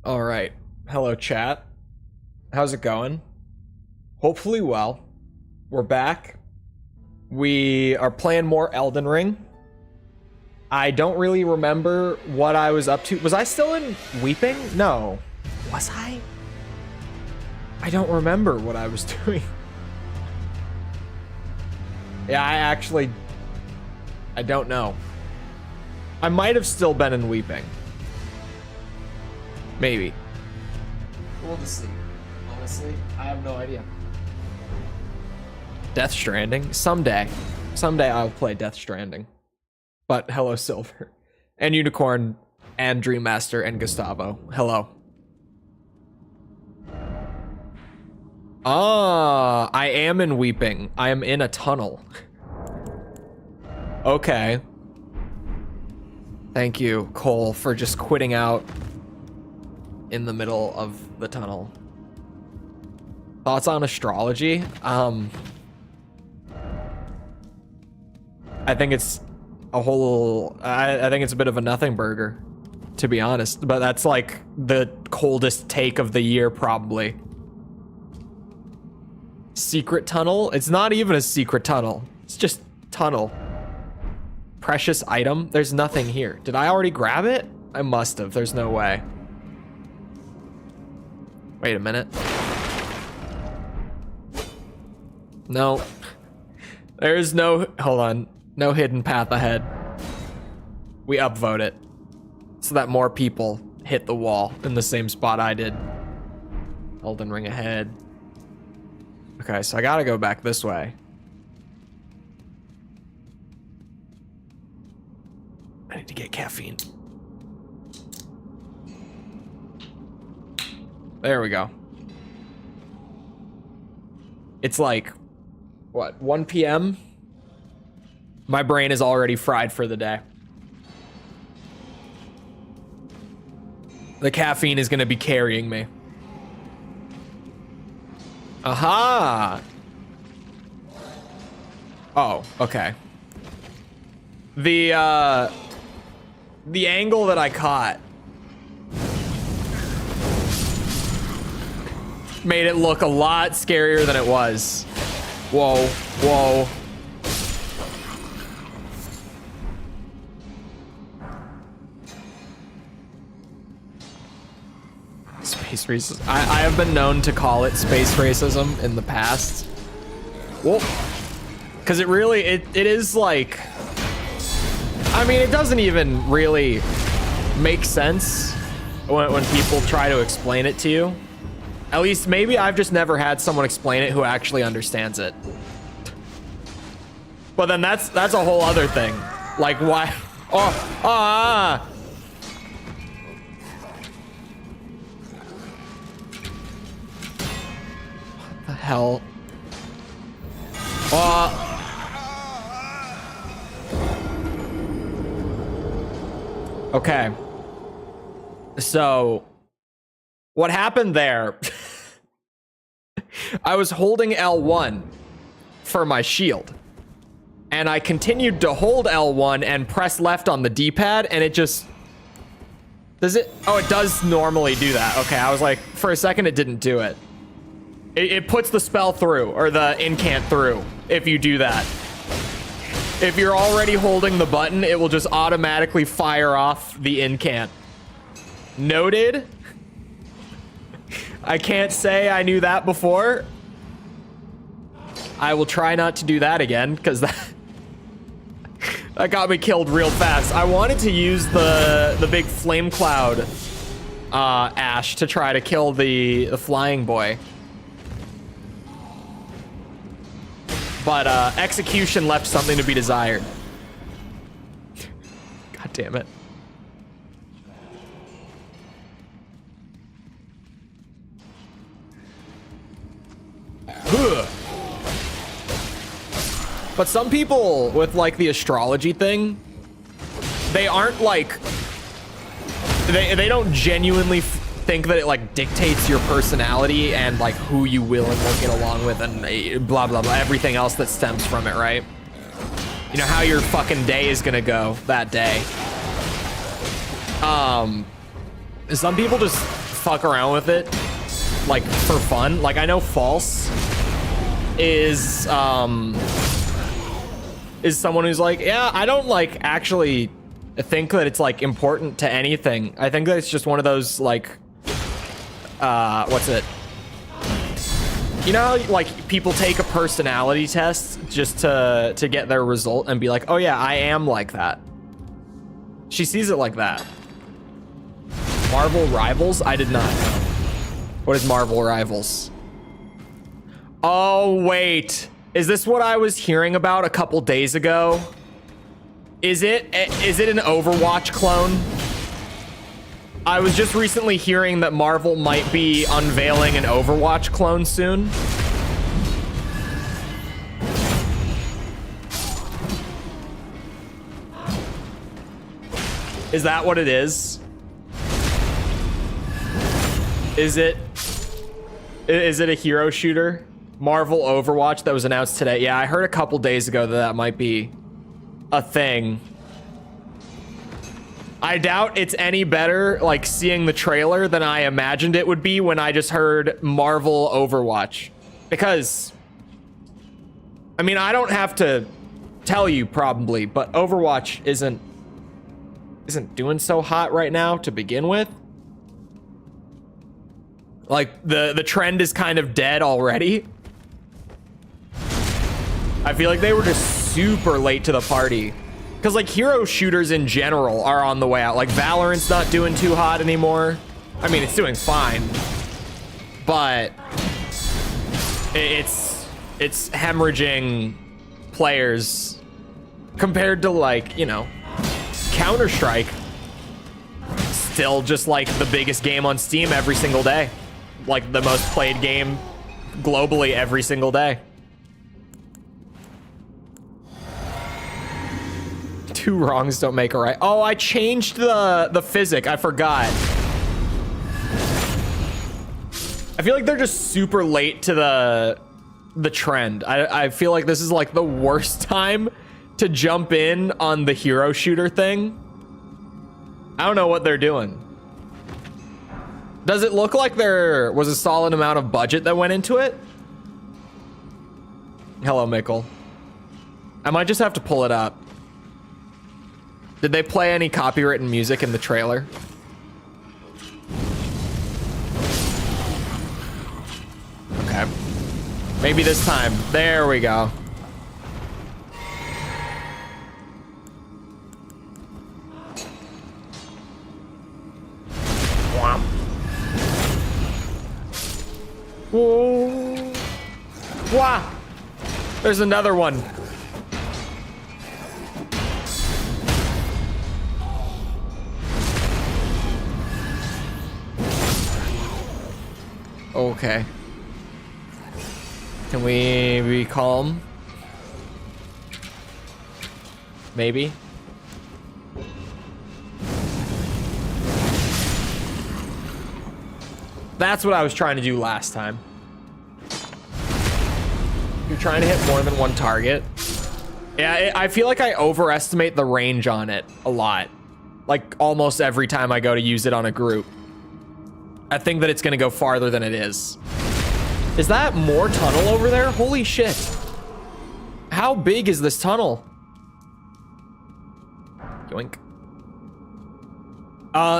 All right. Hello, chat. How's it going? Hopefully well. We're back. We are playing more Elden Ring. I don't really remember what I was up to. Was I still in Weeping? No. Was I? I don't remember what I was doing. Yeah, I don't know. I might have still been in Weeping. Maybe. We'll just see. Honestly, I have no idea. Death Stranding? Someday. Someday I'll play Death Stranding. But hello, Silver. And Unicorn, and Dream Master, and Gustavo. Hello. Ah, I am in Weeping. I am in a tunnel. Okay. Thank you, Cole, for just quitting out in the middle of the tunnel. Thoughts on Astrology? I think it's a whole... I think it's a bit of a nothing burger, to be honest. But that's like the coldest take of the year, probably. Secret tunnel? It's not even a secret tunnel. It's just tunnel. Precious item? There's nothing here. Did I already grab it? I must have. There's no way. Wait a minute. No. There's no... Hold on. No hidden path ahead. We upvote it so that more people hit the wall in the same spot I did. Elden Ring ahead. Okay, so I gotta go back this way. I need to get caffeine. There we go. It's like, what, 1 p.m.? My brain is already fried for the day. The caffeine is gonna be carrying me. Aha! Oh, okay. The angle that I caught made it look a lot scarier than it was. Whoa, whoa. Space racism. I have been known to call it space racism in the past. Whoa. Because it really, it is like... I mean, it doesn't even really make sense when people try to explain it to you. At least maybe I've just never had someone explain it who actually understands it. But then that's a whole other thing. Like why? Oh, ah. What the hell? Okay. So what happened there? I was holding L1 for my shield. And I continued to hold L1 and press left on the D-pad, and it just... Does it? Oh, it does normally do that. Okay, I was like, for a second, it didn't do it. It puts the spell through, or the incant through, if you do that. If you're already holding the button, it will just automatically fire off the incant. Noted. I can't say I knew that before. I will try not to do that again, because that got me killed real fast. I wanted to use the big flame cloud ash to try to kill the flying boy. But execution left something to be desired. God damn it. But some people with like the astrology thing, they aren't like, they don't genuinely think that it like dictates your personality and like who you will and won't get along with and blah, blah, blah, everything else that stems from it, right? You know, how your fucking day is gonna go that day. Some people just fuck around with it, like, for fun. Like, I know False is someone who's like, yeah, I don't, like, actually think that it's, like, important to anything. I think that it's just one of those, like, what's it? You know how, like, people take a personality test just to get their result and be like, oh yeah, I am like that. She sees it like that. Marvel Rivals? I did not know. What is Marvel Rivals? Oh, wait. Is this what I was hearing about a couple days ago? Is it an Overwatch clone? I was just recently hearing that Marvel might be unveiling an Overwatch clone soon. Is that what it is? Is it a hero shooter? Marvel Overwatch that was announced today. Yeah, I heard a couple days ago that that might be a thing. I doubt it's any better, like, seeing the trailer than I imagined it would be when I just heard Marvel Overwatch. Because, I mean, I don't have to tell you probably, but Overwatch isn't doing so hot right now to begin with. Like, the trend is kind of dead already. I feel like they were just super late to the party. Because, like, hero shooters in general are on the way out. Like, Valorant's not doing too hot anymore. I mean, it's doing fine. But it's hemorrhaging players compared to, like, you know, Counter-Strike. Still just, like, the biggest game on Steam every single day. Like, the most played game globally every single day. Two wrongs don't make a right. Oh, I changed the physic. I forgot. I feel like they're just super late to the trend. I feel like this is like the worst time to jump in on the hero shooter thing. I don't know what they're doing. Does it look like there was a solid amount of budget that went into it? Hello, Mickle. I might just have to pull it up. Did they play any copywritten music in the trailer? Okay. Maybe this time. There we go. Whoa. Wow. There's another one. Okay. Can we be calm? Maybe. That's what I was trying to do last time. You're trying to hit more than one target. Yeah, I feel like I overestimate the range on it a lot. Like, almost every time I go to use it on a group. I think that it's gonna go farther than it is. Is that more tunnel over there? Holy shit. How big is this tunnel? Yoink.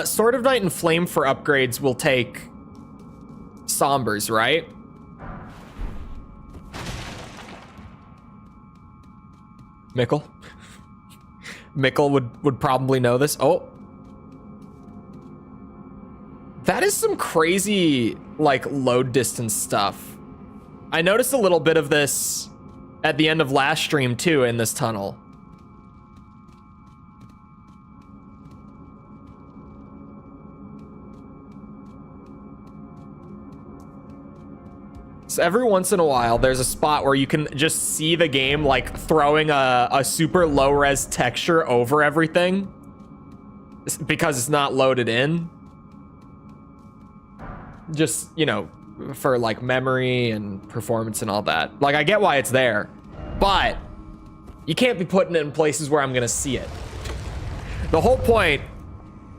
Sword of Night and Flame for upgrades will take Sombers, right? Mickle? Mickle would probably know this. Oh. That is some crazy, like, load distance stuff. I noticed a little bit of this at the end of last stream, too, in this tunnel. So every once in a while, there's a spot where you can just see the game, like, throwing a super low-res texture over everything because it's not loaded in. Just, you know, for, like, memory and performance and all that. Like, I get why it's there, but you can't be putting it in places where I'm gonna see it. The whole point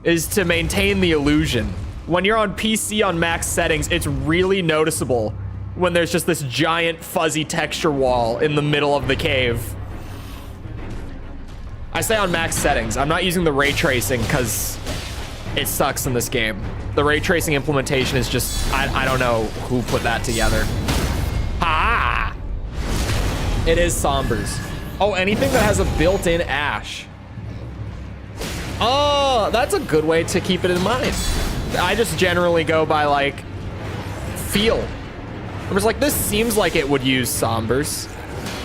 is to maintain the illusion When you're on PC on max settings, it's really noticeable when there's just this giant fuzzy texture wall in the middle of the cave. I say on max settings. I'm not using the ray tracing because it sucks in this game. The ray tracing implementation is just, I don't know who put that together. Ha! It is Sombers. Oh, anything that has a built-in ash. Oh, that's a good way to keep it in mind. I just generally go by like feel. I was like, this seems like it would use Sombers.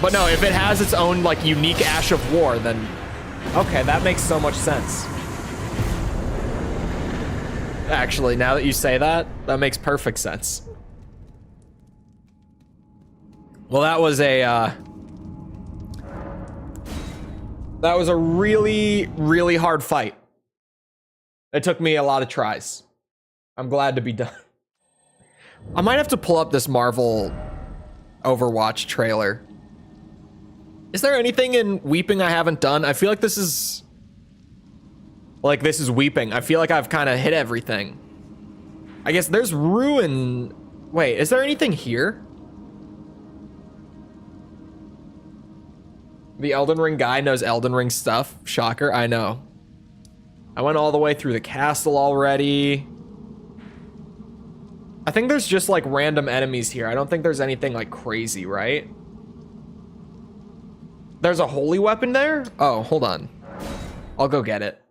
But no, if it has its own like unique Ash of War, then okay, that makes so much sense. Actually, now that you say that, that makes perfect sense. Well, that was a really, really hard fight. It took me a lot of tries. I'm glad to be done. I might have to pull up this Marvel Overwatch trailer. Is there anything in Weeping I haven't done? I feel like this is Weeping. I feel like I've kind of hit everything. I guess there's Ruin. Wait, is there anything here? The Elden Ring guy knows Elden Ring stuff. Shocker, I know. I went all the way through the castle already. I think there's just like random enemies here. I don't think there's anything like crazy, right? There's a holy weapon there? Oh, hold on. I'll go get it.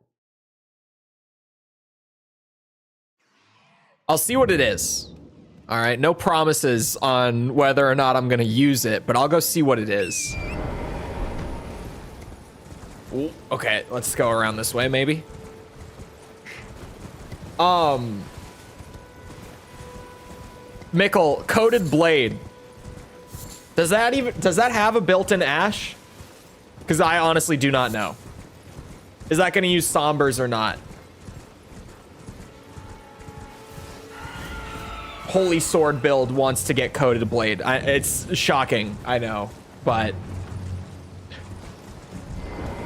I'll see what it is. All right, no promises on whether or not I'm gonna use it, but I'll go see what it is. Ooh, okay, let's go around this way, maybe. Mikkel, coated blade. Does that have a built-in ash? Because I honestly do not know. Is that gonna use Sombers or not? Holy Sword build wants to get coated blade. It's shocking, I know, but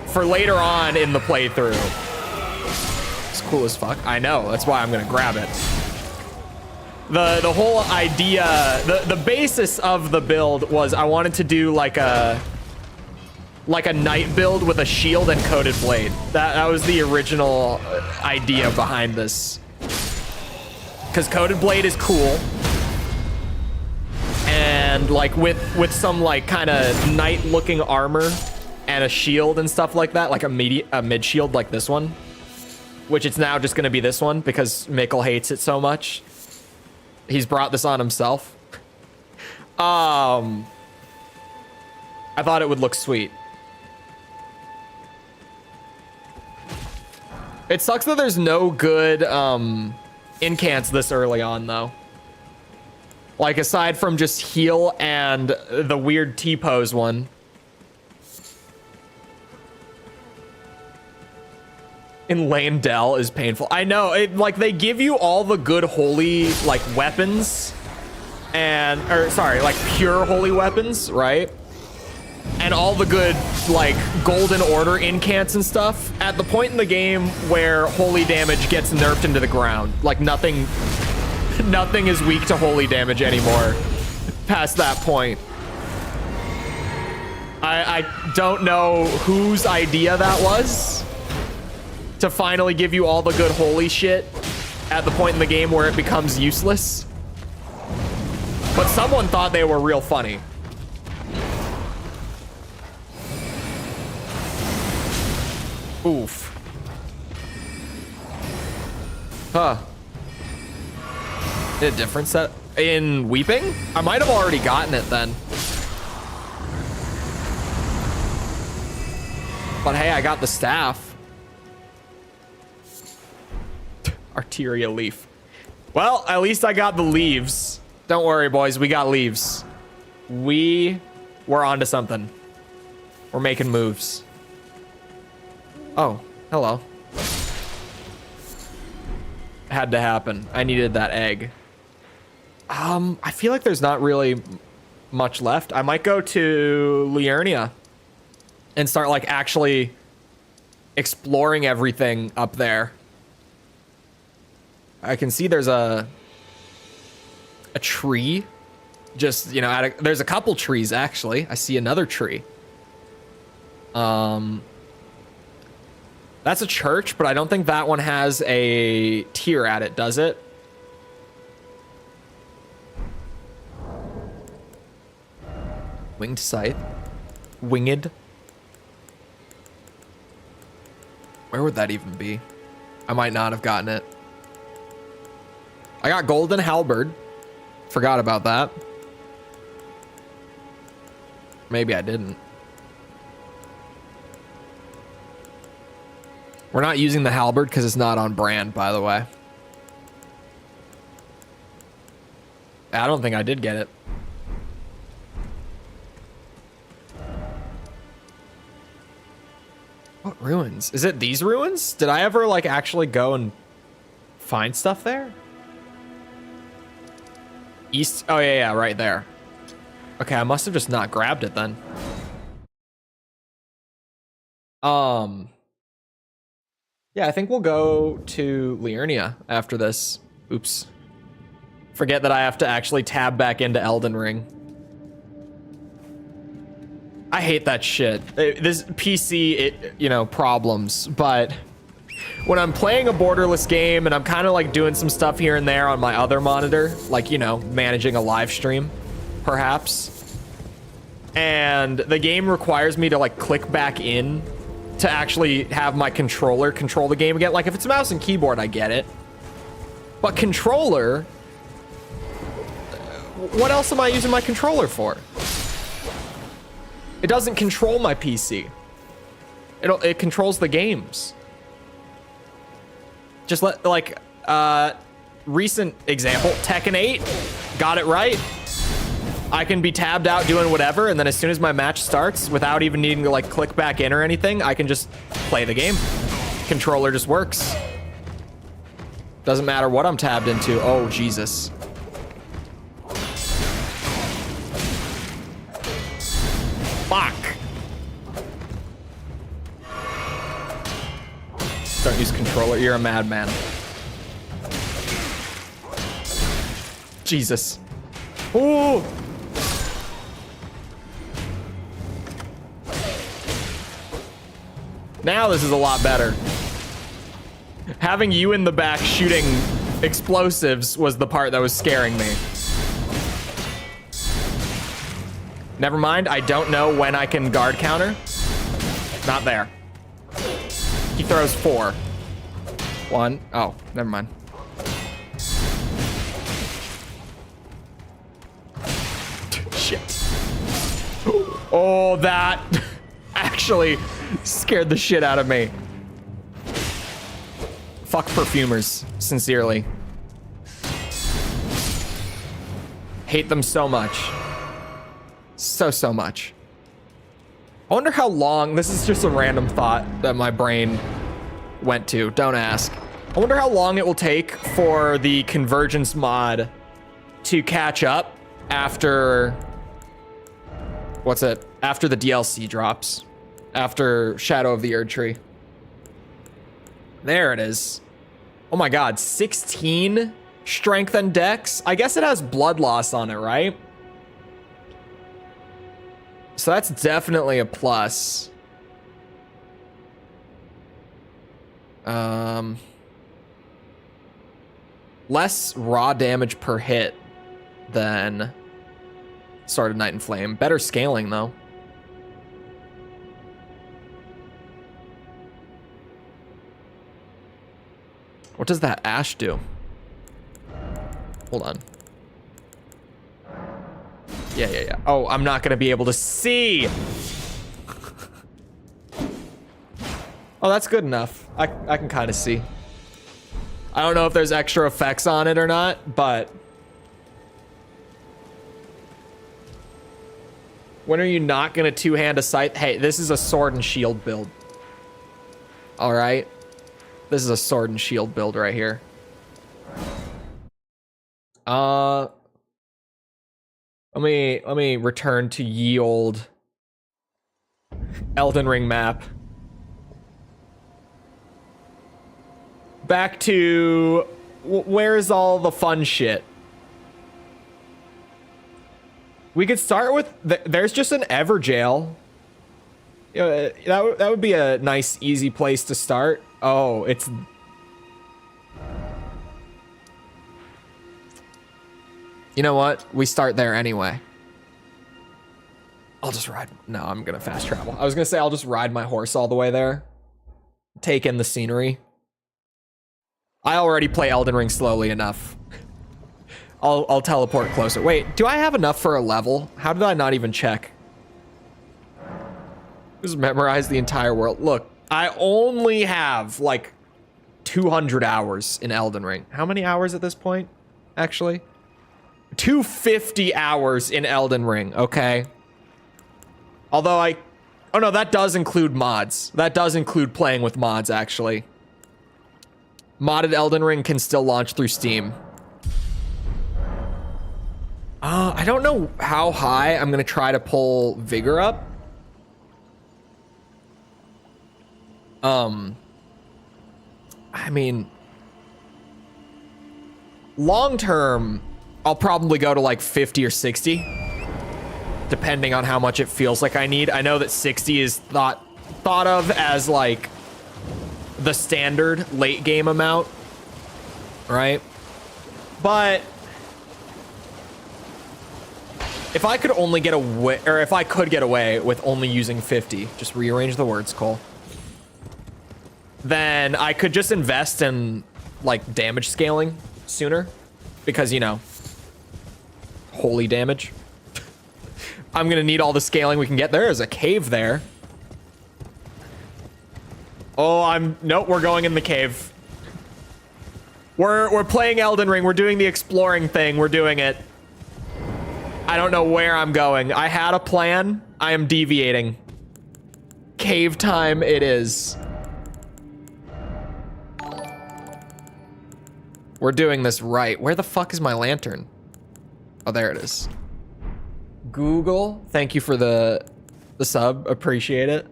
for later on in the playthrough, it's cool as fuck. I know, that's why I'm gonna grab it. The whole idea, the basis of the build was I wanted to do like a knight build with a shield and coated blade. That was the original idea behind this. Because coated blade is cool. And like with some like kind of knight looking armor and a shield and stuff like that, like a mid shield like this one, which it's now just gonna be this one because Mikkel hates it so much. He's brought this on himself. I thought it would look sweet. It sucks that there's no good incants this early on though. Like aside from just heal and the weird T-pose one. In Lane Dell is painful. I know, like they give you all the good holy like weapons or sorry, like pure holy weapons, right? And all the good like golden order incants and stuff at the point in the game where holy damage gets nerfed into the ground. Like nothing is weak to holy damage anymore past that point. I don't know whose idea that was to finally give you all the good holy shit at the point in the game where it becomes useless. But someone thought they were real funny. Oof. Huh. Did a different set in Weeping? I might have already gotten it then. But hey, I got the staff. Arteria leaf. Well, at least I got the leaves. Don't worry, boys. We got leaves. We're onto something. We're making moves. Oh, hello. Had to happen. I needed that egg. I feel like there's not really much left. I might go to Liurnia and start like actually exploring everything up there. I can see there's a tree. Just, you know, there's a couple trees, actually. I see another tree. That's a church, but I don't think that one has a tier at it, does it? Winged scythe. Winged. Where would that even be? I might not have gotten it. I got golden halberd. Forgot about that. Maybe I didn't. We're not using the halberd because it's not on brand, by the way. I don't think I did get it. What ruins? Is it these ruins? Did I ever like actually go and find stuff there? East. Oh yeah, right there. Okay, I must have just not grabbed it then. Yeah, I think we'll go to Liurnia after this. Oops. Forget that I have to actually tab back into Elden Ring. I hate that shit. This PC, you know, problems, but when I'm playing a borderless game and I'm kind of like doing some stuff here and there on my other monitor, like, you know, managing a live stream, perhaps, and the game requires me to like click back in to actually have my controller control the game again. Like if it's mouse and keyboard, I get it, but controller, what else am I using my controller for? It doesn't control my PC. It controls the games. Just like, recent example, Tekken 8, got it right. I can be tabbed out doing whatever, and then as soon as my match starts, without even needing to like click back in or anything, I can just play the game. Controller just works. Doesn't matter what I'm tabbed into. Oh, Jesus. Fuck. Don't use controller. You're a madman. Jesus. Ooh. Now this is a lot better. Having you in the back shooting explosives was the part that was scaring me. Never mind, I don't know when I can guard counter. Not there. He throws 4. 1. Oh, never mind. Shit. Oh, that actually scared the shit out of me. Fuck perfumers, sincerely. Hate them so much. So much. I wonder how long, this is just a random thought that my brain went to, don't ask. I wonder how long it will take for the convergence mod to catch up after, what's it? After the DLC drops. After Shadow of the Erdtree. There it is. Oh my god, 16 strength and dex? I guess it has blood loss on it, right? So that's definitely a plus. Less raw damage per hit than Sword of Night and Flame. Better scaling, though. What does that ash do? Hold on. Yeah. Oh, I'm not gonna be able to see. Oh, that's good enough. I can kind of see. I don't know if there's extra effects on it or not, but when are you not gonna two-hand a scythe? Hey, this is a sword and shield build. All right, this is a sword and shield build right here. Let me return to ye olde Elden Ring map. Back to where's all the fun shit? We could start with, there's just an Everjail. That would be a nice, easy place to start. Oh, it's... You know what? We start there anyway. I'll just ride... No, I'm gonna fast travel. I was gonna say I'll just ride my horse all the way there. Take in the scenery. I already play Elden Ring slowly enough. I'll teleport closer. Wait, do I have enough for a level? How did I not even check? Just memorize the entire world. Look, I only have like 200 hours in Elden Ring. How many hours at this point, actually? 250 hours in Elden Ring, okay? Although oh no, that does include mods. That does include playing with mods, actually. Modded Elden Ring can still launch through Steam. I don't know how high I'm gonna try to pull Vigor up. I mean, long term, I'll probably go to like 50 or 60, depending on how much it feels like I need. I know that 60 is thought of as like the standard late game amount, right? But if I could only get away, or if I could get away with only using 50, just rearrange the words, Cole, then I could just invest in like damage scaling sooner, because, you know, holy damage. I'm gonna need all the scaling we can get. There is a cave there. Oh, nope, we're going in the cave. We're playing Elden Ring. We're doing the exploring thing. We're doing it. I don't know where I'm going. I had a plan. I am deviating. Cave time it is. We're doing this right. Where the fuck is my lantern? Oh, there it is. Google, thank you for the sub. Appreciate it.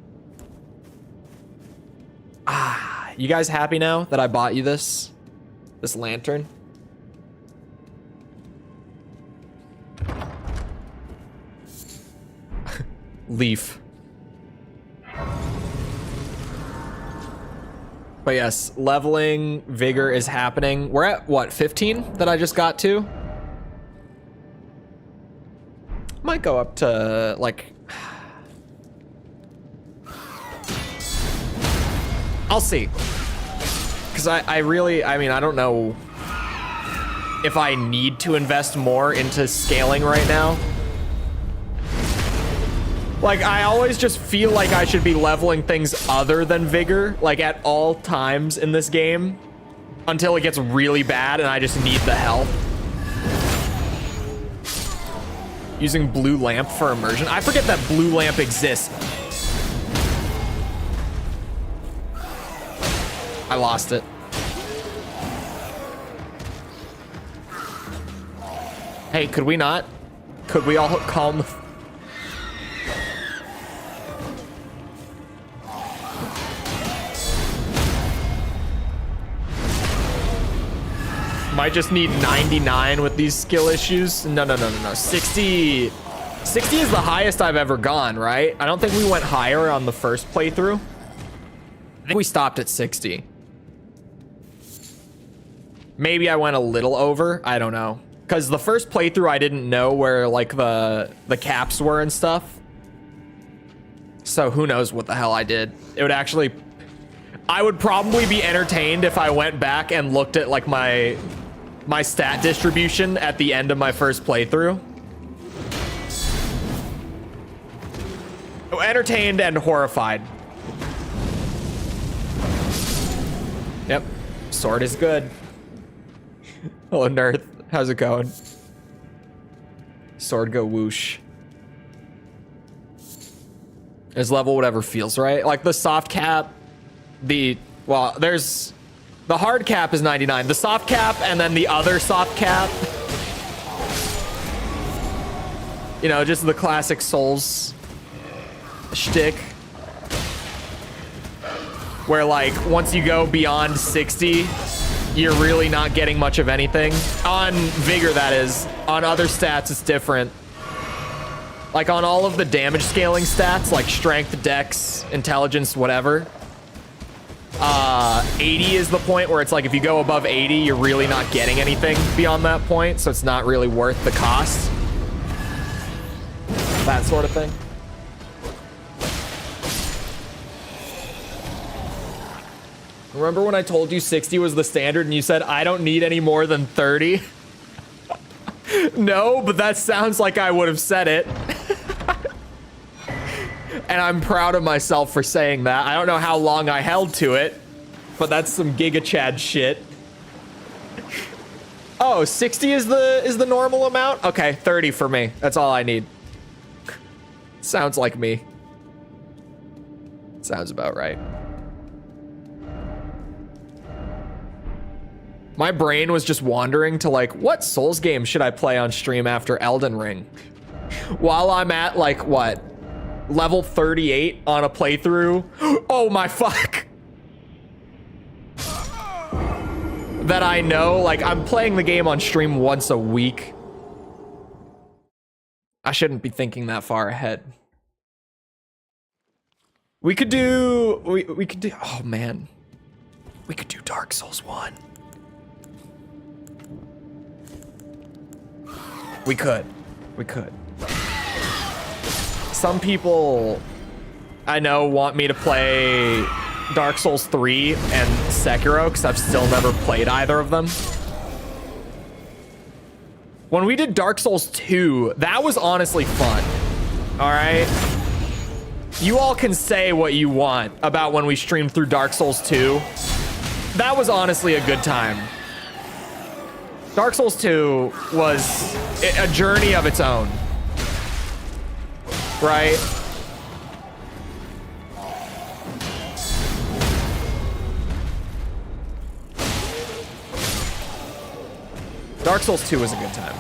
Ah, you guys happy now that I bought you this lantern? Leaf. But yes, leveling vigor is happening. We're at what, 15 that I just got to? Might go up to like, I'll see. Because I mean, I don't know if I need to invest more into scaling right now. Like, I always just feel like I should be leveling things other than vigor, like at all times in this game, until it gets really bad and I just need the health. Using blue lamp for immersion. I forget that blue lamp exists. I lost it. Hey, could we not? Could we all calm the... Might just need 99 with these skill issues. No. 60 is the highest I've ever gone, right? I don't think we went higher on the first playthrough. I think we stopped at 60. Maybe I went a little over. I don't know. Because the first playthrough, I didn't know where like the caps were and stuff. So who knows what the hell I did. It would actually... I would probably be entertained if I went back and looked at like my stat distribution at the end of my first playthrough. Entertained and horrified. Yep. Sword is good. Hello, Nerd. How's it going? Sword go whoosh. Is level whatever feels right. Like the soft cap, well, there's the hard cap is 99. The soft cap and then the other soft cap. You know, just the classic Souls shtick. Where like once you go beyond 60, you're really not getting much of anything. On Vigor, that is. On other stats, it's different. Like on all of the damage scaling stats, like strength, dex, intelligence, whatever. 80 is the point where it's like if you go above 80, you're really not getting anything beyond that point, so it's not really worth the cost. That sort of thing. Remember when I told you 60 was the standard and you said, I don't need any more than 30? No, but that sounds like I would have said it. And I'm proud of myself for saying that. I don't know how long I held to it, but that's some Giga Chad shit. Oh, 60 is the normal amount? Okay, 30 for me. That's all I need. Sounds like me. Sounds about right. My brain was just wandering to like, what Souls game should I play on stream after Elden Ring? While I'm at like, what? Level 38 on a playthrough? Oh my fuck. That I know, like I'm playing the game on stream once a week. I shouldn't be thinking that far ahead. We could do, we could do, oh man. We could do Dark Souls 1. We could. Some people I know want me to play Dark Souls 3 and Sekiro because I've still never played either of them. When we did Dark Souls 2, that was honestly fun. All right? You all can say what you want about when we streamed through Dark Souls 2. That was honestly a good time. Dark Souls 2 was a journey of its own. Right? Dark Souls 2 was a good time.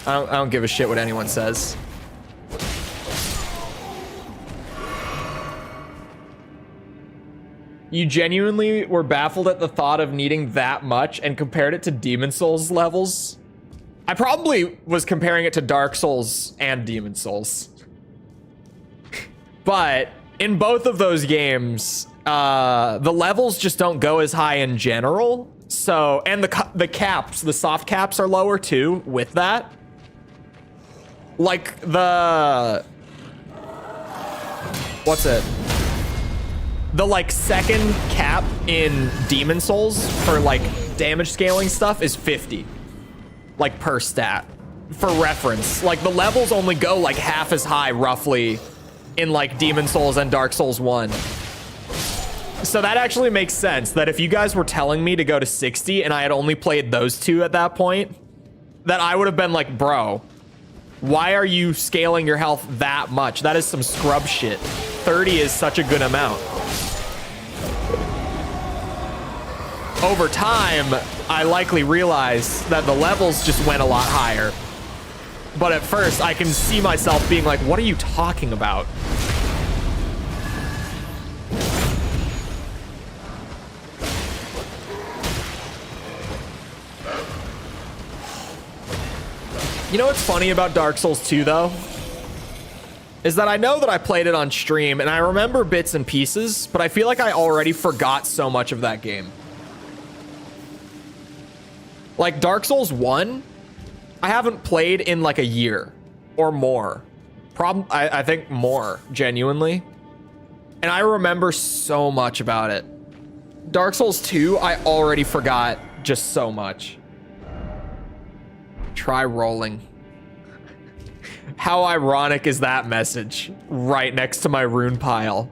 I don't give a shit what anyone says. You genuinely were baffled at the thought of needing that much and compared it to Demon Souls levels? I probably was comparing it to Dark Souls and Demon Souls. But in both of those games, the levels just don't go as high in general. So, and the caps, the soft caps are lower too with that. Like what's it? The like second cap in Demon Souls for like damage scaling stuff is 50. Like per stat. For reference, like the levels only go like half as high roughly in like Demon Souls and Dark Souls 1. So that actually makes sense that if you guys were telling me to go to 60 and I had only played those two at that point, that I would have been like, bro, why are you scaling your health that much? That is some scrub shit. 30 is such a good amount. Over time, I likely realized that the levels just went a lot higher. But at first, I can see myself being like, what are you talking about? You know what's funny about Dark Souls 2, though? Is that I know that I played it on stream, and I remember bits and pieces, but I feel like I already forgot so much of that game. Like, Dark Souls 1, I haven't played in like a year or more. I think more, genuinely. And I remember so much about it. Dark Souls 2, I already forgot just so much. Try rolling. How ironic is that message? Right next to my rune pile.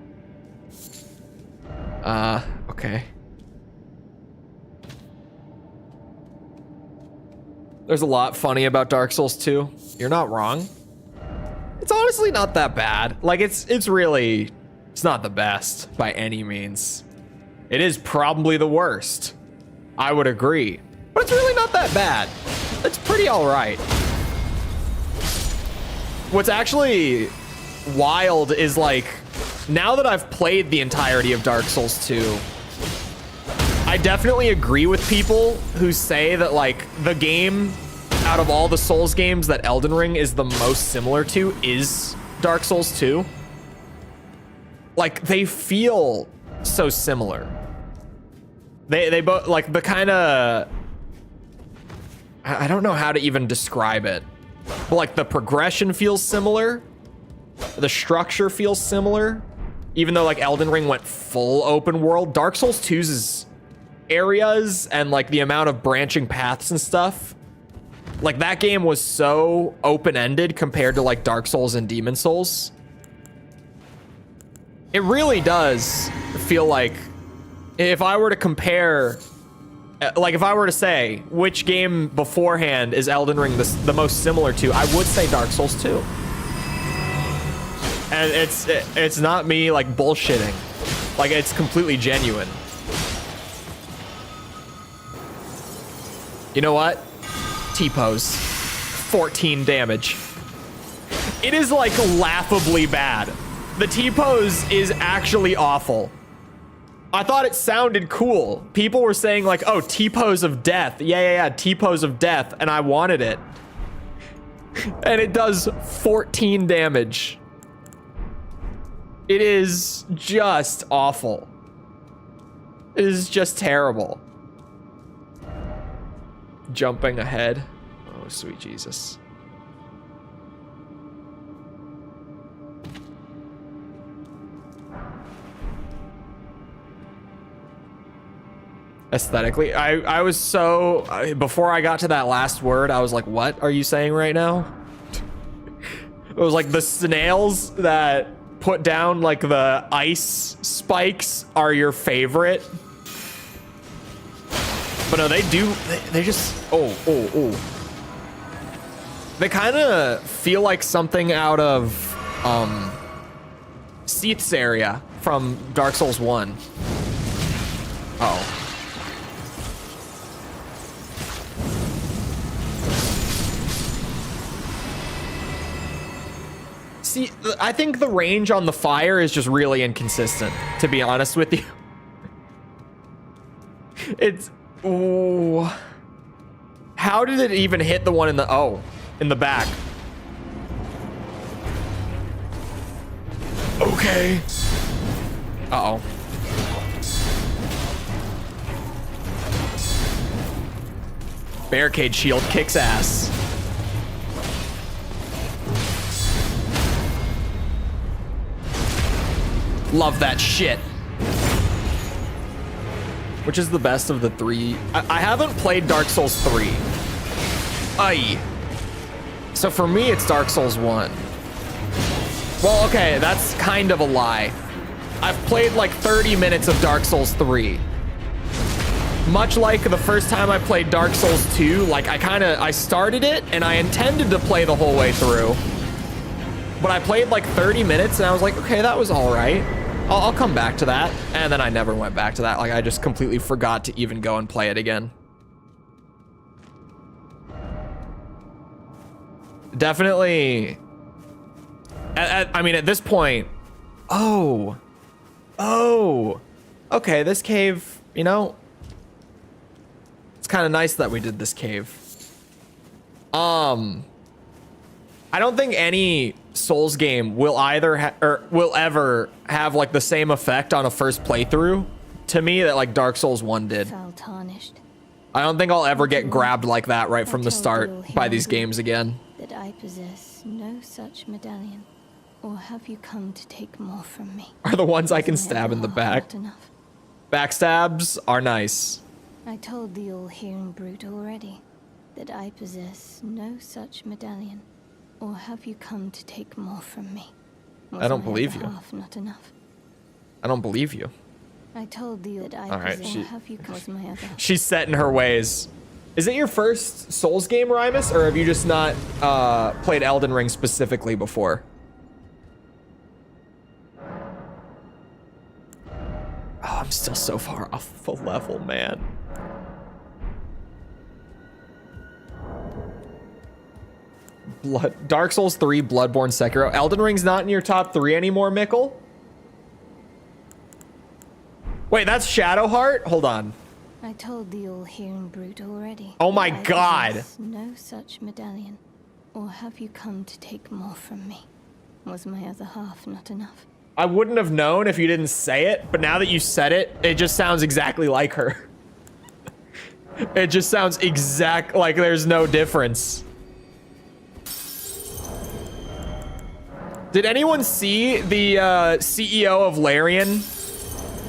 Okay. There's a lot funny about Dark Souls 2. You're not wrong. It's honestly not that bad. Like, it's not the best by any means. It is probably the worst. I would agree. But it's really not that bad. It's pretty all right. What's actually wild is, like, now that I've played the entirety of Dark Souls 2, I I definitely agree with people who say that like the game out of all the Souls games that Elden Ring is the most similar to is Dark Souls 2. Like they feel so similar. They both like the kind of, I don't know how to even describe it, but like the progression feels similar. The structure feels similar, even though like Elden Ring went full open world. Dark Souls 2's areas and like the amount of branching paths and stuff, like that game was so open-ended compared to like Dark Souls and Demon Souls. It really does feel like if I were to compare, like if I were to say which game beforehand is Elden Ring the most similar to, I would say Dark Souls 2. And it's not me like bullshitting. Like it's completely genuine. You know what? T-pose. 14 damage. It is like laughably bad. The T-pose is actually awful. I thought it sounded cool. People were saying like, oh, T-pose of death. Yeah, T-pose of death. And I wanted it. And it does 14 damage. It is just awful. It is just terrible. Jumping ahead. Oh, sweet Jesus. Aesthetically, I was so, before I got to that last word, I was like, what are you saying right now? It was like the snails that put down like the ice spikes are your favorite. But no, they just, oh. They kind of feel like something out of Seath's area from Dark Souls 1. Oh. See, I think the range on the fire is just really inconsistent, to be honest with you. It's, ooh. How did it even hit the one in the, in the back? Okay. Uh-oh. Barricade shield kicks ass. Love that shit. Which is the best of the three? I haven't played Dark Souls 3. Aye. So for me, it's Dark Souls 1. Well, okay, that's kind of a lie. I've played like 30 minutes of Dark Souls 3. Much like the first time I played Dark Souls 2, like I started it and I intended to play the whole way through. But I played like 30 minutes and I was like, okay, that was all right. I'll come back to that. And then I never went back to that. Like I just completely forgot to even go and play it again. Definitely. I mean, at this point, oh, okay, this cave, you know, it's kind of nice that we did this cave. I don't think any Souls game will will ever have like the same effect on a first playthrough to me that like Dark Souls 1 did. I don't think I'll ever get grabbed like that right from the start by these games again. That I possess no such medallion, or have you come to take more from me? Are the ones I can stab in the back. Backstabs are nice. I told the all-hearing brute already that I possess no such medallion. Or have you come to take more from me? I don't believe you. Not enough. I don't believe you. I told you that I have you caused my other. She's set in her ways. Is it your first Souls game, Rymus, or have you just not played Elden Ring specifically before? Oh, I'm still so far off the level, man. Dark Souls 3, Bloodborne, Sekiro. Elden Ring's not in your top 3 anymore, Mickle? Wait, that's Shadowheart? Hold on. I told the all-hearing brute already. Oh my that I God. possess no such medallion. Or have you come to take more from me? Was my other half not enough? I wouldn't have known if you didn't say it, but now that you said it, it just sounds exactly like her. It just sounds exact, like there's no difference. Did anyone see the CEO of Larian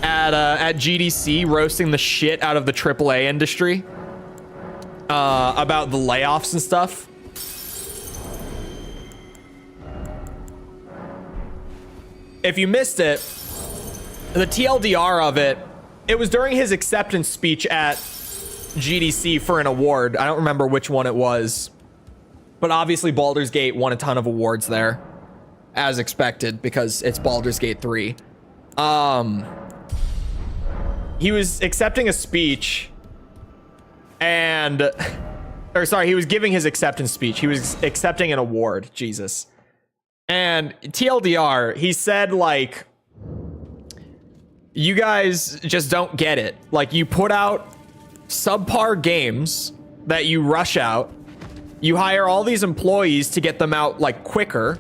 at GDC roasting the shit out of the AAA industry about the layoffs and stuff? If you missed it, the TLDR of it, it was during his acceptance speech at GDC for an award. I don't remember which one it was, but obviously Baldur's Gate won a ton of awards there, as expected, because it's Baldur's Gate 3. He was accepting a speech and, or sorry, he was giving his acceptance speech. He was accepting an award, Jesus. And TLDR, he said, like, you guys just don't get it. Like, you put out subpar games that you rush out. You hire all these employees to get them out, like, quicker.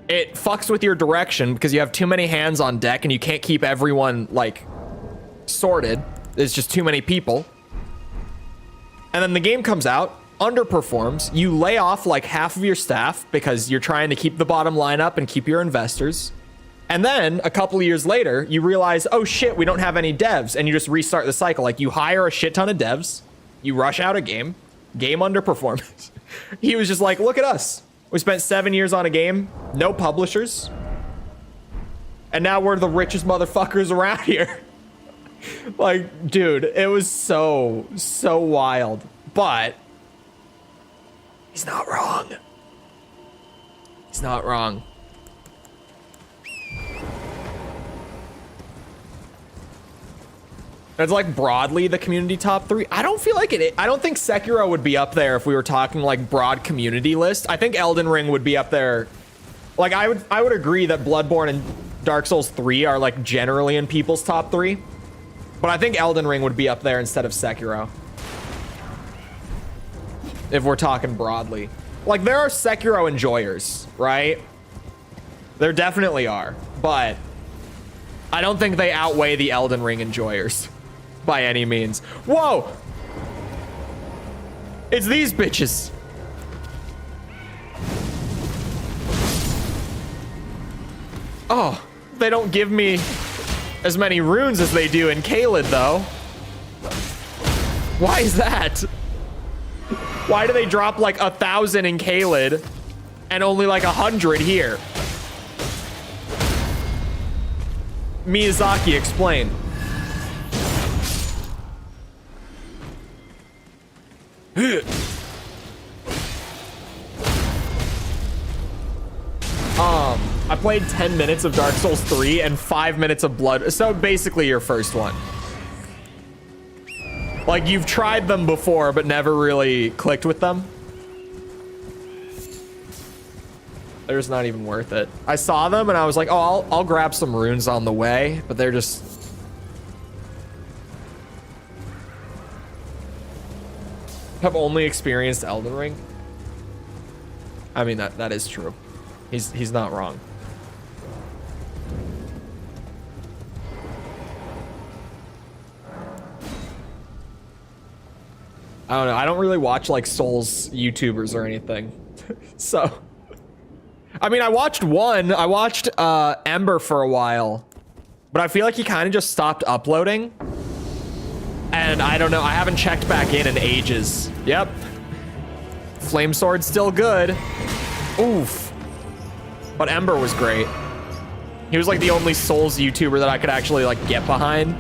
It fucks with your direction because you have too many hands on deck and you can't keep everyone, like, sorted. There's just too many people. And then the game comes out, underperforms, you lay off like half of your staff because you're trying to keep the bottom line up and keep your investors. And then a couple of years later, you realize, oh shit, we don't have any devs, and you just restart the cycle. Like, you hire a shit ton of devs, you rush out a game underperforms. He was just like, look at us. We spent 7 years on a game, no publishers, and now we're the richest motherfuckers around here. Like, dude, it was so wild. But he's not wrong. He's not wrong. It's like broadly the community top 3. I don't feel like it. I don't think Sekiro would be up there if we were talking like broad community list. I think Elden Ring would be up there. Like, I would agree that Bloodborne and Dark Souls 3 are like generally in people's top 3. But I think Elden Ring would be up there instead of Sekiro. If we're talking broadly. Like, there are Sekiro enjoyers, right? There definitely are. But I don't think they outweigh the Elden Ring enjoyers by any means. Whoa! It's these bitches. Oh, they don't give me as many runes as they do in Caelid, though. Why is that? Why do they drop like 1,000 in Caelid and only like 100 here? Miyazaki, explain. I played 10 minutes of Dark Souls 3 and 5 minutes of Blood. So basically your first one. Like, you've tried them before, but never really clicked with them. They're just not even worth it. I saw them and I was like, oh, I'll grab some runes on the way, but they're just... Have only experienced Elden Ring. I mean, that is true. He's not wrong. I don't know. I don't really watch like Souls YouTubers or anything. So, I mean, I watched Ember for a while, but I feel like he kind of just stopped uploading. And I don't know. I haven't checked back in ages. Yep. Flame Sword's still good. Oof. But Ember was great. He was like the only Souls YouTuber that I could actually like get behind.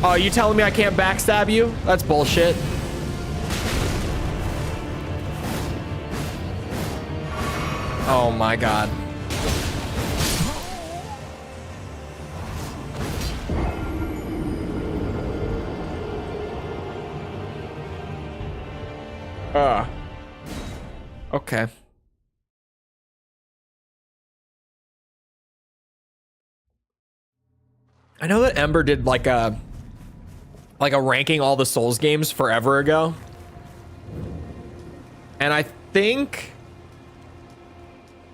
Oh, you telling me I can't backstab you? That's bullshit. Oh my god. Okay. I know that Ember did like a ranking all the Souls games forever ago. And I think,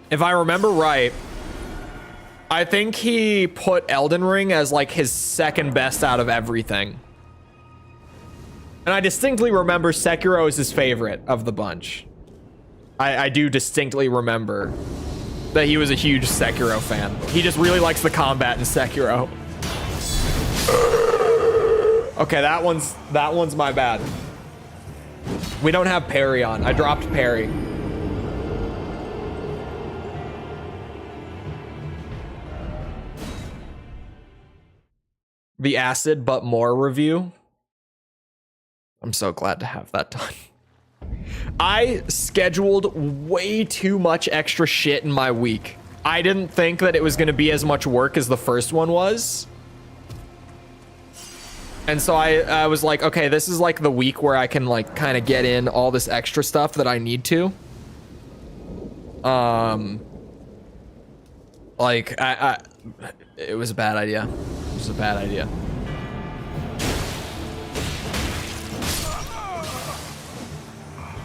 if I remember right, I think he put Elden Ring as like his second best out of everything. And I distinctly remember Sekiro is his favorite of the bunch. I do distinctly remember that he was a huge Sekiro fan. He just really likes the combat in Sekiro. Okay, that one's my bad. We don't have parry on. I dropped parry. The acid but more review. I'm so glad to have that done. I scheduled way too much extra shit in my week. I didn't think that it was going to be as much work as the first one was. And so I was like, okay, this is like the week where I can like kind of get in all this extra stuff that I need to. Like it was a bad idea. It was a bad idea.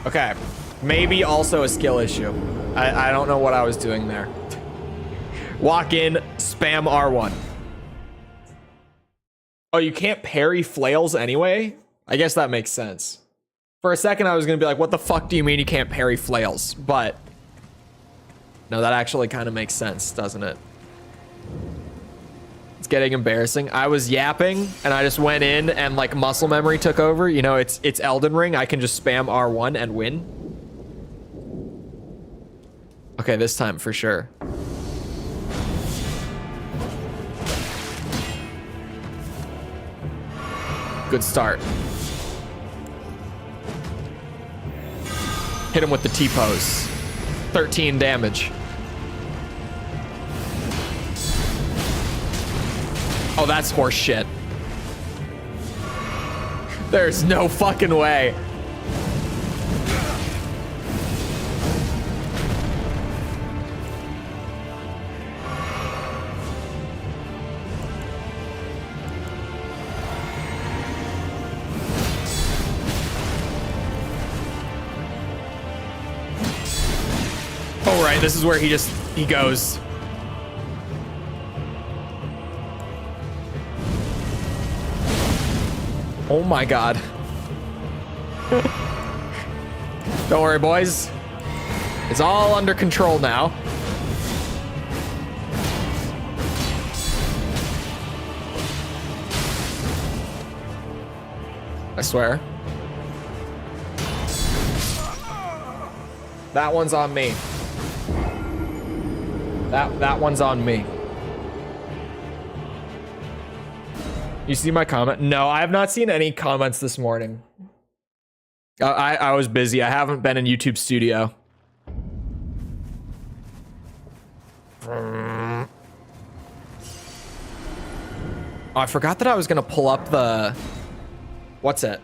Okay, maybe also a skill issue. I don't know what I was doing there. Walk in, spam R1. Oh, you can't parry flails anyway? I guess that makes sense. For a second, I was gonna be like, what the fuck do you mean you can't parry flails? But no, that actually kind of makes sense, doesn't it? It's getting embarrassing. I was yapping and I just went in and like muscle memory took over. You know, it's Elden Ring. I can just spam R1 and win. Okay, this time for sure. Good start. Hit him with the T-pose. 13 damage. Oh, that's horse shit. There's no fucking way. Oh, right. This is where he goes. Oh my god. Don't worry, boys. It's all under control now. I swear. That one's on me. That one's on me. You see my comment? No, I have not seen any comments this morning. I was busy. I haven't been in YouTube Studio. Oh, I forgot that I was gonna pull up the... What's it?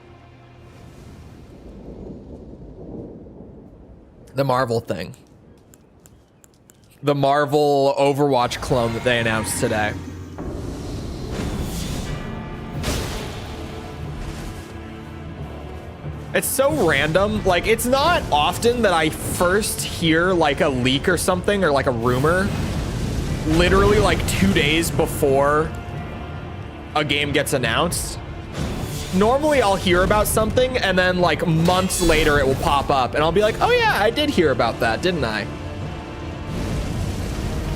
The Marvel thing. The Marvel Overwatch clone that they announced today. It's so random. Like, it's not often that I first hear like a leak or something or like a rumor literally like 2 days before a game gets announced. Normally I'll hear about something and then like months later it will pop up and I'll be like, oh yeah, I did hear about that, didn't I?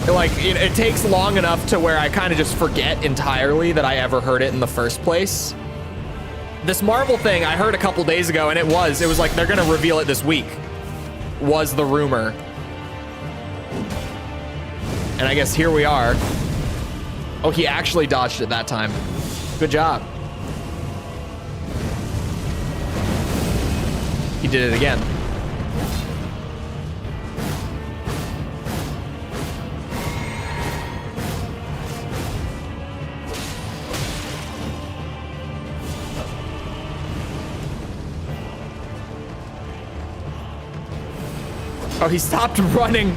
Like, it takes long enough to where I kind of just forget entirely that I ever heard it in the first place. This Marvel thing I heard a couple days ago, and it was like they're gonna reveal it this week, was the rumor. And I guess here we are. Oh, he actually dodged it that time. Good job. He did it again. Oh, he stopped running.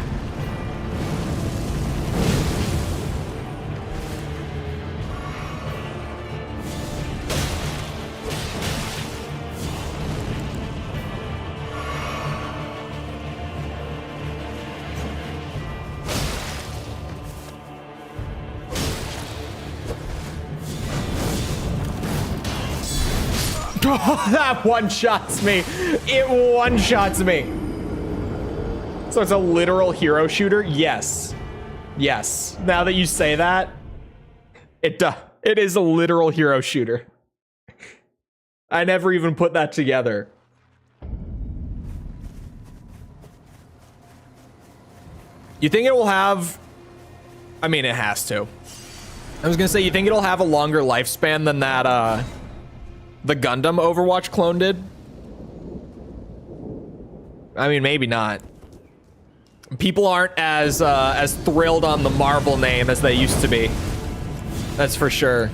That one-shots me. It one-shots me. So it's a literal hero shooter? Yes. Yes. Now that you say that, it is a literal hero shooter. I never even put that together. You think it will have... I mean, it has to. I was gonna say, you think it'll have a longer lifespan than that, the Gundam Overwatch clone did? I mean, maybe not. People aren't as thrilled on the Marble name as they used to be. That's for sure.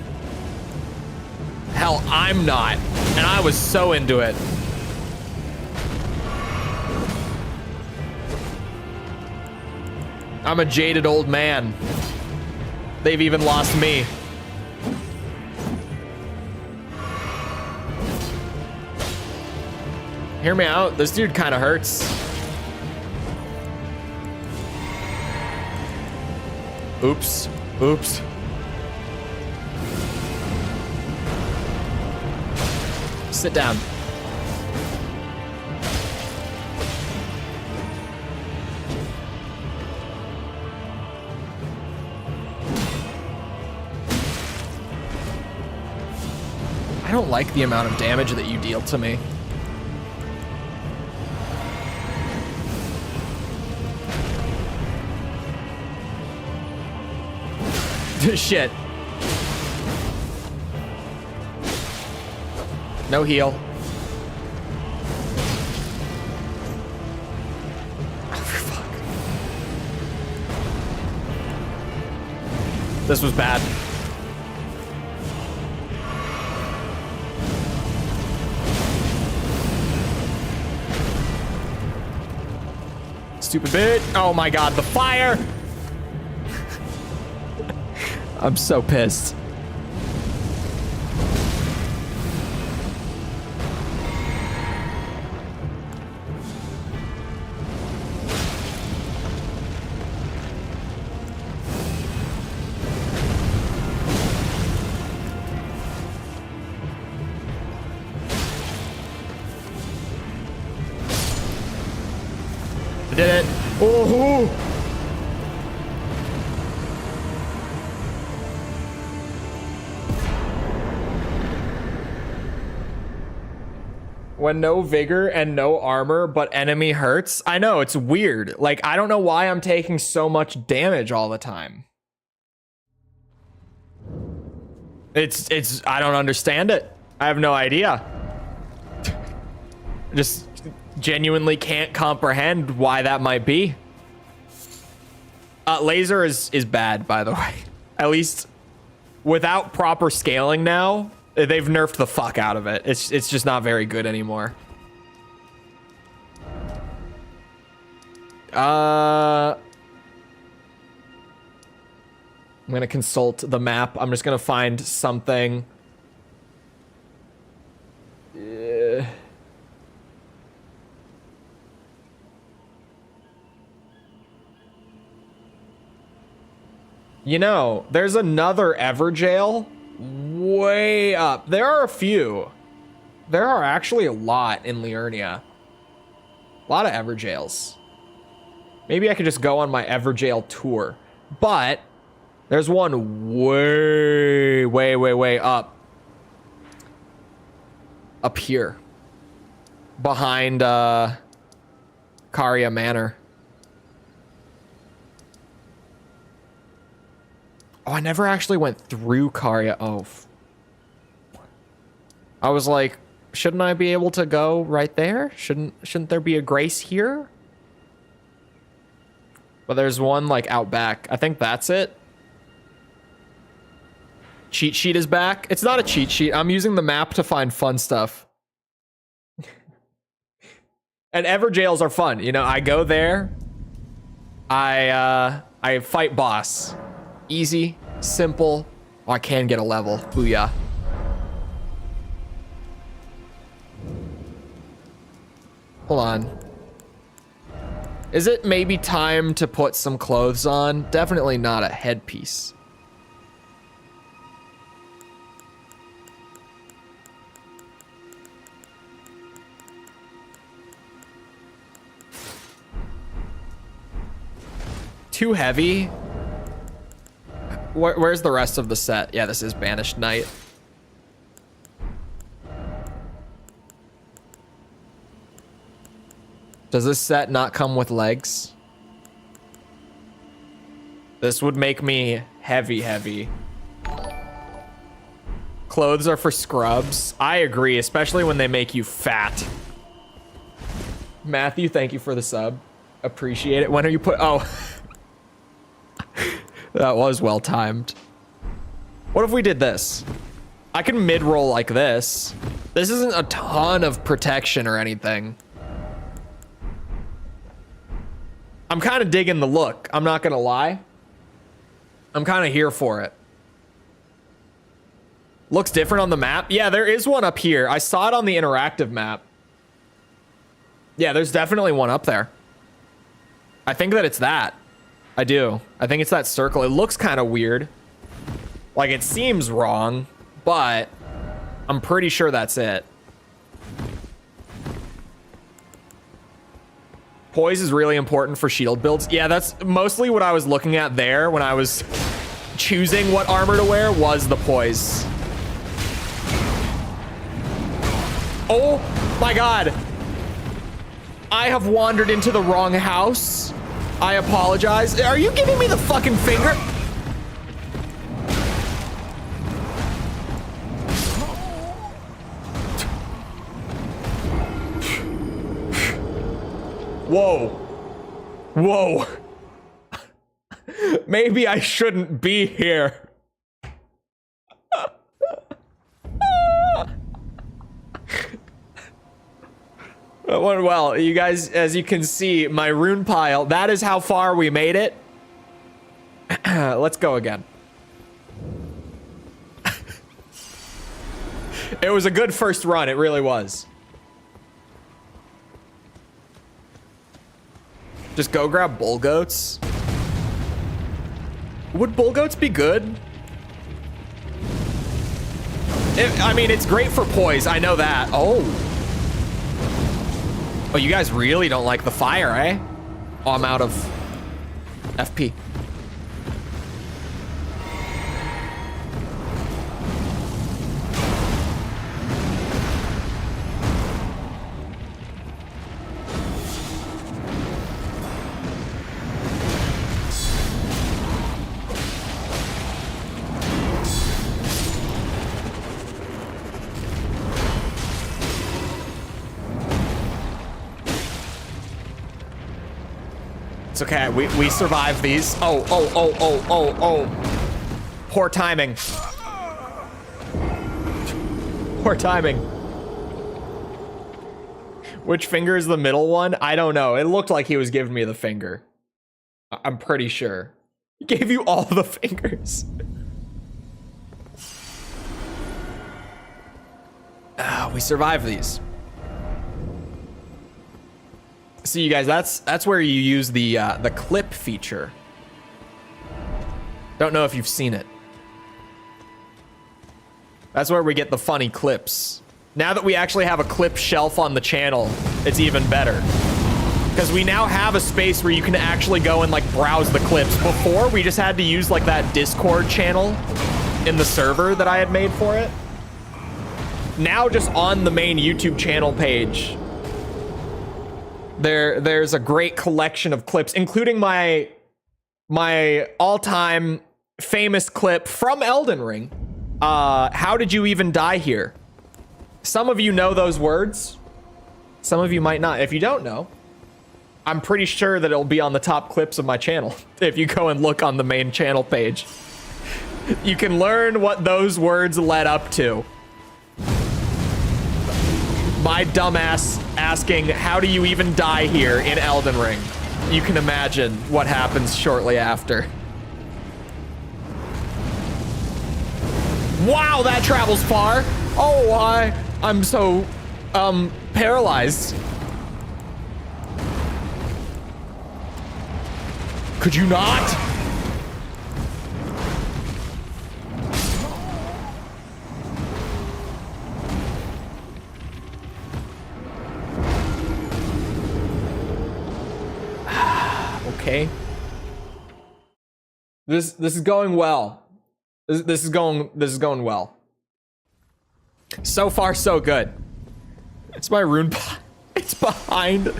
Hell, I'm not. And I was so into it. I'm a jaded old man. They've even lost me. Hear me out. This dude kind of hurts. Oops. Oops. Sit down. I don't like the amount of damage that you deal to me. Shit. No heal. Oh, fuck. This was bad. Stupid bit. Oh my god, the fire! I'm so pissed. I did it. Oh! When no vigor and no armor, but enemy hurts. I know, it's weird. Like, I don't know why I'm taking so much damage all the time. I don't understand it. I have no idea. Just genuinely can't comprehend why that might be. Laser is bad, by the way. At least without proper scaling now, they've nerfed the fuck out of it. It's just not very good anymore. I'm gonna consult the map. I'm just gonna find something. You know, there's another Everjail way up. There are a few. There are actually a lot in Liurnia. A lot of Everjails. Maybe I could just go on my Everjail tour. But there's one way up. Up here. Behind Caria Manor. Oh, I never actually went through Caria. Oh. I was like, shouldn't I be able to go right there? Shouldn't there be a grace here? But there's one like out back. I think that's it. Cheat sheet is back. It's not a cheat sheet. I'm using the map to find fun stuff. And Everjails are fun. You know, I go there. I fight boss. Easy, simple. Oh, I can get a level. Booyah. Hold on. Is it maybe time to put some clothes on? Definitely not a headpiece. too heavy. Where's the rest of the set? Yeah, this is Banished Knight. Does this set not come with legs? This would make me heavy. Clothes are for scrubs. I agree, especially when they make you fat. Matthew, thank you for the sub. Appreciate it. When are you put? Oh, that was well timed. What if we did this? I can mid-roll like this. This isn't a ton of protection or anything. I'm kind of digging the look. I'm not gonna lie. I'm kind of here for it. Looks different on the map. Yeah, there is one up here. I saw it on the interactive map. Yeah, there's definitely one up there. I think that it's that. I do. I think it's that circle. It looks kind of weird. Like, it seems wrong, but I'm pretty sure that's it. Poise is really important for shield builds. Yeah, that's mostly what I was looking at there when I was choosing what armor to wear, was the poise. Oh my god. I have wandered into the wrong house. I apologize. Are you giving me the fucking finger? Whoa. Whoa. Maybe I shouldn't be here. Well, you guys, as you can see, my rune pile, that is how far we made it. Let's go again. It was a good first run, it really was. Just go grab bull goats. Would bull goats be good? I mean, it's great for poise, I know that. Oh, you guys really don't like the fire, eh? Oh, I'm out of FP. It's okay, we survived these. Oh. Poor timing. Poor timing. Which finger is the middle one? I don't know. It looked like he was giving me the finger. I'm pretty sure. He gave you all the fingers. We survived these. See, you guys, that's where you use the clip feature. Don't know if you've seen it. That's where we get the funny clips. Now that we actually have a clip shelf on the channel, it's even better. Because we now have a space where you can actually go and like browse the clips. Before, we just had to use like that Discord channel in the server that I had made for it. Now just on the main YouTube channel page, there's a great collection of clips, including my all-time famous clip from Elden Ring. How did you even die here? Some of you know those words. Some of you might not. If you don't know, I'm pretty sure that it'll be on the top clips of my channel. If you go and look on the main channel page, you can learn what those words led up to. My dumbass asking, how do you even die here in Elden Ring? You can imagine what happens shortly after. Wow, that travels far. Oh, I'm so, paralyzed. Could you not? Okay. This is going well. This is going well. So far, so good. It's my rune pile. It's behind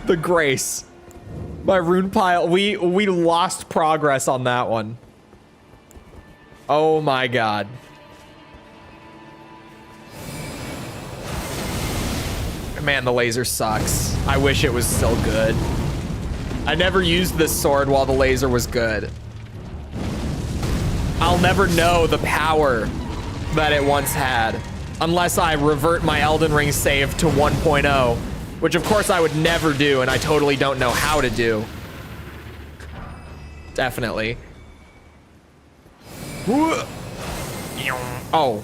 the grace. My rune pile. We lost progress on that one. Oh my god. Man, the laser sucks. I wish it was still good. I never used this sword while the laser was good. I'll never know the power that it once had unless I revert my Elden Ring save to 1.0, which of course I would never do, and I totally don't know how to do. Definitely. Oh.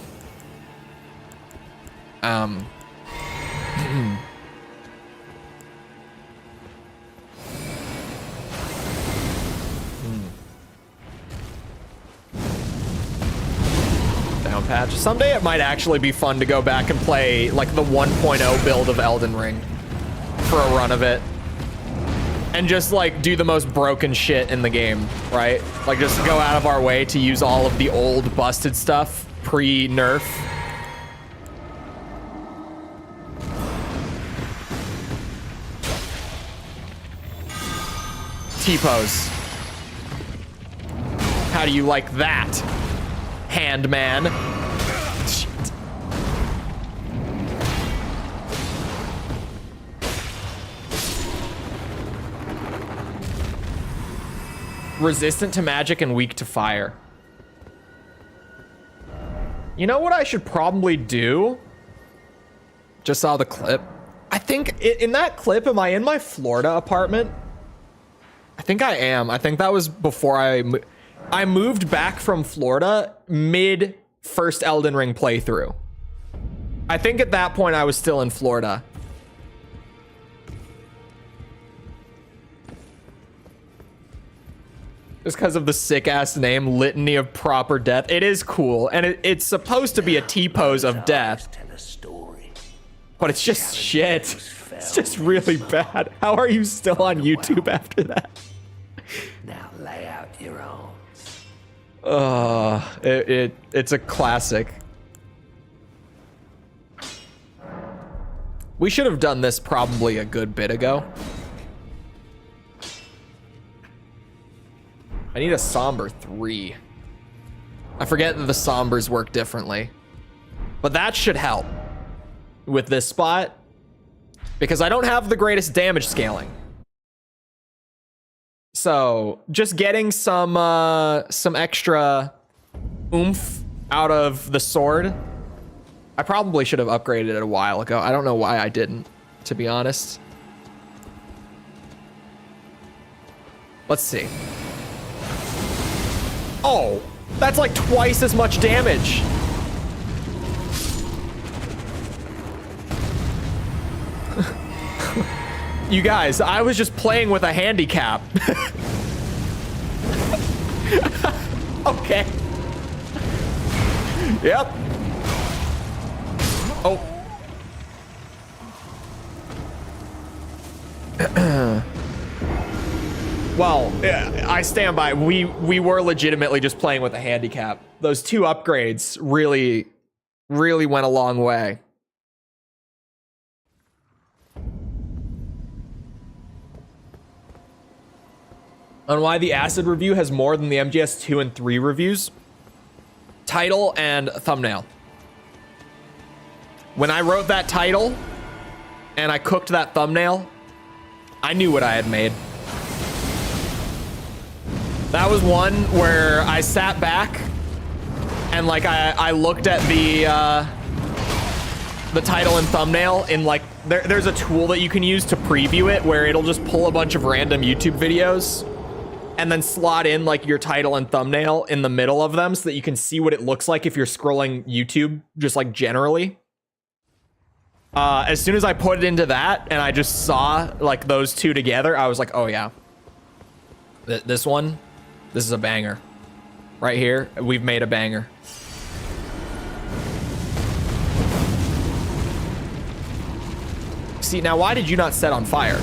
Down patch. Someday it might actually be fun to go back and play like the 1.0 build of Elden Ring for a run of it. And just like do the most broken shit in the game, right? Like just go out of our way to use all of the old busted stuff pre-nerf. T-pose. How do you like that, Handman? Shit. Resistant to magic and weak to fire. You know what I should probably do? Just saw the clip. I think in that clip, am I in my Florida apartment? I think I am. I think that was before I moved back from Florida mid first Elden Ring playthrough. I think at that point I was still in Florida. Just because of the sick ass name, Litany of Proper Death. It is cool, and it's supposed to be a T-pose of death. But it's just shit. It's just really bad. How are you still on YouTube after that? Now lay out your arms. It's a classic. We should have done this probably a good bit ago. I need a somber 3. I forget that the sombers work differently. But that should help with this spot, because I don't have the greatest damage scaling. So just getting some extra oomph out of the sword. I probably should have upgraded it a while ago. I don't know why I didn't, to be honest. Let's see. Oh, that's like twice as much damage. You guys, I was just playing with a handicap. Okay. Yep. Oh. Well, I stand by. We were legitimately just playing with a handicap. Those 2 upgrades really went a long way. On why the Acid review has more than the MGS 2 and 3 reviews. Title and thumbnail. When I wrote that title and I cooked that thumbnail, I knew what I had made. That was one where I sat back and like I looked at the title and thumbnail in like, there's a tool that you can use to preview it where it'll just pull a bunch of random YouTube videos and then slot in like your title and thumbnail in the middle of them so that you can see what it looks like if you're scrolling YouTube, just like generally. As soon as I put it into that and I just saw like those 2 together, I was like, oh yeah, this is a banger. Right here, we've made a banger. See, now why did you not set on fire?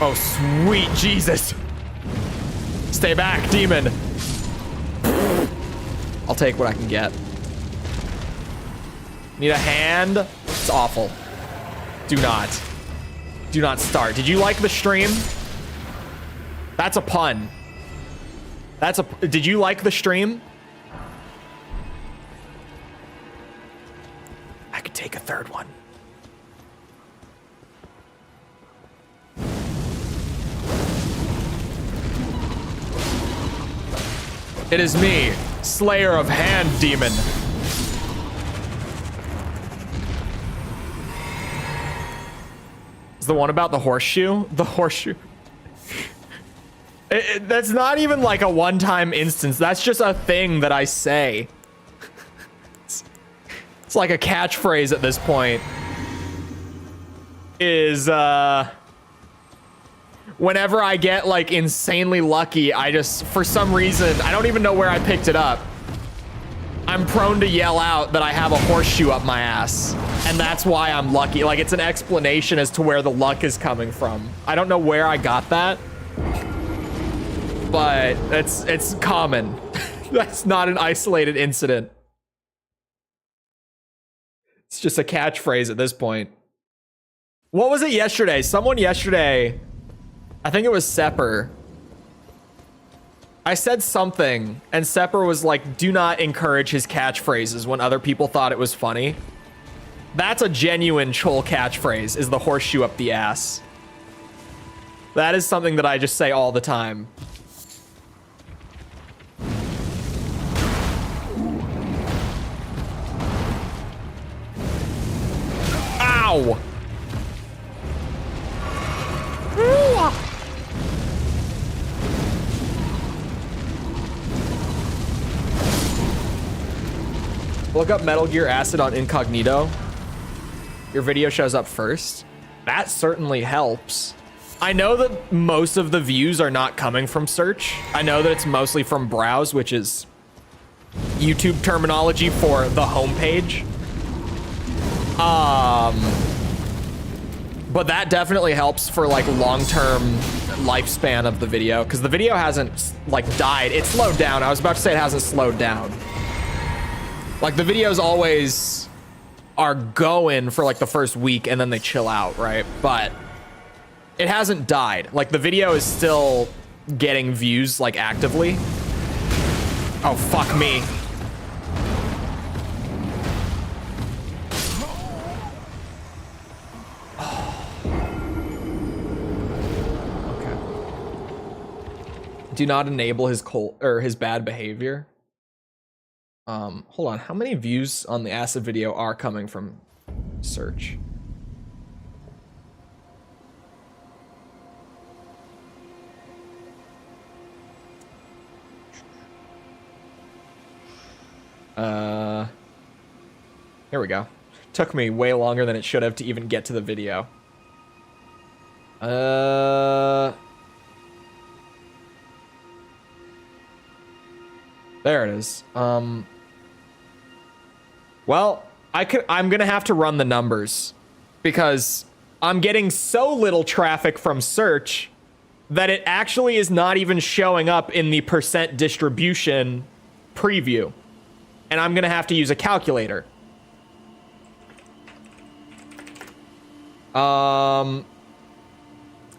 Oh, sweet Jesus. Stay back, demon. I'll take what I can get. Need a hand? It's awful. Do not. Do not start. Did you like the stream? That's a pun. Did you like the stream? I could take a third one. It is me, Slayer of Hand Demon. Is the one about the horseshoe? The horseshoe. That's not even like a one-time instance. That's just a thing that I say. It's like a catchphrase at this point. Is, whenever I get like insanely lucky, I just, for some reason, I don't even know where I picked it up. I'm prone to yell out that I have a horseshoe up my ass. And that's why I'm lucky. Like, it's an explanation as to where the luck is coming from. I don't know where I got that. But it's common. That's not an isolated incident. It's just a catchphrase at this point. What was it yesterday? Someone yesterday, I think it was Sepper. I said something, and Sepper was like, do not encourage his catchphrases when other people thought it was funny. That's a genuine Chole catchphrase, is the horseshoe up the ass. That is something that I just say all the time. Ow! Look up Metal Gear Acid on incognito. Your video shows up first. That certainly helps. I know that most of the views are not coming from search. I know that it's mostly from browse, which is YouTube terminology for the homepage. But that definitely helps for like long-term lifespan of the video, because the video hasn't like died. It slowed down. I was about to say it hasn't slowed down. Like, the videos always are going for like the first week and then they chill out, right? But it hasn't died. Like, the video is still getting views like actively. Oh, fuck me. Okay. Do not enable his his bad behavior. Hold on. How many views on the Acid video are coming from search? Here we go. Took me way longer than it should have to even get to the video. There it is. Well, I'm gonna have to run the numbers because I'm getting so little traffic from search that it actually is not even showing up in the percent distribution preview. And I'm gonna have to use a calculator.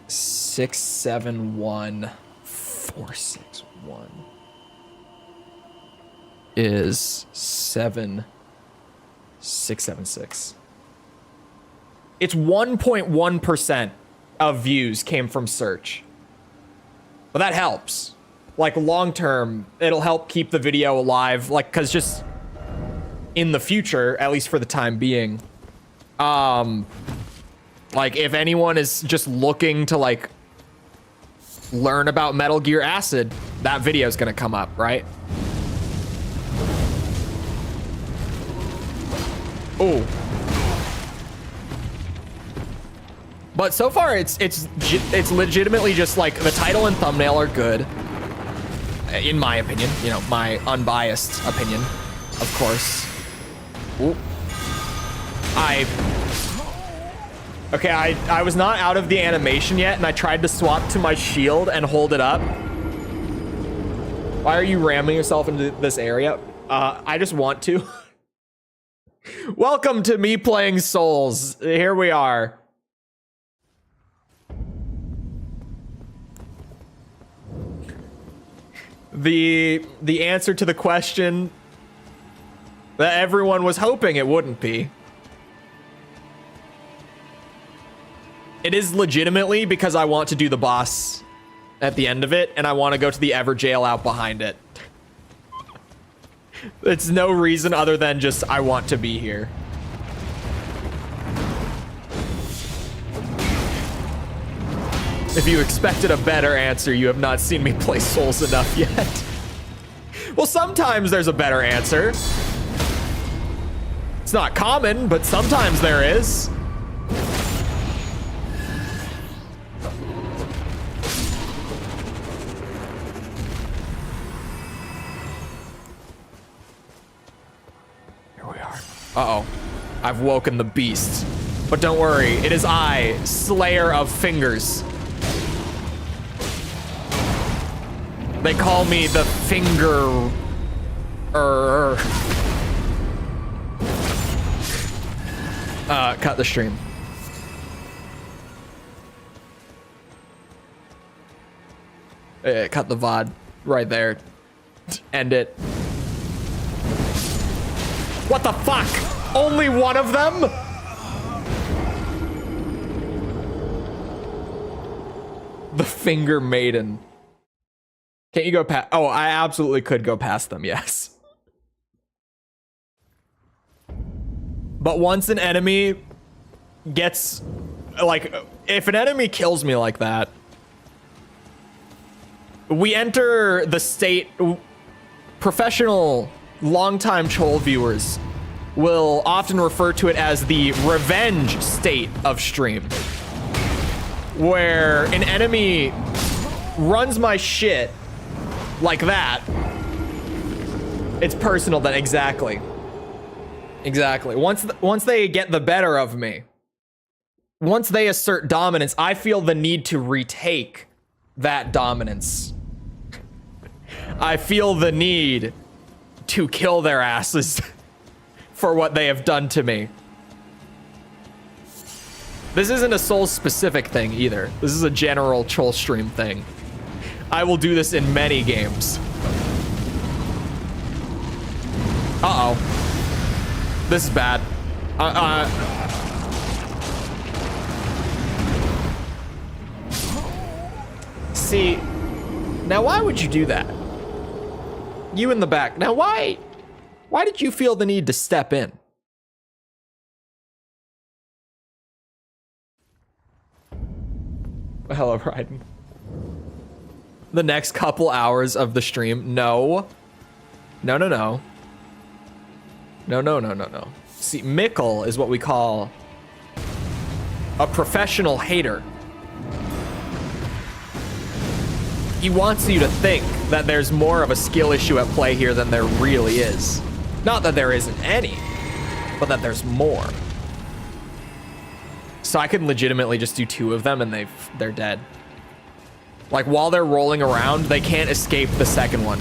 671,461 is 7,676. It's 1.1% of views came from search. But that helps. Like, long term, it'll help keep the video alive. Like, cause just in the future, at least for the time being, like, if anyone is just looking to like learn about Metal Gear Acid, that video is gonna come up, right? Oh. But so far, it's legitimately just like the title and thumbnail are good, in my opinion. You know, my unbiased opinion, of course. Ooh. Okay, I was not out of the animation yet, and I tried to swap to my shield and hold it up. Why are you ramming yourself into this area? I just want to. Welcome to me playing Souls. Here we are. The answer to the question that everyone was hoping it wouldn't be. It is legitimately because I want to do the boss at the end of it, and I want to go to the Everjail out behind it. It's no reason other than just I want to be here. If you expected a better answer, you have not seen me play Souls enough yet. Well, sometimes there's a better answer. It's not common, but sometimes there is. Here we are. Uh-oh. I've woken the beast. But don't worry, it is I, Slayer of Fingers. They call me the finger. Cut the stream. Cut the VOD right there. End it. What the fuck? Only one of them? The Finger Maiden. Can't you go past? Oh, I absolutely could go past them, yes. But once an enemy gets, like, if an enemy kills me like that, we enter the state. Professional, longtime Chole viewers will often refer to it as the revenge state of stream, where an enemy runs my shit like that. It's personal then. Exactly. Once they get the better of me, once they assert dominance, I feel the need to retake that dominance. I feel the need to kill their asses for what they have done to me. This isn't a Souls specific thing either. This is a general Chole stream thing. I will do this in many games. Uh-oh. This is bad. See, now why would you do that? You in the back. Now why did you feel the need to step in? Hello, Ryden. The next couple hours of the stream. No. No. See, Mickle is what we call a professional hater. He wants you to think that there's more of a skill issue at play here than there really is. Not that there isn't any, but that there's more. So I can legitimately just do 2 of them and they're dead. Like, while they're rolling around, they can't escape the second one.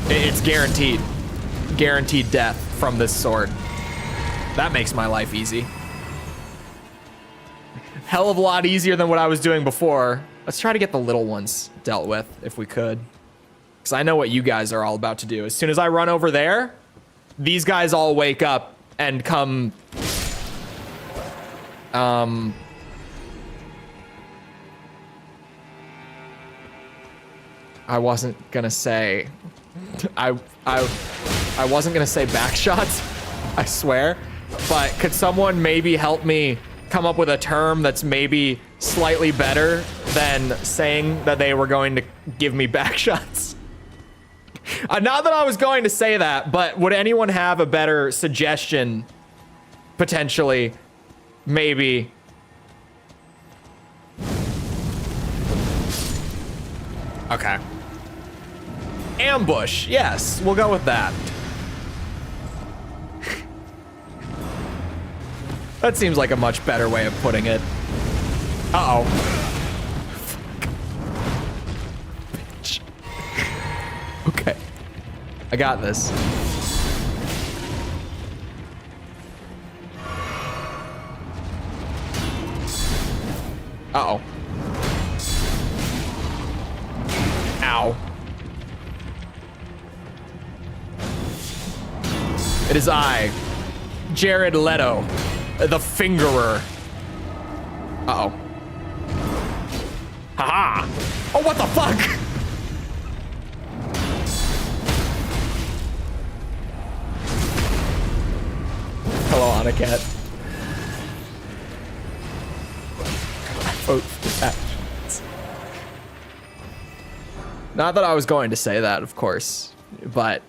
It's guaranteed. Guaranteed death from this sword. That makes my life easy. Hell of a lot easier than what I was doing before. Let's try to get the little ones dealt with, if we could. Because I know what you guys are all about to do. As soon as I run over there, these guys all wake up and come... I wasn't gonna say... I wasn't gonna say back shots, I swear. But could someone maybe help me come up with a term that's maybe slightly better than saying that they were going to give me back shots? Not that I was going to say that, but would anyone have a better suggestion? Potentially, maybe. Okay. Ambush, yes, we'll go with that. That seems like a much better way of putting it. Uh-oh. Bitch. Okay. I got this. Uh-oh. Ow. It is I, Jared Leto, the Fingerer. Uh-oh. Haha. Oh, what the fuck? Hello, Anaket. Vote for that. Not that I was going to say that, of course, but...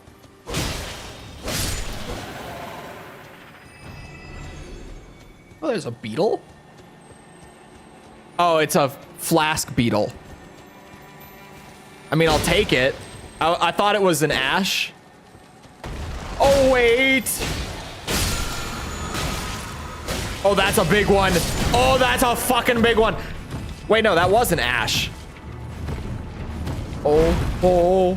Oh, there's a beetle? Oh, it's a flask beetle. I mean, I'll take it. I thought it was an ash. Oh, wait. Oh, that's a big one. Oh, that's a fucking big one. Wait, no, that was an ash. Oh.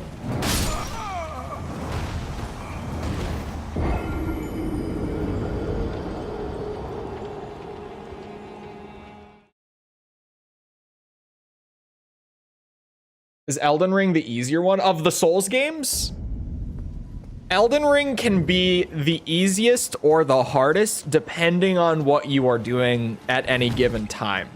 Is Elden Ring the easier one? Of the Souls games? Elden Ring can be the easiest or the hardest depending on what you are doing at any given time.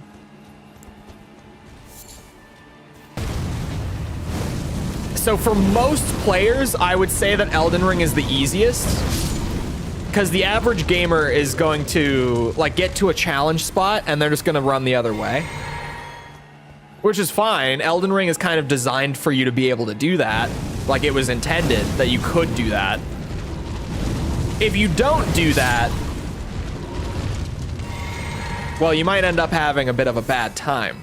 So for most players, I would say that Elden Ring is the easiest because the average gamer is going to like get to a challenge spot and they're just going to run the other way. Which is fine. Elden Ring is kind of designed for you to be able to do that. Like it was intended that you could do that. If you don't do that, well, you might end up having a bit of a bad time.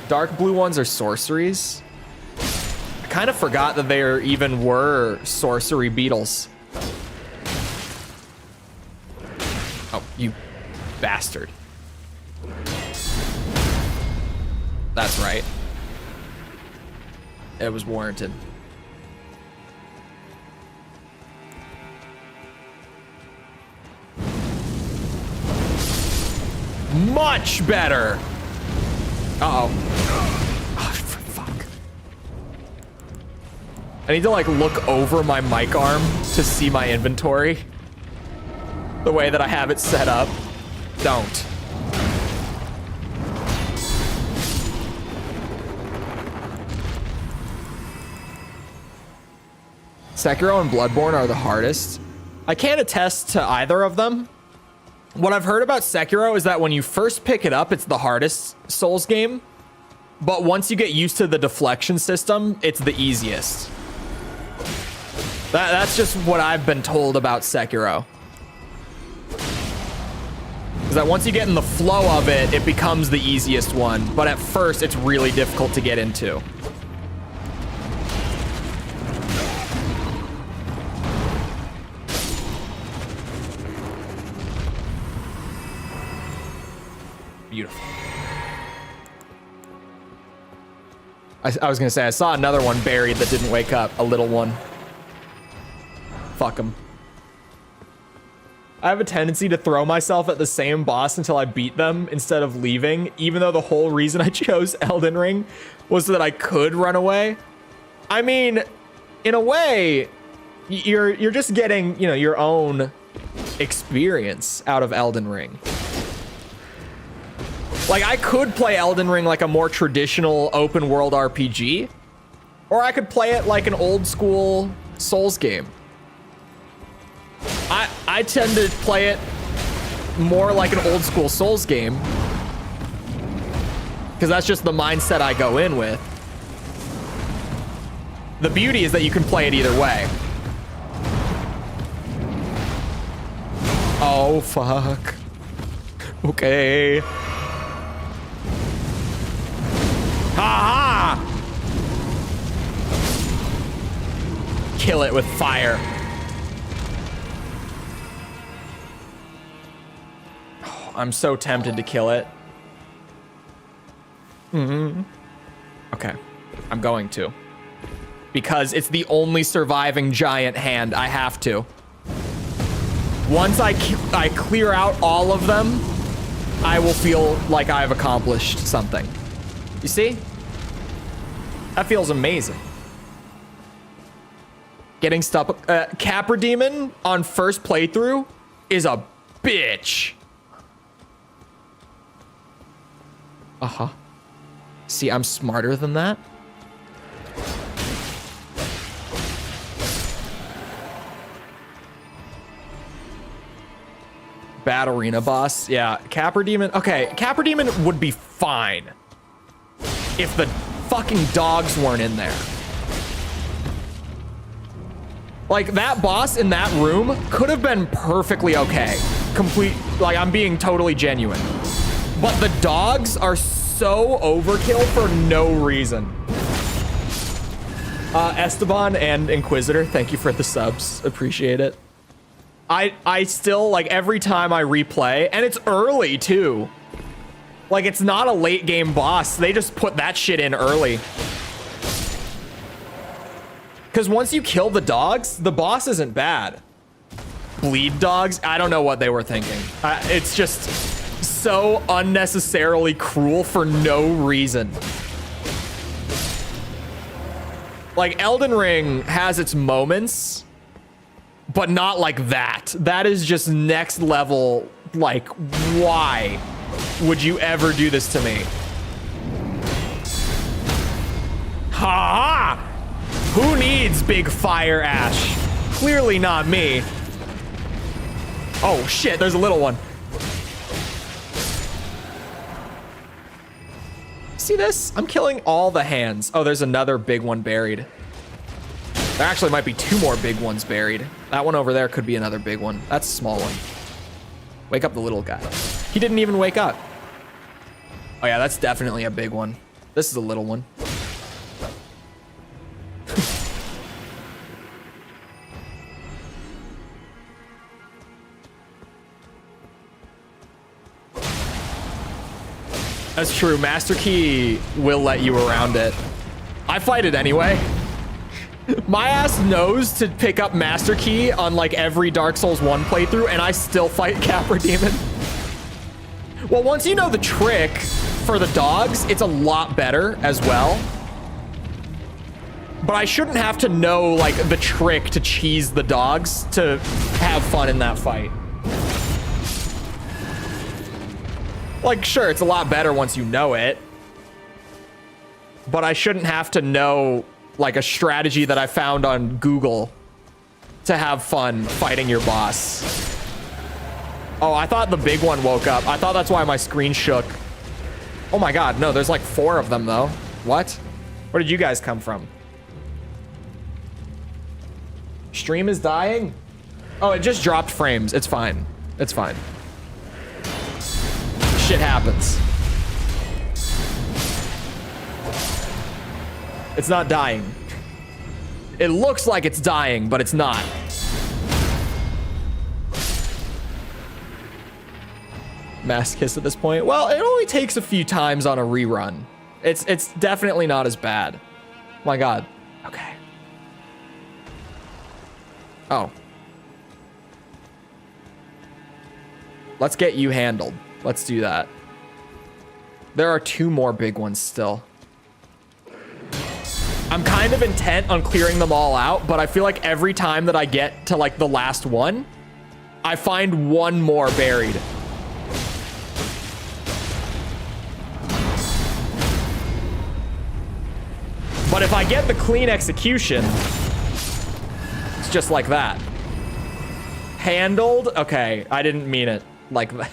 Dark blue ones are sorceries. I kind of forgot that there even were sorcery beetles. Oh, you bastard. That's right. It was warranted. Much better. Uh-oh. Oh, fuck. I need to like look over my mic arm to see my inventory. The way that I have it set up. Don't. Sekiro and Bloodborne are the hardest. I can't attest to either of them. What I've heard about Sekiro is that when you first pick it up, it's the hardest Souls game. But once you get used to the deflection system, it's the easiest. That's just what I've been told about Sekiro. Is that once you get in the flow of it, it becomes the easiest one. But at first, it's really difficult to get into. Beautiful. I was gonna say, I saw another one buried that didn't wake up, a little one. Fuck him. I have a tendency to throw myself at the same boss until I beat them instead of leaving, even though the whole reason I chose Elden Ring was so that I could run away. I mean, in a way, you're just getting, you know, your own experience out of Elden Ring. Like, I could play Elden Ring like a more traditional open world RPG, or I could play it like an old school Souls game. I tend to play it more like an old school Souls game, because that's just the mindset I go in with. The beauty is that you can play it either way. Oh, fuck. Okay. Ha ha! Kill it with fire. I'm so tempted to kill it. Okay, I'm going to. Because it's the only surviving giant hand. I have to. Once I clear out all of them, I will feel like I've accomplished something. You see? That feels amazing. Getting stuck. Capra Demon on first playthrough is a bitch. Uh-huh. See, I'm smarter than that. Bad arena boss. Yeah, Capra Demon. Okay, Capra Demon would be fine if the fucking dogs weren't in there. Like, that boss in that room could have been perfectly okay. Like, I'm being totally genuine. But the dogs are so overkill for no reason. Esteban and Inquisitor, thank you for the subs. Appreciate it. I still, like, every time I replay, and it's early too. Like, it's not a late game boss. They just put that shit in early. Because once you kill the dogs, the boss isn't bad. Bleed dogs? I don't know what they were thinking. It's just so unnecessarily cruel for no reason. Like, Elden Ring has its moments, but not like that. That is just next level. Like, why would you ever do this to me? Ha ha! Who needs big fire ash? Clearly not me. Oh shit, there's a little one. See this? I'm killing all the hands. Oh, there's another big one buried. There actually might be two more big ones buried. That one over there could be another big one. That's a small one. Wake up the little guy. He didn't even wake up. Oh yeah, that's definitely a big one. This is a little one. That's true. Master Key will let you around it. I fight it anyway. My ass knows to pick up Master Key on like every Dark Souls 1 playthrough, and I still fight Capra Demon. Well, once you know the trick for the dogs, it's a lot better as well. But I shouldn't have to know like the trick to cheese the dogs to have fun in that fight. Like, sure, it's a lot better once you know it. But I shouldn't have to know, like, a strategy that I found on Google to have fun fighting your boss. Oh, I thought the big one woke up. I thought that's why my screen shook. Oh my god, no, there's like 4 of them, though. What? Where did you guys come from? Stream is dying? Oh, it just dropped frames. It's fine. It's fine. Shit happens. It's not dying. It looks like it's dying, but it's not. Mass kiss at this point. Well, it only takes a few times on a rerun. It's definitely not as bad. Oh my god. Okay. Oh. Let's get you handled. Let's do that. There are 2 more big ones still. I'm kind of intent on clearing them all out, but I feel like every time that I get to like the last one, I find 1 more buried. But if I get the clean execution, it's just like that. Handled? Okay, I didn't mean it like that.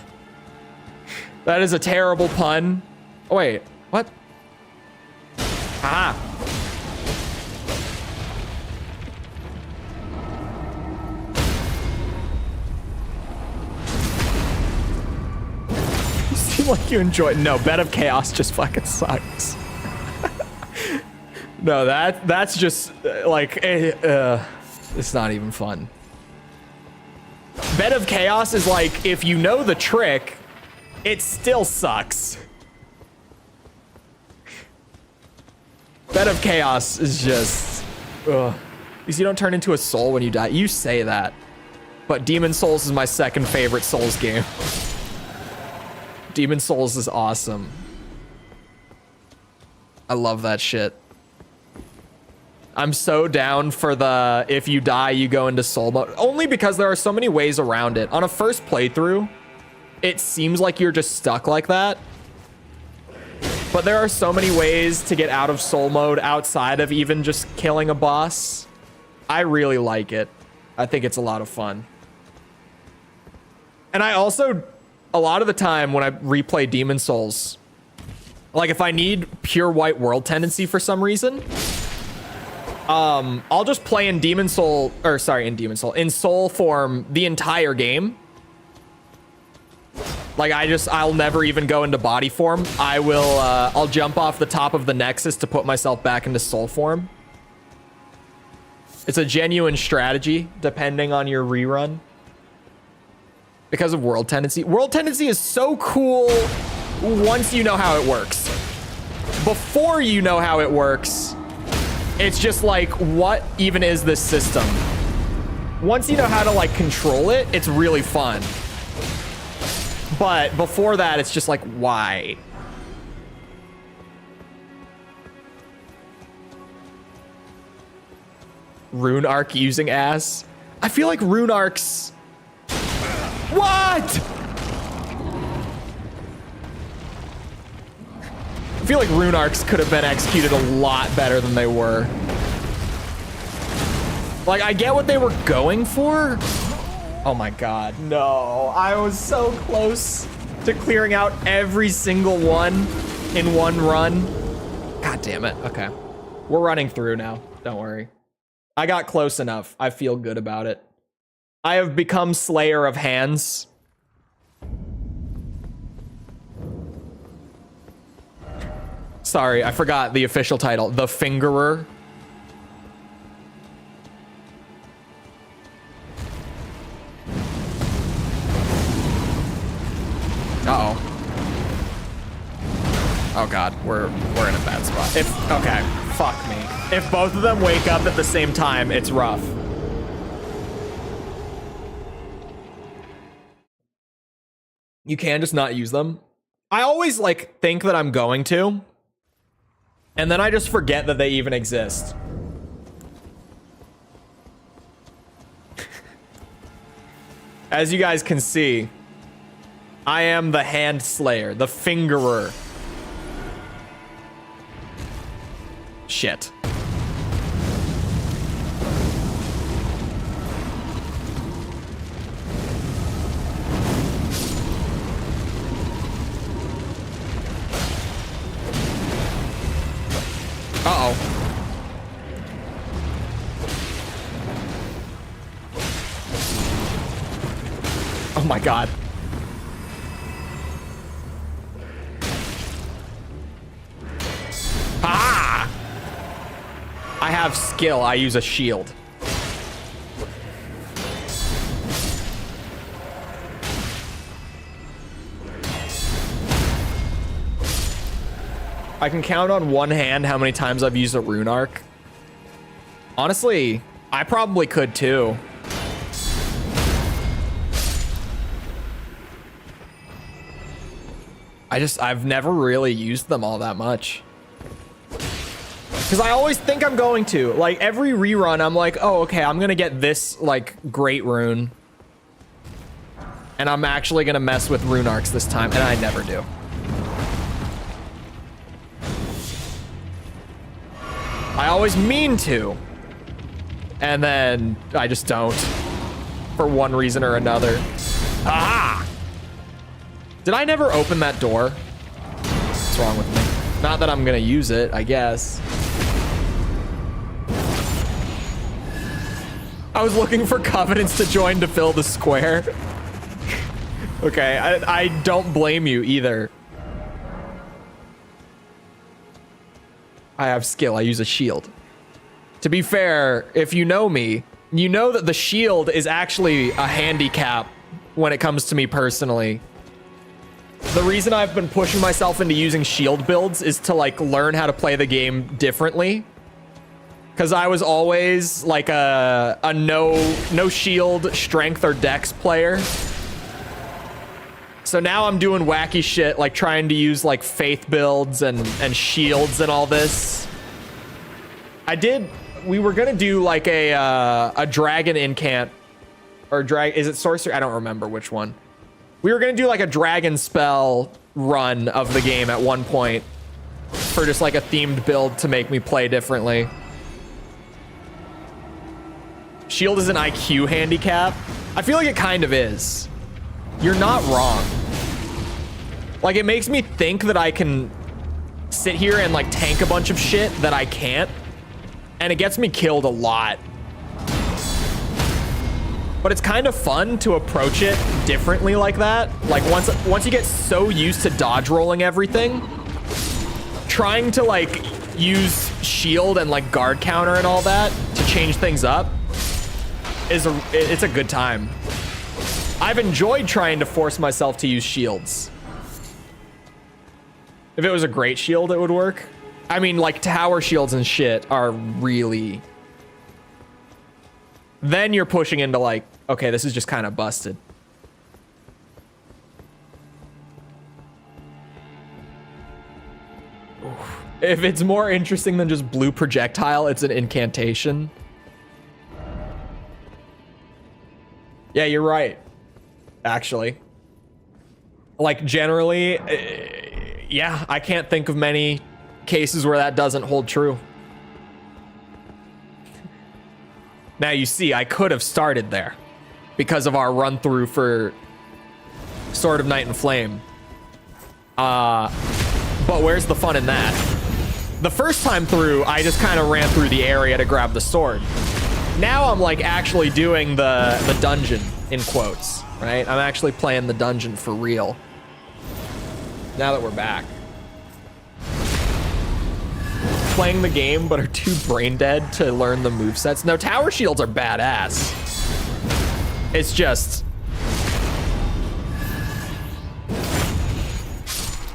That is a terrible pun. Oh, wait, what? Ah. You seem like you enjoy it. No, Bed of Chaos just fucking sucks. No, that's just like, it's not even fun. Bed of Chaos is like, if you know the trick, it still sucks. Bed of Chaos is just... Ugh. Because you don't turn into a soul when you die. You say that. But Demon Souls is my second favorite Souls game. Demon Souls is awesome. I love that shit. I'm so down for the if you die, you go into soul mode. Only because there are so many ways around it. On a first playthrough, it seems like you're just stuck like that. But there are so many ways to get out of soul mode outside of even just killing a boss. I really like it. I think it's a lot of fun. And I also, a lot of the time when I replay Demon Souls, like if I need pure white world tendency for some reason, I'll just play in in Soul form the entire game. Like I'll never even go into body form. I'll jump off the top of the Nexus to put myself back into soul form. It's a genuine strategy depending on your rerun. Because of world tendency. World tendency is so cool once you know how it works. Before you know how it works, it's just like, what even is this system? Once you know how to like control it, it's really fun. But before that, it's just like, why? Rune Arc using ass? I feel like Rune Arcs... What? I feel like Rune Arcs could have been executed a lot better than they were. Like, I get what they were going for. Oh my god, no. I was so close to clearing out every single one in one run. God damn it. Okay. We're running through now. Don't worry. I got close enough. I feel good about it. I have become Slayer of Hands. Sorry, I forgot the official title. The Fingerer. Uh-oh. Oh god, we're in a bad spot. Okay, fuck me. If both of them wake up at the same time, it's rough. You can just not use them. I always like think that I'm going to, and then I just forget that they even exist. As you guys can see, I am the Hand Slayer, the Fingerer. Shit. Uh-oh. Oh my god. Ah! I have skill. I use a shield. I can count on one hand how many times I've used a rune arc. Honestly, I probably could too. I've never really used them all that much. Because I always think I'm going to. Like, every rerun, I'm like, oh, okay, I'm going to get this, like, great rune. And I'm actually going to mess with rune arcs this time, and I never do. I always mean to. And then I just don't. For one reason or another. Ah! Did I never open that door? What's wrong with me? Not that I'm gonna use it, I guess. I was looking for covenants to join to fill the square. Okay, I don't blame you either. I have skill, I use a shield. To be fair, if you know me, you know that the shield is actually a handicap when it comes to me personally. The reason I've been pushing myself into using shield builds is to like learn how to play the game differently. Because I was always like a no shield, strength, or dex player. So now I'm doing wacky shit, like trying to use like faith builds and shields and all this. We were gonna do like a dragon incant, or is it sorcery? I don't remember which one. We were gonna do like a dragon spell run of the game at one point for just like a themed build to make me play differently. Shield is an IQ handicap. I feel like it kind of is. You're not wrong. Like, it makes me think that I can sit here and like tank a bunch of shit that I can't. And it gets me killed a lot. But it's kind of fun to approach it differently like that. Like once you get so used to dodge rolling everything, trying to like use shield and like guard counter and all that to change things up it's a good time. I've enjoyed trying to force myself to use shields. If it was a great shield, it would work. I mean, like tower shields and shit are really... Then you're pushing into like, okay, this is just kind of busted. If it's more interesting than just blue projectile, it's an incantation. Yeah, you're right. Actually. Like generally, yeah, I can't think of many cases where that doesn't hold true. Now you see, I could have started there because of our run through for Sword of Night and Flame. But where's the fun in that? The first time through, I just kind of ran through the area to grab the sword. Now I'm like actually doing the dungeon in quotes, right? I'm actually playing the dungeon for real. Now that we're back. Playing the game but are too brain dead to learn the movesets. No, tower shields are badass. It's just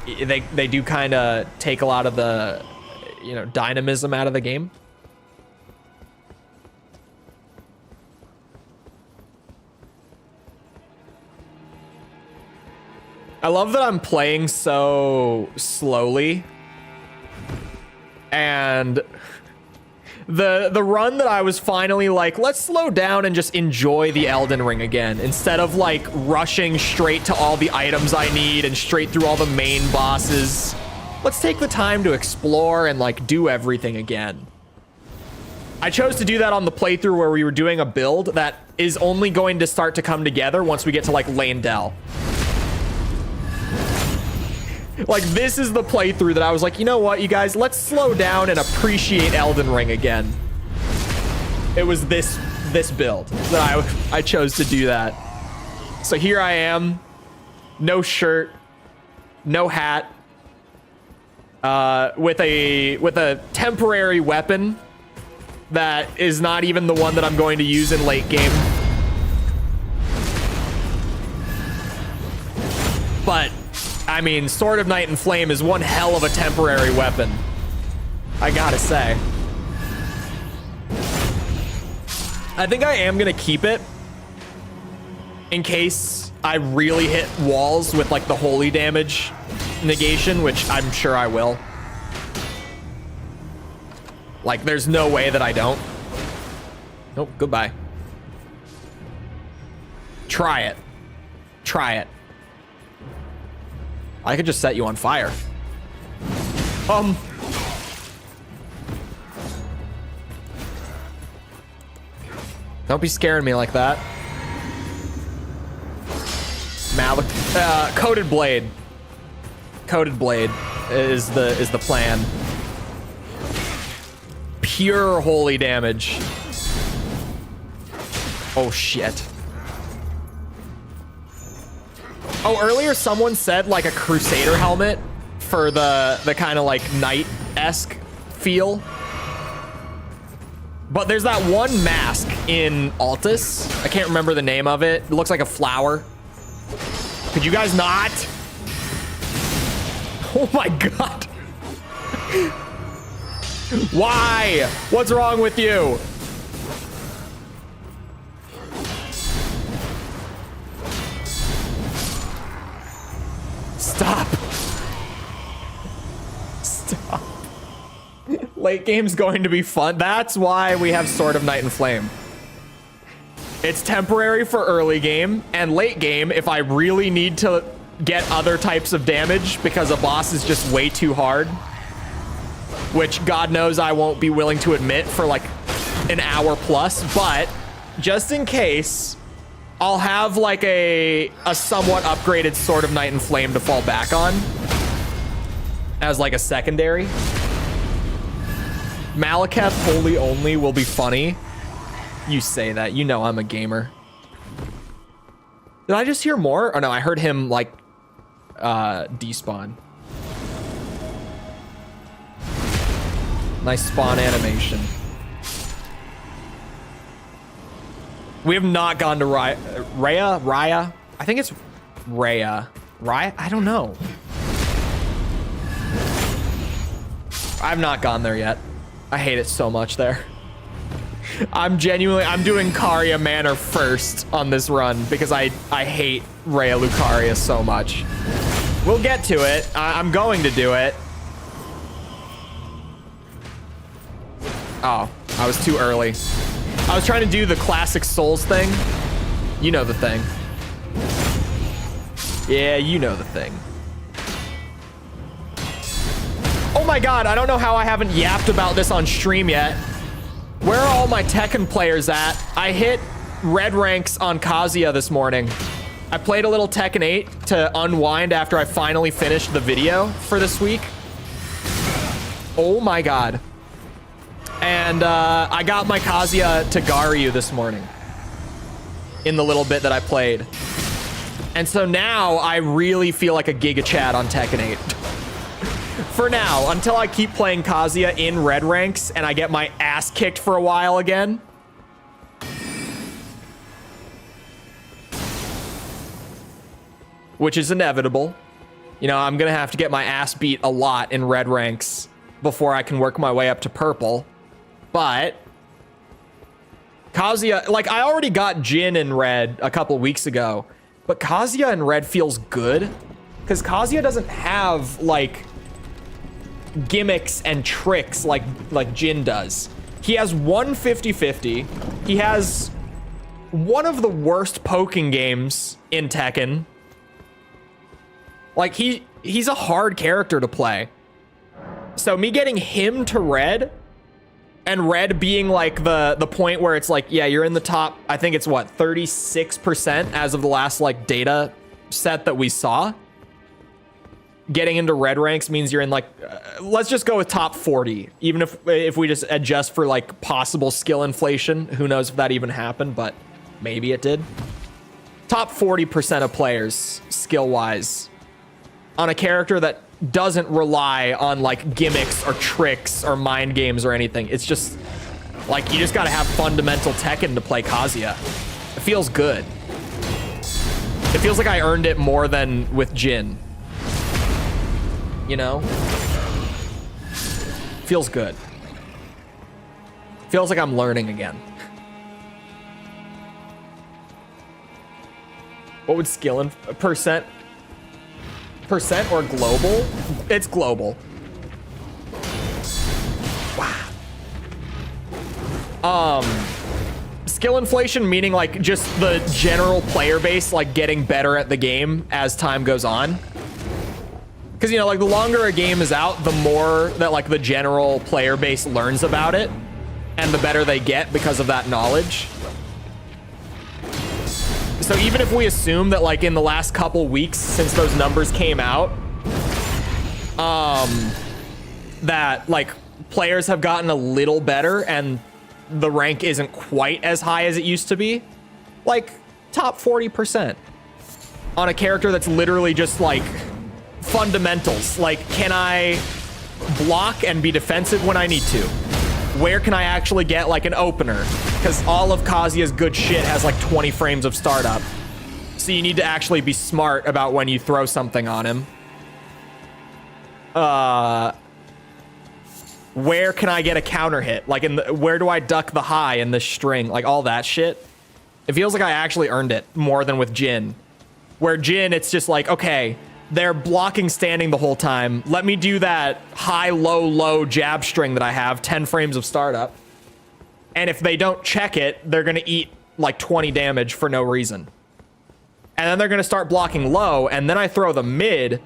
they do kind of take a lot of the, you know, dynamism out of the game. I love that I'm playing so slowly. And the run that I was finally like, let's slow down and just enjoy the Elden Ring again, instead of like rushing straight to all the items I need and straight through all the main bosses. Let's take the time to explore and like do everything again. I chose to do that on the playthrough where we were doing a build that is only going to start to come together once we get to like Landell. Like, this is the playthrough that I was like, you know what, you guys, let's slow down and appreciate Elden Ring again. It was this build that I chose to do that. So here I am, no shirt, no hat, with a temporary weapon that is not even the one that I'm going to use in late game. But I mean, Sword of Night and Flame is one hell of a temporary weapon, I gotta say. I think I am gonna keep it in case I really hit walls with like the holy damage negation, which I'm sure I will. Like, there's no way that I don't. Nope, goodbye. Try it. Try it. I could just set you on fire. Don't be scaring me like that. Malik, coated blade. Coated blade is the plan. Pure holy damage. Oh shit. Oh, earlier someone said like a Crusader helmet for the kind of like knight-esque feel. But there's that one mask in Altus. I can't remember the name of it. It looks like a flower. Could you guys not? Oh my god. Why? What's wrong with you? Stop. Stop. Late game's going to be fun. That's why we have Sword of Night and Flame. It's temporary for early game, and late game, if I really need to get other types of damage because a boss is just way too hard, which God knows I won't be willing to admit for like an hour plus, but just in case, I'll have like a somewhat upgraded Sword of Night and Flame to fall back on as like a secondary. Malekith Holy Only will be funny. You say that, you know I'm a gamer. Did I just hear more? Oh no, I heard him like despawn. Nice spawn animation. We have not gone to Raya? I think it's Raya. I don't know. I've not gone there yet. I hate it so much there. I'm doing Caria Manor first on this run because I hate Raya Lucaria so much. We'll get to it. I'm going to do it. Oh, I was too early. I was trying to do the classic Souls thing. You know the thing. Yeah, you know the thing. Oh my god, I don't know how I haven't yapped about this on stream yet. Where are all my Tekken players at? I hit red ranks on Kazuya this morning. I played a little Tekken 8 to unwind after I finally finished the video for this week. Oh my god. And I got my Kazuya to Garyu this morning in the little bit that I played. And so now I really feel like a Giga Chad on Tekken 8. For now, until I keep playing Kazuya in red ranks and I get my ass kicked for a while again. Which is inevitable. You know, I'm gonna have to get my ass beat a lot in red ranks before I can work my way up to purple. But Kazuya, like I already got Jin in red a couple weeks ago, but Kazuya in red feels good because Kazuya doesn't have like gimmicks and tricks like Jin does. He has one 50-50. He has one of the worst poking games in Tekken. Like he's a hard character to play. So me getting him to red and red being like the point where it's like, yeah, you're in the top, I think it's what, 36% as of the last like data set that we saw. Getting into red ranks means you're in like, let's just go with top 40. Even if we just adjust for like possible skill inflation, who knows if that even happened, but maybe it did. Top 40% of players skill-wise on a character that doesn't rely on like gimmicks or tricks or mind games or anything. It's just like, you just gotta have fundamental Tekken to play Kazuya. It feels good. It feels like I earned it more than with Jin. You know? Feels good. Feels like I'm learning again. What would skill in percent or global? It's global. Wow. Skill inflation meaning like just the general player base like getting better at the game as time goes on. Because, you know, like the longer a game is out, the more that like the general player base learns about it and the better they get because of that knowledge. So even if we assume that like in the last couple weeks since those numbers came out, that like players have gotten a little better and the rank isn't quite as high as it used to be, like top 40% on a character that's literally just like fundamentals. Like, can I block and be defensive when I need to? Where can I actually get like an opener? Because all of Kazuya's good shit has like 20 frames of startup. So you need to actually be smart about when you throw something on him. where can I get a counter hit? Like, where do I duck the high in this string? Like, all that shit. It feels like I actually earned it more than with Jin. Where Jin, it's just like, okay, they're blocking standing the whole time. Let me do that high, low, low jab string that I have, 10 frames of startup. And if they don't check it, they're going to eat like 20 damage for no reason. And then they're going to start blocking low, and then I throw the mid,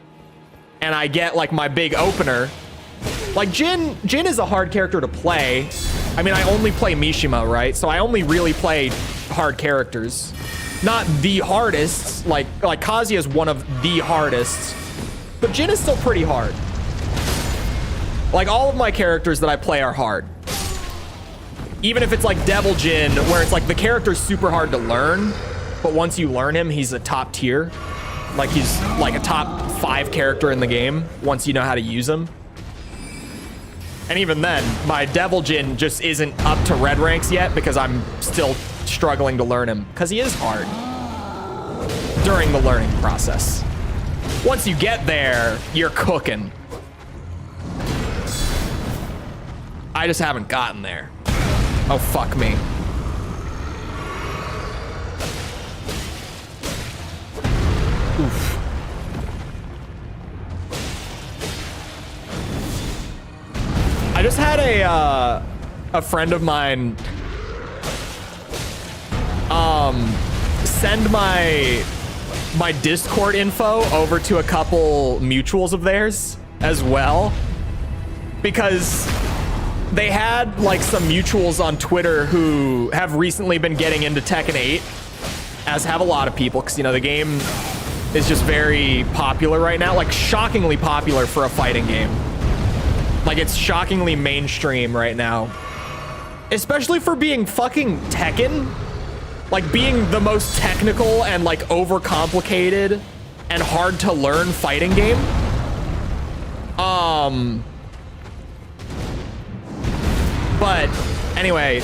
and I get like my big opener. Like Jin is a hard character to play. I mean, I only play Mishima, right? So I only really play hard characters. Not the hardest, like Kazuya is one of the hardest, but Jin is still pretty hard. Like all of my characters that I play are hard. Even if it's like Devil Jin, where it's like the character's super hard to learn, but once you learn him, he's a top tier. Like he's like a top 5 character in the game once you know how to use him. And even then, my Devil Jin just isn't up to red ranks yet because I'm still struggling to learn him because he is hard during the learning process. Once you get there, you're cooking. I just haven't gotten there. Oh, fuck me. Oof. I just had a friend of mine send my Discord info over to a couple mutuals of theirs as well, because they had like some mutuals on Twitter who have recently been getting into Tekken 8, as have a lot of people, because you know the game is just very popular right now, like shockingly popular for a fighting game. Like it's shockingly mainstream right now, especially for being fucking Tekken. Like being the most technical and like overcomplicated and hard to learn fighting game. But anyway,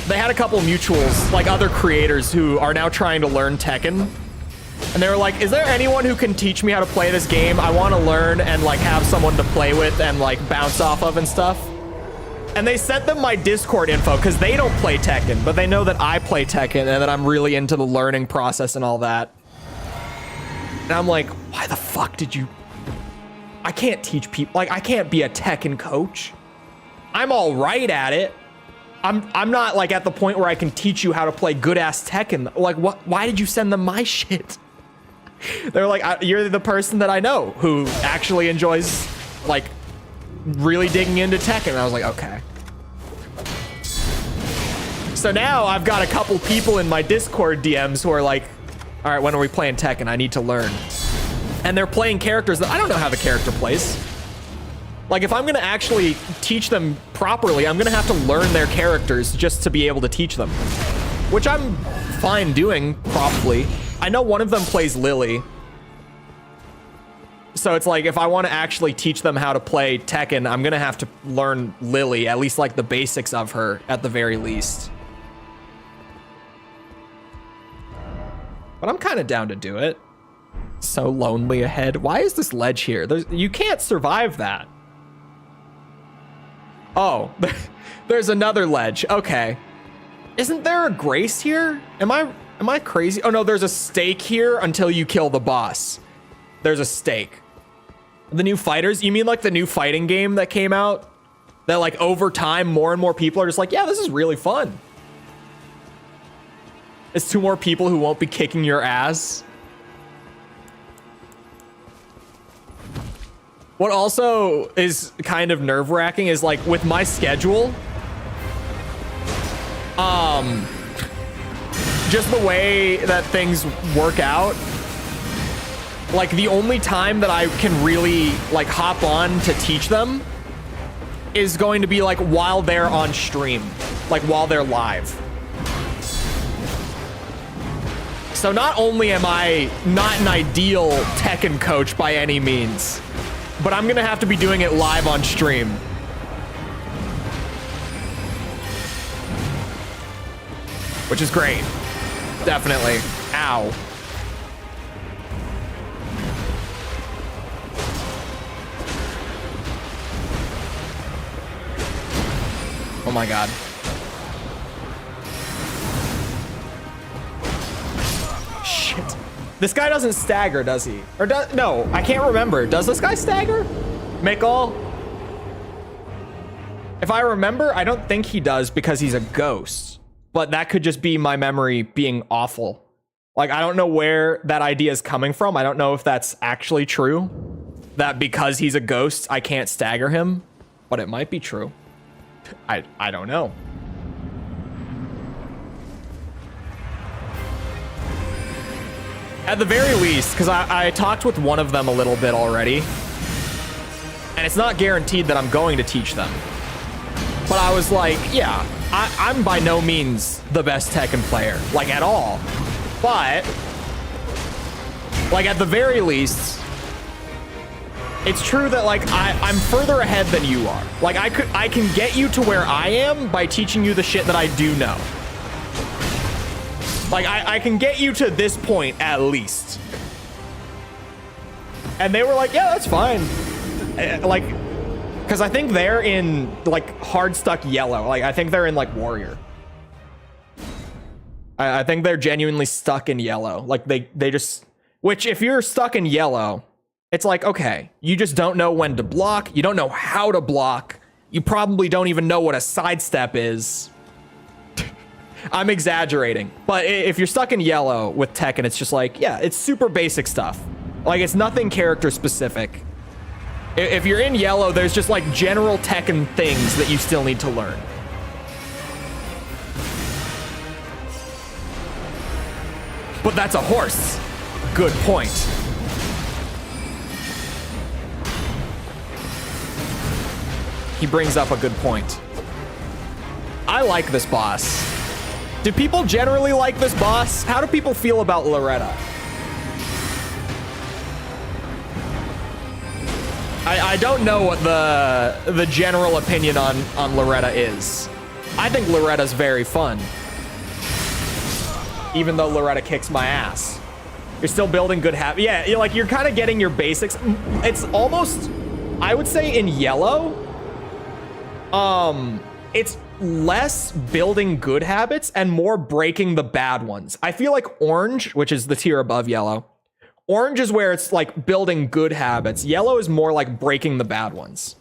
they had a couple mutuals, like other creators who are now trying to learn Tekken. And they were like, is there anyone who can teach me how to play this game? I want to learn and like have someone to play with and like bounce off of and stuff. And they sent them my Discord info because they don't play Tekken, but they know that I play Tekken and that I'm really into the learning process and all that. And I'm like, why the fuck did you... I can't teach people... Like, I can't be a Tekken coach. I'm all right at it. I'm not like at the point where I can teach you how to play good-ass Tekken. Like, what? Why did you send them my shit? They're like, you're the person that I know who actually enjoys, like, really digging into Tekken. And I was like, okay. So now I've got a couple people in my Discord DMs who are like, all right, when are we playing Tekken? I need to learn. And they're playing characters that I don't know how the character plays. Like, if I'm gonna actually teach them properly, I'm gonna have to learn their characters just to be able to teach them. Which I'm fine doing, probably. I know one of them plays Lily. So it's like, if I want to actually teach them how to play Tekken, I'm gonna have to learn Lily, at least like the basics of her, at the very least. But I'm kind of down to do it. So lonely ahead. Why is this ledge here? You can't survive that. Oh, there's another ledge. Okay. Isn't there a grace here? Am I crazy? Oh no, there's a stake here until you kill the boss. There's a stake. The new fighters? You mean like the new fighting game that came out? That like over time, more and more people are just like, yeah, this is really fun. It's 2 more people who won't be kicking your ass. What also is kind of nerve-wracking is like with my schedule, just the way that things work out, like the only time that I can really like hop on to teach them is going to be like while they're on stream, like while they're live. So not only am I not an ideal Tekken coach by any means, but I'm gonna have to be doing it live on stream. Which is great. Definitely. Ow. my god. Shit. This guy doesn't stagger, does he? Or does, no, I can't remember. Does this guy stagger? Mikkel? If I remember, I don't think he does because he's a ghost. But that could just be my memory being awful. Like, I don't know where that idea is coming from. I don't know if that's actually true. That because he's a ghost, I can't stagger him. But it might be true. I don't know. At the very least, because I talked with one of them a little bit already. And it's not guaranteed that I'm going to teach them. But I was like, yeah, I'm by no means the best Tekken player. Like, at all. But, like, at the very least, it's true that, like, I'm further ahead than you are. Like, I can get you to where I am by teaching you the shit that I do know. Like, I can get you to this point, at least. And they were like, yeah, that's fine. Like, because I think they're in, like, hard stuck yellow. Like, I think they're in, like, warrior. I think they're genuinely stuck in yellow. Like, they just... Which, if you're stuck in yellow, it's like, okay, you just don't know when to block. You don't know how to block. You probably don't even know what a sidestep is. I'm exaggerating. But if you're stuck in yellow with Tekken, it's just like, yeah, it's super basic stuff. Like, it's nothing character specific. If you're in yellow, there's just, like, general Tekken things that you still need to learn. But that's a horse. Good point. He brings up a good point. I like this boss. Do people generally like this boss? How do people feel about Loretta? I don't know what the general opinion on Loretta is. I think Loretta's very fun. Even though Loretta kicks my ass. You're still building good habits. Yeah, you're kind of getting your basics. It's almost, I would say in yellow, it's less building good habits and more breaking the bad ones. I feel like orange, which is the tier above yellow, orange is where it's like building good habits. Yellow is more like breaking the bad ones.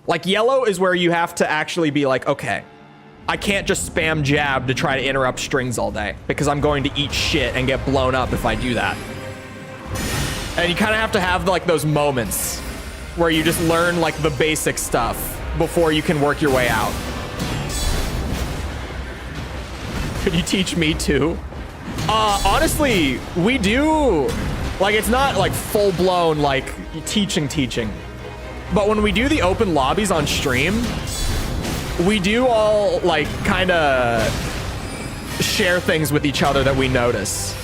Like yellow is where you have to actually be like, okay, I can't just spam jab to try to interrupt strings all day because I'm going to eat shit and get blown up if I do that. And you kind of have to have like those moments where you just learn like the basic stuff before you can work your way out. Could you teach me too? Honestly, we do. Like, it's not like full-blown like teaching. But when we do the open lobbies on stream, we do all like kind of share things with each other that we notice.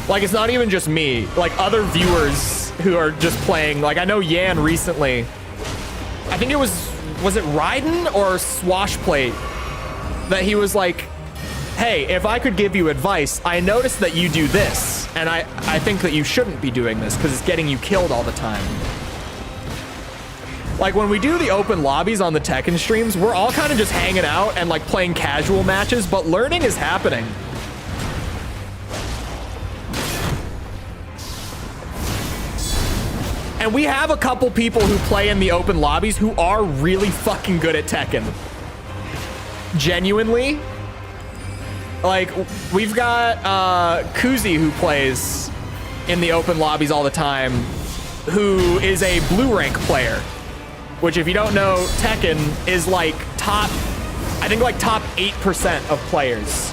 Like, it's not even just me. Like, other viewers who are just playing. Like, I know Yan recently, I think it was it Raiden or Swashplate, that he was like, hey, if I could give you advice, I noticed that you do this, and I think that you shouldn't be doing this because it's getting you killed all the time. Like, when we do the open lobbies on the Tekken streams, we're all kind of just hanging out and like playing casual matches, but learning is happening. And we have a couple people who play in the open lobbies who are really fucking good at Tekken. Genuinely. Like, we've got Kuzi who plays in the open lobbies all the time, who is a blue rank player. Which, if you don't know, Tekken is like top 8% of players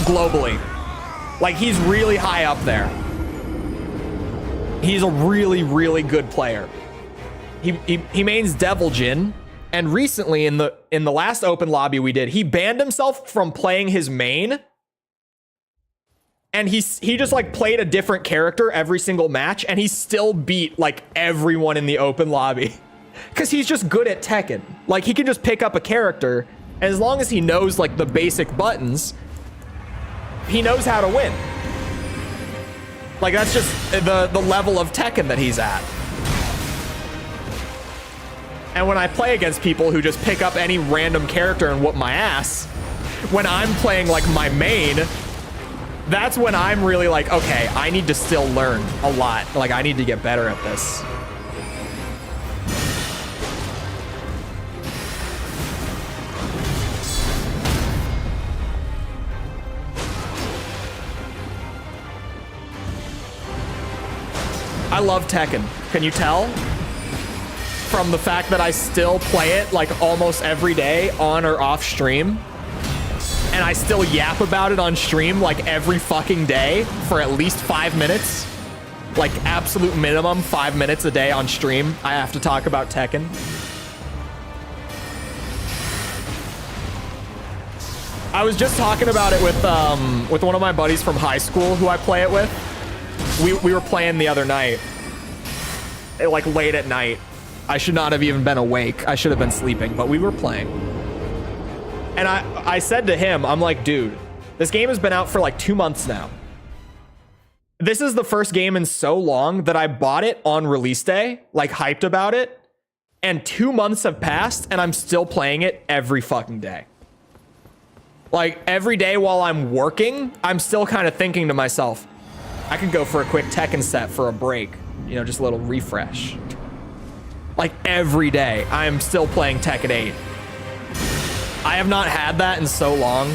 globally. Like, he's really high up there. He's a really, really good player. He mains Devil Jin, and recently in the last open lobby we did, he banned himself from playing his main. And he just like played a different character every single match, and he still beat like everyone in the open lobby. Cause he's just good at Tekken. Like, he can just pick up a character, and as long as he knows like the basic buttons, he knows how to win. Like, that's just the level of Tekken that he's at. And when I play against people who just pick up any random character and whoop my ass, when I'm playing like my main, that's when I'm really like, okay, I need to still learn a lot. Like, I need to get better at this. I love Tekken. Can you tell? From the fact that I still play it like almost every day on or off stream. And I still yap about it on stream like every fucking day for at least 5 minutes. Like absolute minimum 5 minutes a day on stream. I have to talk about Tekken. I was just talking about it with one of my buddies from high school who I play it with. We were playing the other night, like late at night. I should not have even been awake. I should have been sleeping, but we were playing. And I said to him, I'm like, dude, this game has been out for like 2 months now. This is the first game in so long that I bought it on release day, like hyped about it. And 2 months have passed and I'm still playing it every fucking day. Like every day while I'm working, I'm still kind of thinking to myself, I could go for a quick Tekken set for a break. You know, just a little refresh. Like every day, I'm still playing Tekken 8. I have not had that in so long.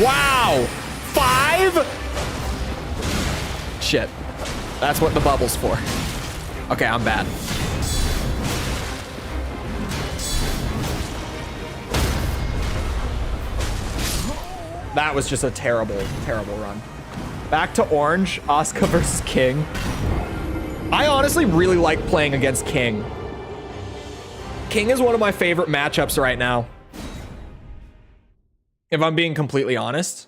Wow! 5? Shit. That's what the bubble's for. Okay, I'm bad. That was just a terrible, terrible run. Back to orange, Asuka versus King. I honestly really like playing against King. King is one of my favorite matchups right now. If I'm being completely honest.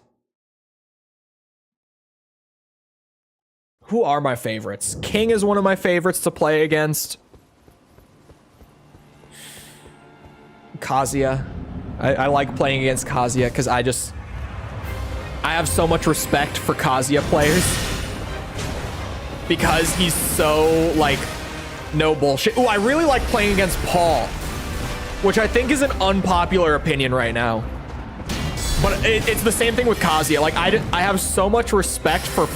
Who are my favorites? King is one of my favorites to play against. Kazuya. I like playing against Kazuya because I have so much respect for Kazuya players because he's so like no bullshit. Ooh, I really like playing against Paul, which I think is an unpopular opinion right now. But it's the same thing with Kazuya. Like I have so much respect for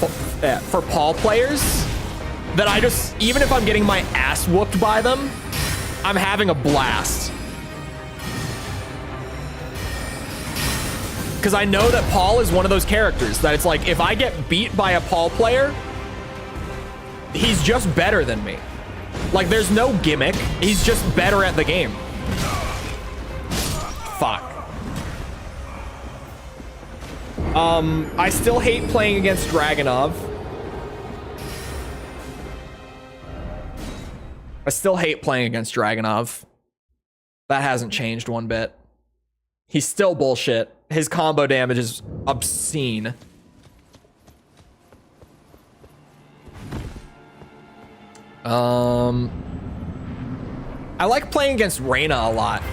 Paul players that I just, even if I'm getting my ass whooped by them, I'm having a blast. Because I know that Paul is one of those characters that it's like, if I get beat by a Paul player, he's just better than me. Like, there's no gimmick. He's just better at the game. Fuck. I still hate playing against Dragunov. I still hate playing against Dragunov. That hasn't changed one bit. He's still bullshit. His combo damage is obscene. I like playing against Reyna a lot.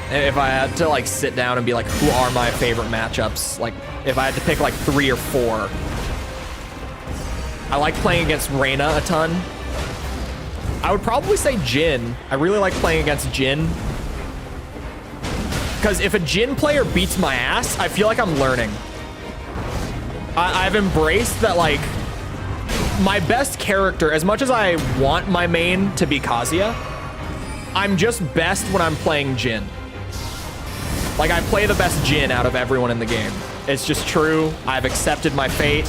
If I had to like sit down and be like, who are my favorite matchups? Like if I had to pick like 3 or 4. I like playing against Reyna a ton. I would probably say Jin. I really like playing against Jin. Because if a Jin player beats my ass, I feel like I'm learning. I've embraced that, like, my best character, as much as I want my main to be Kazuya, I'm just best when I'm playing Jin. Like, I play the best Jin out of everyone in the game. It's just true. I've accepted my fate.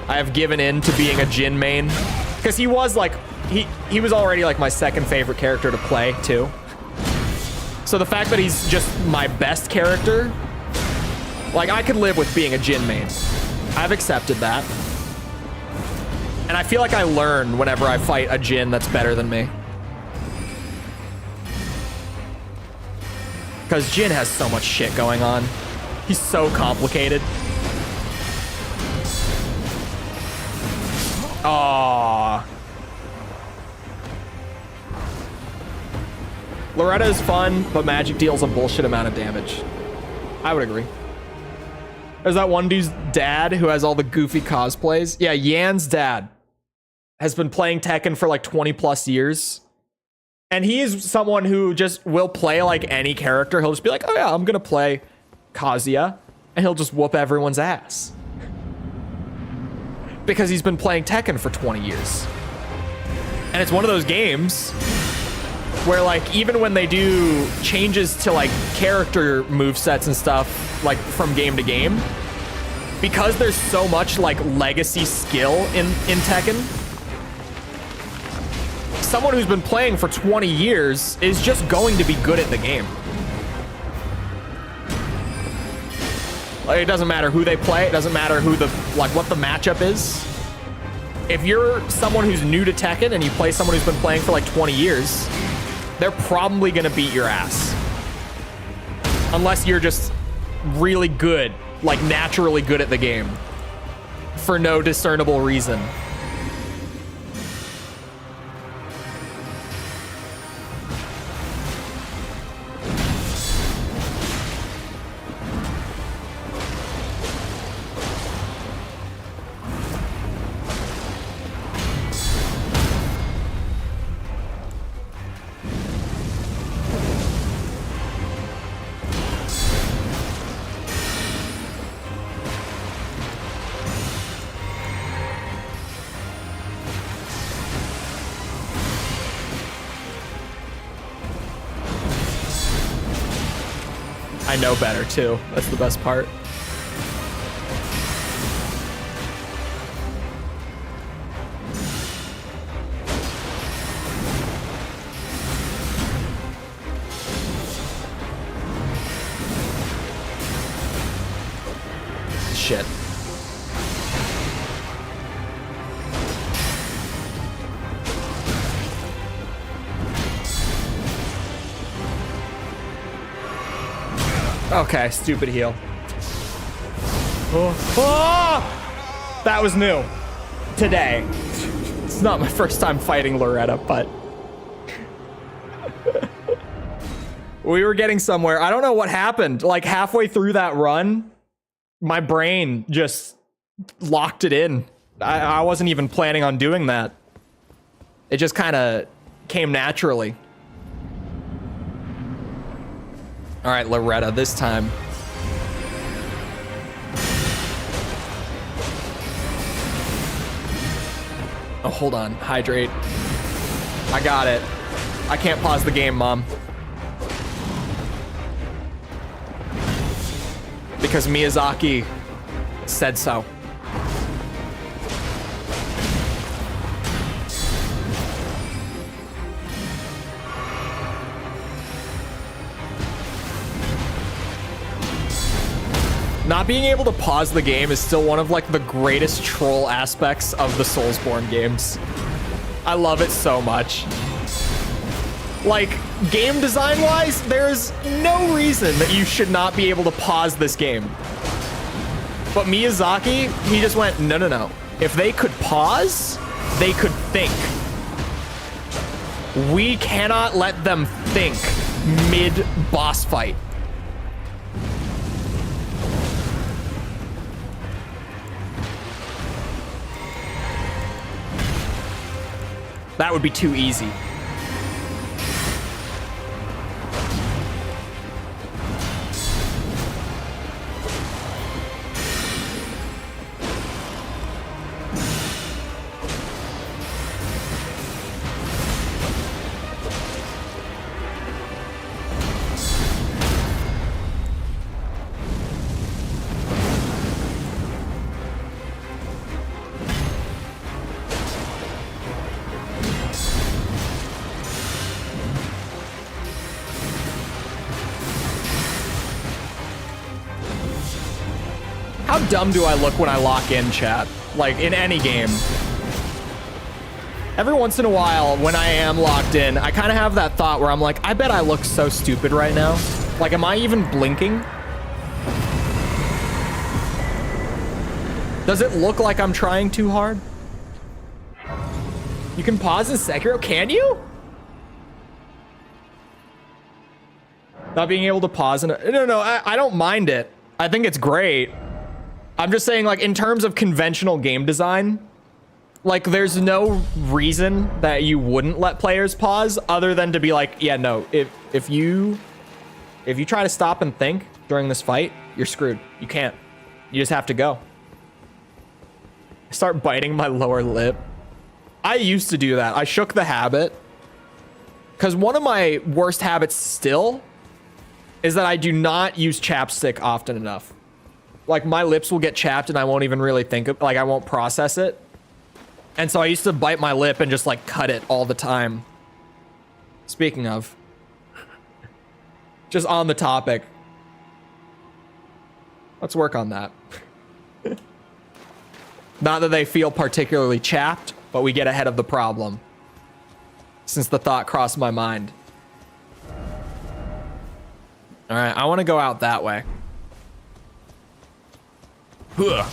I have given in to being a Jin main. Because he was, like, he was already, like, my second favorite character to play, too. So the fact that he's just my best character, like, I could live with being a Jin main. I've accepted that. And I feel like I learn whenever I fight a Jin that's better than me. Because Jin has so much shit going on. He's so complicated. Aww. Loretta is fun, but magic deals a bullshit amount of damage. I would agree. There's that one dude's dad who has all the goofy cosplays. Yeah, Yan's dad. has been playing Tekken for like 20 plus years. And he is someone who just will play like any character. He'll just be like, oh yeah, I'm gonna play Kazuya, and he'll just whoop everyone's ass. Because he's been playing Tekken for 20 years. And it's one of those games where like, even when they do changes to like character movesets and stuff, like from game to game, because there's so much like legacy skill in Tekken, someone who's been playing for 20 years is just going to be good at the game. Like, it doesn't matter who they play. It doesn't matter who what the matchup is. If you're someone who's new to Tekken and you play someone who's been playing for like 20 years, they're probably gonna beat your ass. Unless you're just really good, like naturally good at the game for no discernible reason. I know better too. That's the best part. Shit. Okay, stupid heal. Oh, that was new. Today. It's not my first time fighting Loretta, but we were getting somewhere. I don't know what happened. Like halfway through that run, my brain just locked it in. I wasn't even planning on doing that. It just kind of came naturally. All right, Loretta, this time. Oh, hold on. Hydrate. I got it. I can't pause the game, Mom. Because Miyazaki said so. Not being able to pause the game is still one of like the greatest troll aspects of the Soulsborne games. I love it so much. Like, game design wise, there's no reason that you should not be able to pause this game. But Miyazaki, he just went, no, no, no. If they could pause, they could think. We cannot let them think mid-boss fight. That would be too easy. How dumb do I look when I lock in, chat? Like, in any game. Every once in a while, when I am locked in, I kind of have that thought where I'm like, I bet I look so stupid right now. Like, am I even blinking? Does it look like I'm trying too hard? You can pause in Sekiro? Can you? Not being able to pause in a... No, I don't mind it. I think it's great. I'm just saying, like, in terms of conventional game design, Like, there's no reason that you wouldn't let players pause other than to be like, yeah, no, if you try to stop and think during this fight, you're screwed. You can't. You just have to go. I start biting my lower lip. I used to do that. I shook the habit. Because one of my worst habits still is that I do not use chapstick often enough. Like, my lips will get chapped and I won't even really think of, like, I won't process it. And so I used to bite my lip and just like cut it all the time. Speaking of, just on the topic, let's work on that. Not that they feel particularly chapped, but we get ahead of the problem. Since the thought crossed my mind. All right, I want to go out that way. Huh.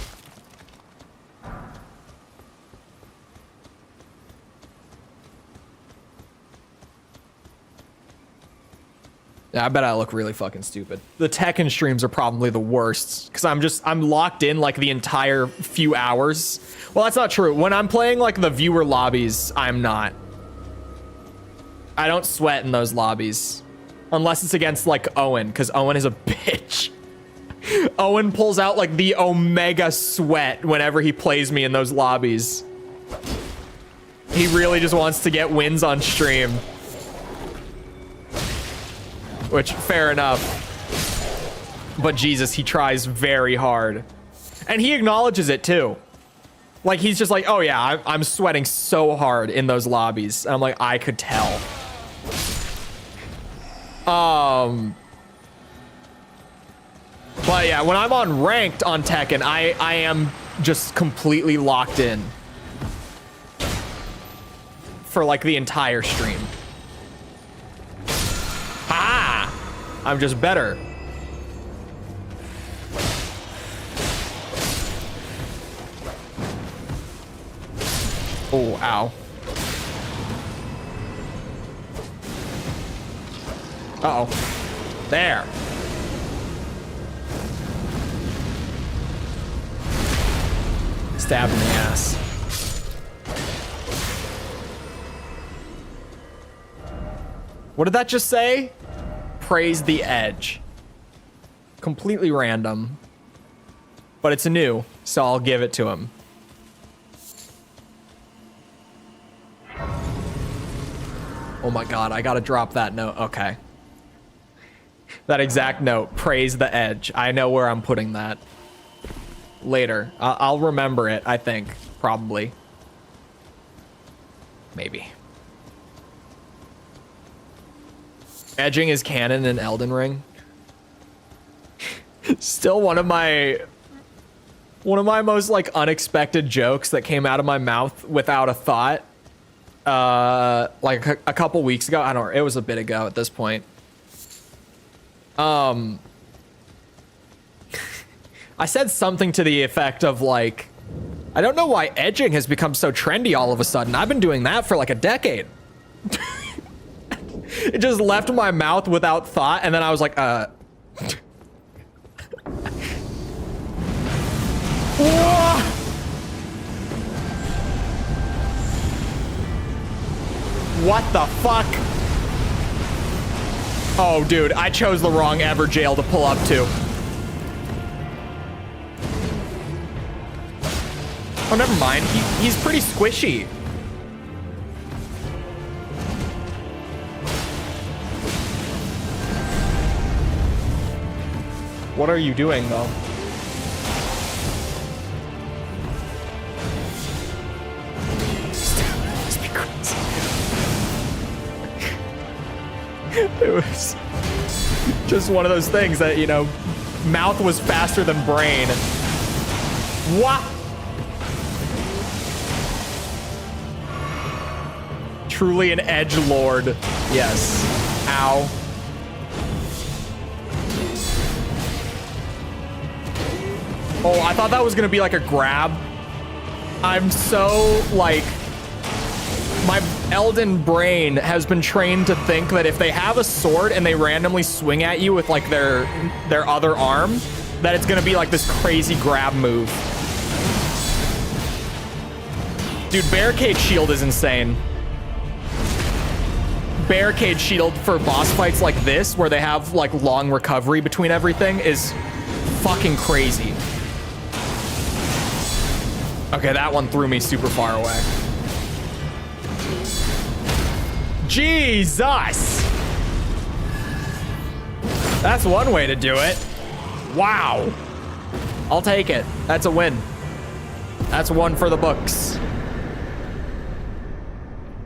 Yeah, I bet I look really fucking stupid. The Tekken streams are probably the worst because I'm locked in like the entire few hours. Well, that's not true. When I'm playing like the viewer lobbies, I'm not. I don't sweat in those lobbies unless it's against like Owen, because Owen is a bitch. Owen pulls out like the omega sweat whenever he plays me in those lobbies. He really just wants to get wins on stream. Which, fair enough. But Jesus, he tries very hard. And he acknowledges it too. Like, he's just like, oh yeah, I'm sweating so hard in those lobbies. And I'm like, I could tell. But yeah, when I'm on ranked on Tekken, I am just completely locked in. For like the entire stream. Ha! I'm just better. Oh, ow. Uh-oh. There. Stab in the ass. What did that just say? Praise the edge. Completely random. But it's new, so I'll give it to him. Oh my god, I gotta drop that note. Okay. That exact note. Praise the edge. I know where I'm putting that. Later. I'll remember it, I think. Probably. Maybe. Edging is canon in Elden Ring. Still one of my most like unexpected jokes that came out of my mouth without a thought. Like a couple weeks ago. It was a bit ago at this point. I said something to the effect of like, I don't know why edging has become so trendy all of a sudden. I've been doing that for like a decade. It just left my mouth without thought, and then I was like, What the fuck? Oh, dude, I chose the wrong Everjail to pull up to. Oh, never mind. He's pretty squishy. What are you doing, though? It was just one of those things that, you know, mouth was faster than brain. What? Truly an edge lord. Yes. Ow. Oh, I thought that was gonna be like a grab. I'm so, like, my Elden brain has been trained to think that if they have a sword and they randomly swing at you with like their other arm, that it's gonna be like this crazy grab move. Dude, barricade shield is insane. Barricade shield for boss fights like this, where they have like long recovery between everything, is fucking crazy. Okay, that one threw me super far away. Jesus! That's one way to do it. Wow. I'll take it. That's a win. That's one for the books.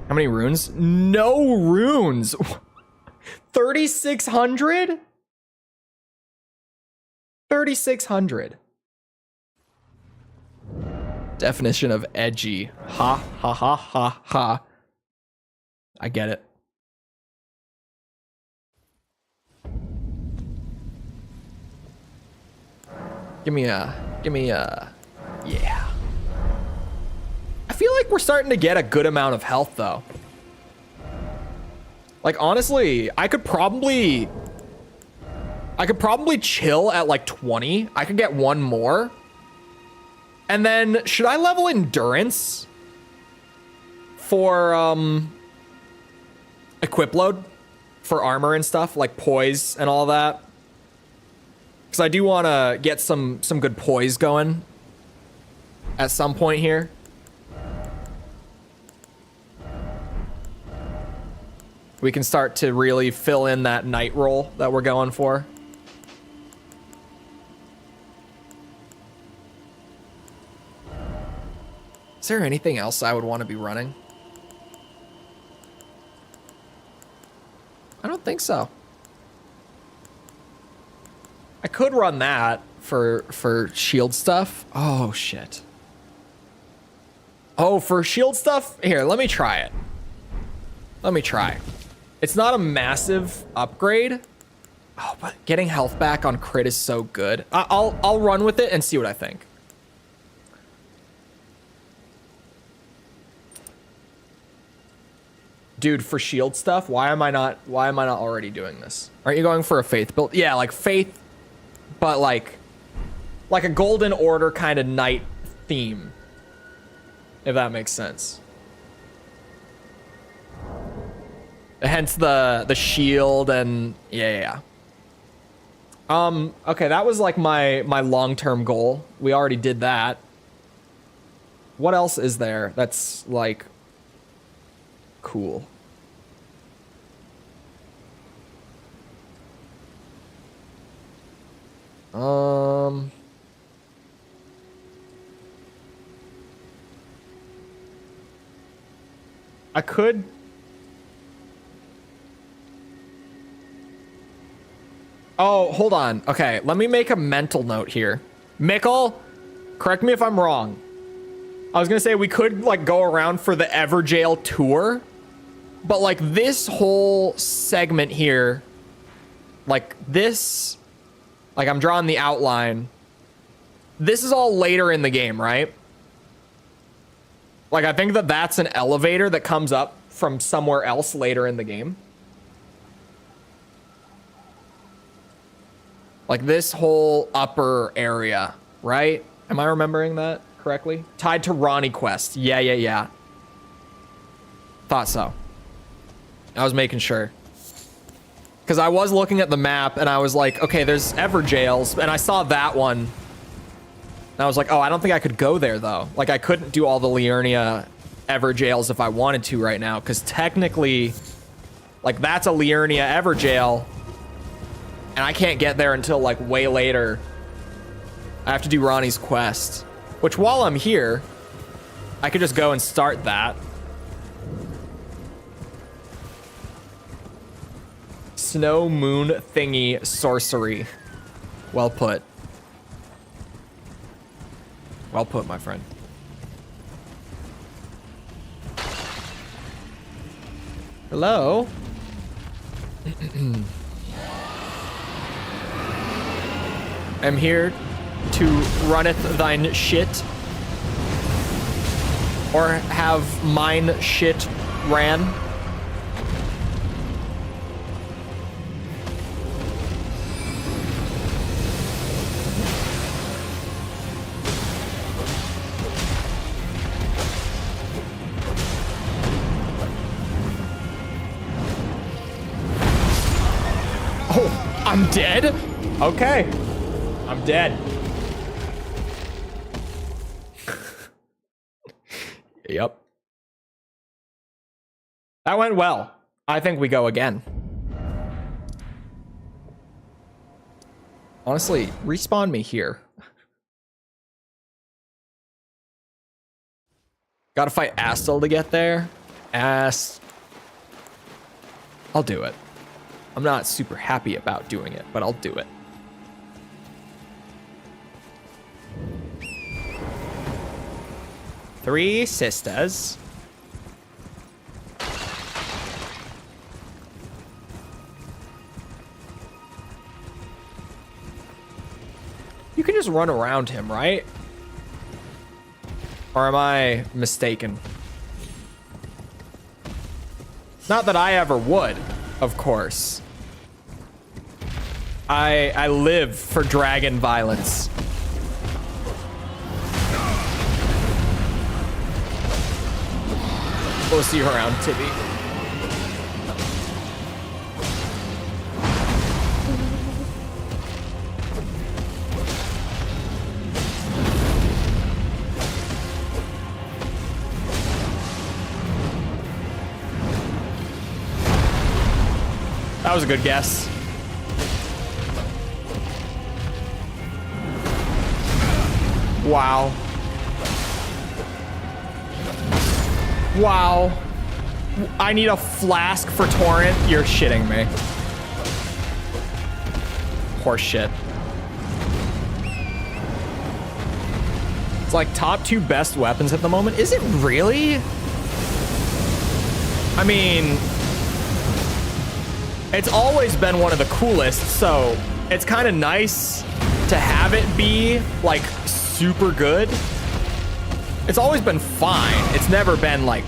How many runes? No runes. 3,600? 3,600. Definition of edgy. Ha, ha, ha, ha, ha. I get it. Give me a, yeah. I feel like we're starting to get a good amount of health though. Like honestly, I could probably chill at like 20. I could get one more. And then should I level endurance for equip load for armor and stuff like poise and all that? Because I do want to get some good poise going at some point here. We can start to really fill in that night roll that we're going for. Is there anything else I would want to be running? I don't think so. I could run that for shield stuff. Oh, shit. Oh, for shield stuff? Here, let me try it. Let me try. It's not a massive upgrade. Oh, but getting health back on crit is so good. I'll run with it and see what I think. Dude, for shield stuff, why am I not already doing this? Aren't you going for a faith build? Yeah, like faith, but like a golden order kind of knight theme, if that makes sense. Hence the shield and yeah. Okay, that was like my long-term goal. We already did that. What else is there that's like cool? I could. Oh, hold on. Okay, let me make a mental note here. Mikkel, correct me if I'm wrong. I was gonna say we could like go around for the Everjail tour, but like this whole segment here, like this, like I'm drawing the outline. This is all later in the game, right? Like I think that that's an elevator that comes up from somewhere else later in the game. Like this whole upper area, right? Am I remembering that correctly? Tied to Ranni quest. Yeah. Thought so. I was making sure. Because I was looking at the map and I was like, okay, there's Everjails, and I saw that one. And I was like, oh, I don't think I could go there though. Like I couldn't do all the Liurnia Everjails if I wanted to right now, because technically, like that's a Liurnia Everjail. And I can't get there until like way later. I have to do Ranni's quest. Which while I'm here, I could just go and start that. Snow moon thingy sorcery. Well put. Well put, my friend. Hello? I'm here to runneth thine shit, or have mine shit ran. I'm dead? Okay. I'm dead. Yep. That went well. I think we go again. Honestly, respawn me here. Gotta fight Astel to get there. I'll do it. I'm not super happy about doing it, but I'll do it. Three sisters. You can just run around him, right? Or am I mistaken? Not that I ever would, of course. I live for dragon violence. We'll see you around, Tibby. That was a good guess. Wow. Wow. I need a flask for Torrent? You're shitting me. Horse shit. It's like top 2 best weapons at the moment. Is it really? I mean, it's always been one of the coolest, so it's kind of nice to have it be like super good. It's always been fine. It's never been like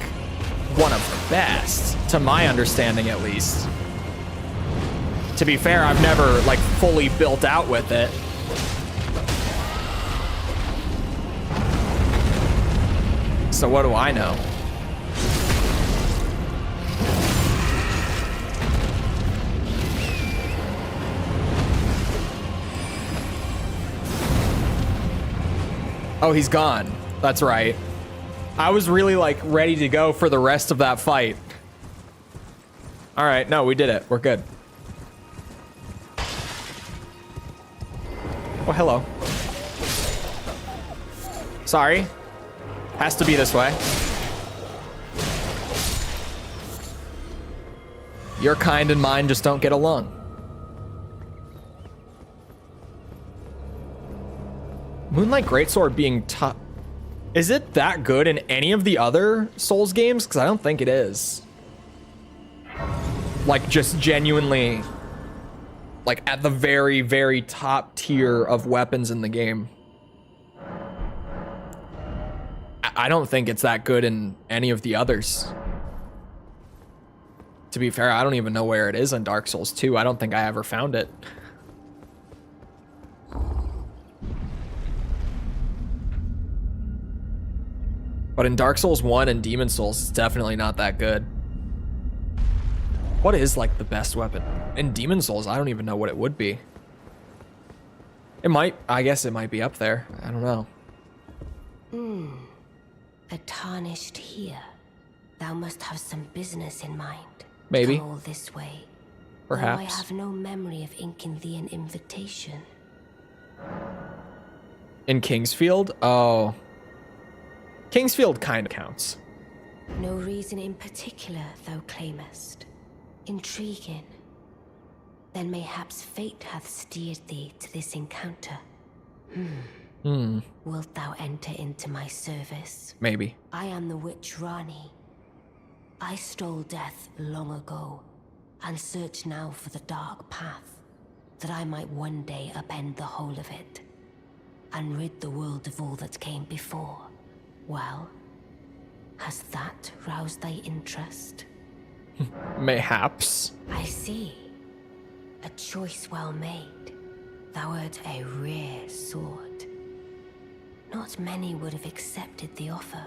one of the best, to my understanding at least. To be fair, I've never like fully built out with it. So what do I know? Oh, he's gone. That's right. I was really like ready to go for the rest of that fight. All right, no, we did it. We're good. Oh, hello. Sorry. Has to be this way. Your kind and mine just don't get along. Moonlight Greatsword being tough. Is it that good in any of the other Souls games? Because I don't think it is. Like, just genuinely, like, at the very, very top tier of weapons in the game. I don't think it's that good in any of the others. To be fair, I don't even know where it is in Dark Souls 2. I don't think I ever found it. But in Dark Souls 1 and Demon Souls, it's definitely not that good. What is like the best weapon? In Demon Souls, I don't even know what it would be. It might, I guess it might be up there. I don't know. A tarnished here. Thou must have some business in mind. Maybe. Come all this way. Perhaps. Though I have no memory of inking thee an invitation. In Kingsfield? Oh. Kingsfield kind of counts. No reason in particular, thou claimest. Intriguing. Then mayhaps fate hath steered thee to this encounter. Wilt thou enter into my service? Maybe. I am the witch Ranni. I stole death long ago, and search now for the dark path, that I might one day upend the whole of it, and rid the world of all that came before. Well, has that roused thy interest? Mayhaps. I see. A choice well made. Thou art a rare sword. Not many would have accepted the offer.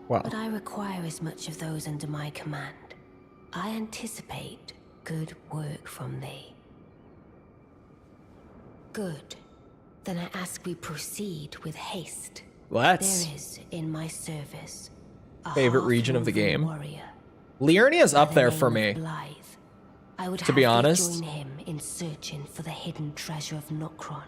Well. But I require as much of those under my command. I anticipate good work from thee. Good. Then I ask we proceed with haste. Let's. There is, in my service, a Favorite region of the half-woven game. warrior Liurnia's by up the there name for of me. Blythe. I would To have be thee honest. join him in searching for the hidden treasure of Nokron,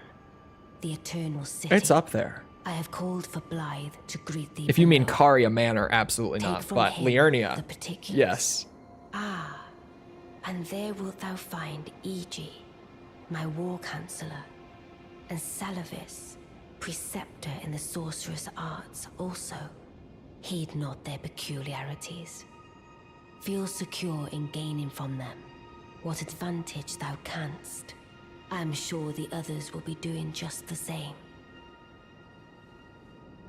the Eternal City. It's up there. I have called for Blythe to greet thee. If you mean below. Caria Manor, absolutely Take not. from But him Liurnia, the particulars. yes. Ah, and there wilt thou find Egi, my war counselor, and Salavis, preceptor in the sorcerous arts also. Heed not their peculiarities. Feel secure in gaining from them what advantage thou canst. I am sure the others will be doing just the same.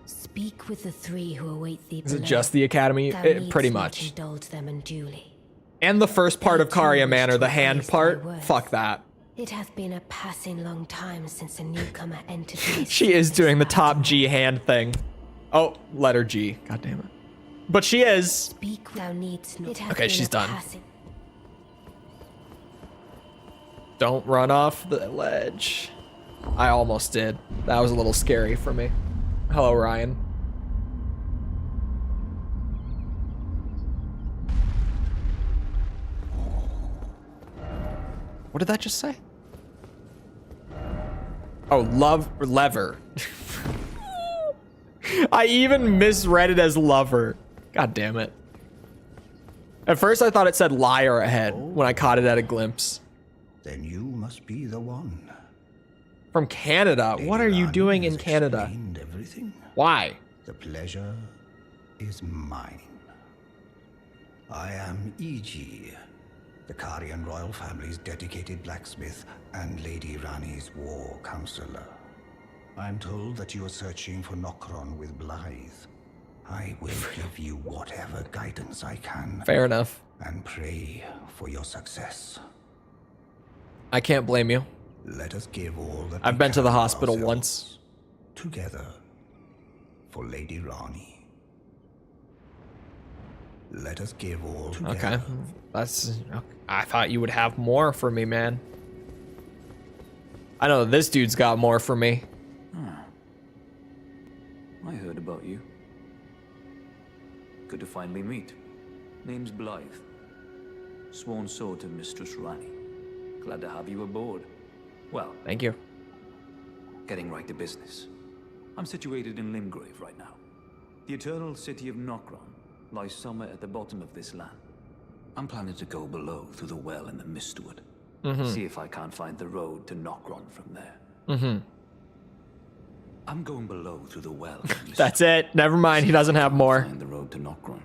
Speak with the three who await thee Is it below. just the Academy? Thou Pretty needst not much. indulge them unduly. And the first part They of Caria too wish Manor, to the hand raise thy part, worth. fuck that. It hath been a passing long time since a newcomer entered my She is service doing the after top all. G hand thing. Oh, letter G. God damn it. But she is. Speak thou needst not. It hath Okay, been she's a done. passing- Don't run off the ledge. I almost did. That was a little scary for me. Hello, Ryan. What did that just say? Oh, lever. I even misread it as lover. God damn it. At first I thought it said liar ahead when I caught it at a glimpse. Then you must be the one. From Canada. What are you Ranni doing in has Canada? explained everything. Why? The pleasure is mine. I am Egi, the Carian royal family's dedicated blacksmith and Lady Ranni's war counselor. I'm told that you are searching for Nokron with Blythe. I will give you whatever guidance I can Fair enough. and pray for your success. I can't blame you. Let us give all that I've we been to can the of hospital ourselves once. Together for Lady Ranni. Let us give all together. Okay. That's... I thought you would have more for me, man. I know this dude's got more for me. I heard about you. Good to finally meet. Name's Blythe. Sworn sword to Mistress Ranni. Glad to have you aboard. Well, Thank you. getting right to business. I'm situated in Limgrave right now. The eternal city of Nokron lies somewhere at the bottom of this land. I'm planning to go below through the well in the Mistwood. See if I can't find the road to Nokron from there. I'm going below through the well. in the Mistwood. That's it. Never mind. He doesn't have more. Find the road to Nokron.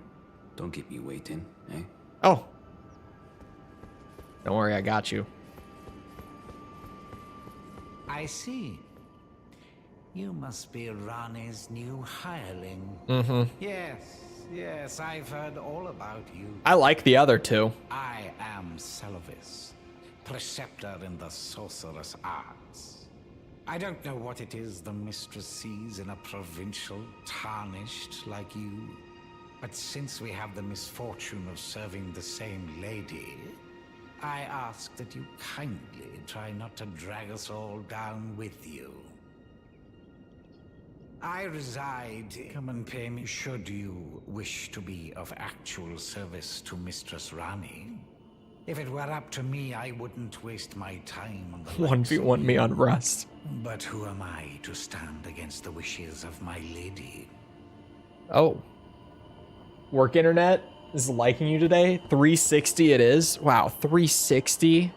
Don't keep me waiting, eh? Oh. Don't worry. I got you. I see. You must be Ranni's new hireling. Yes, I've heard all about you. I like the other two. I am Salavis, preceptor in the sorcerous arts. I don't know what it is the mistress sees in a provincial tarnished like you, but since we have the misfortune of serving the same lady, I ask that you kindly try not to drag us all down with you. I reside. Come and pay me should you wish to be of actual service to Mistress Ranni. If it were up to me, I wouldn't waste my time on the likes of 1v1 me you. on Rust. But who am I to stand against the wishes of my lady? Oh. Work internet is liking you today. 360 it is. Wow, 360.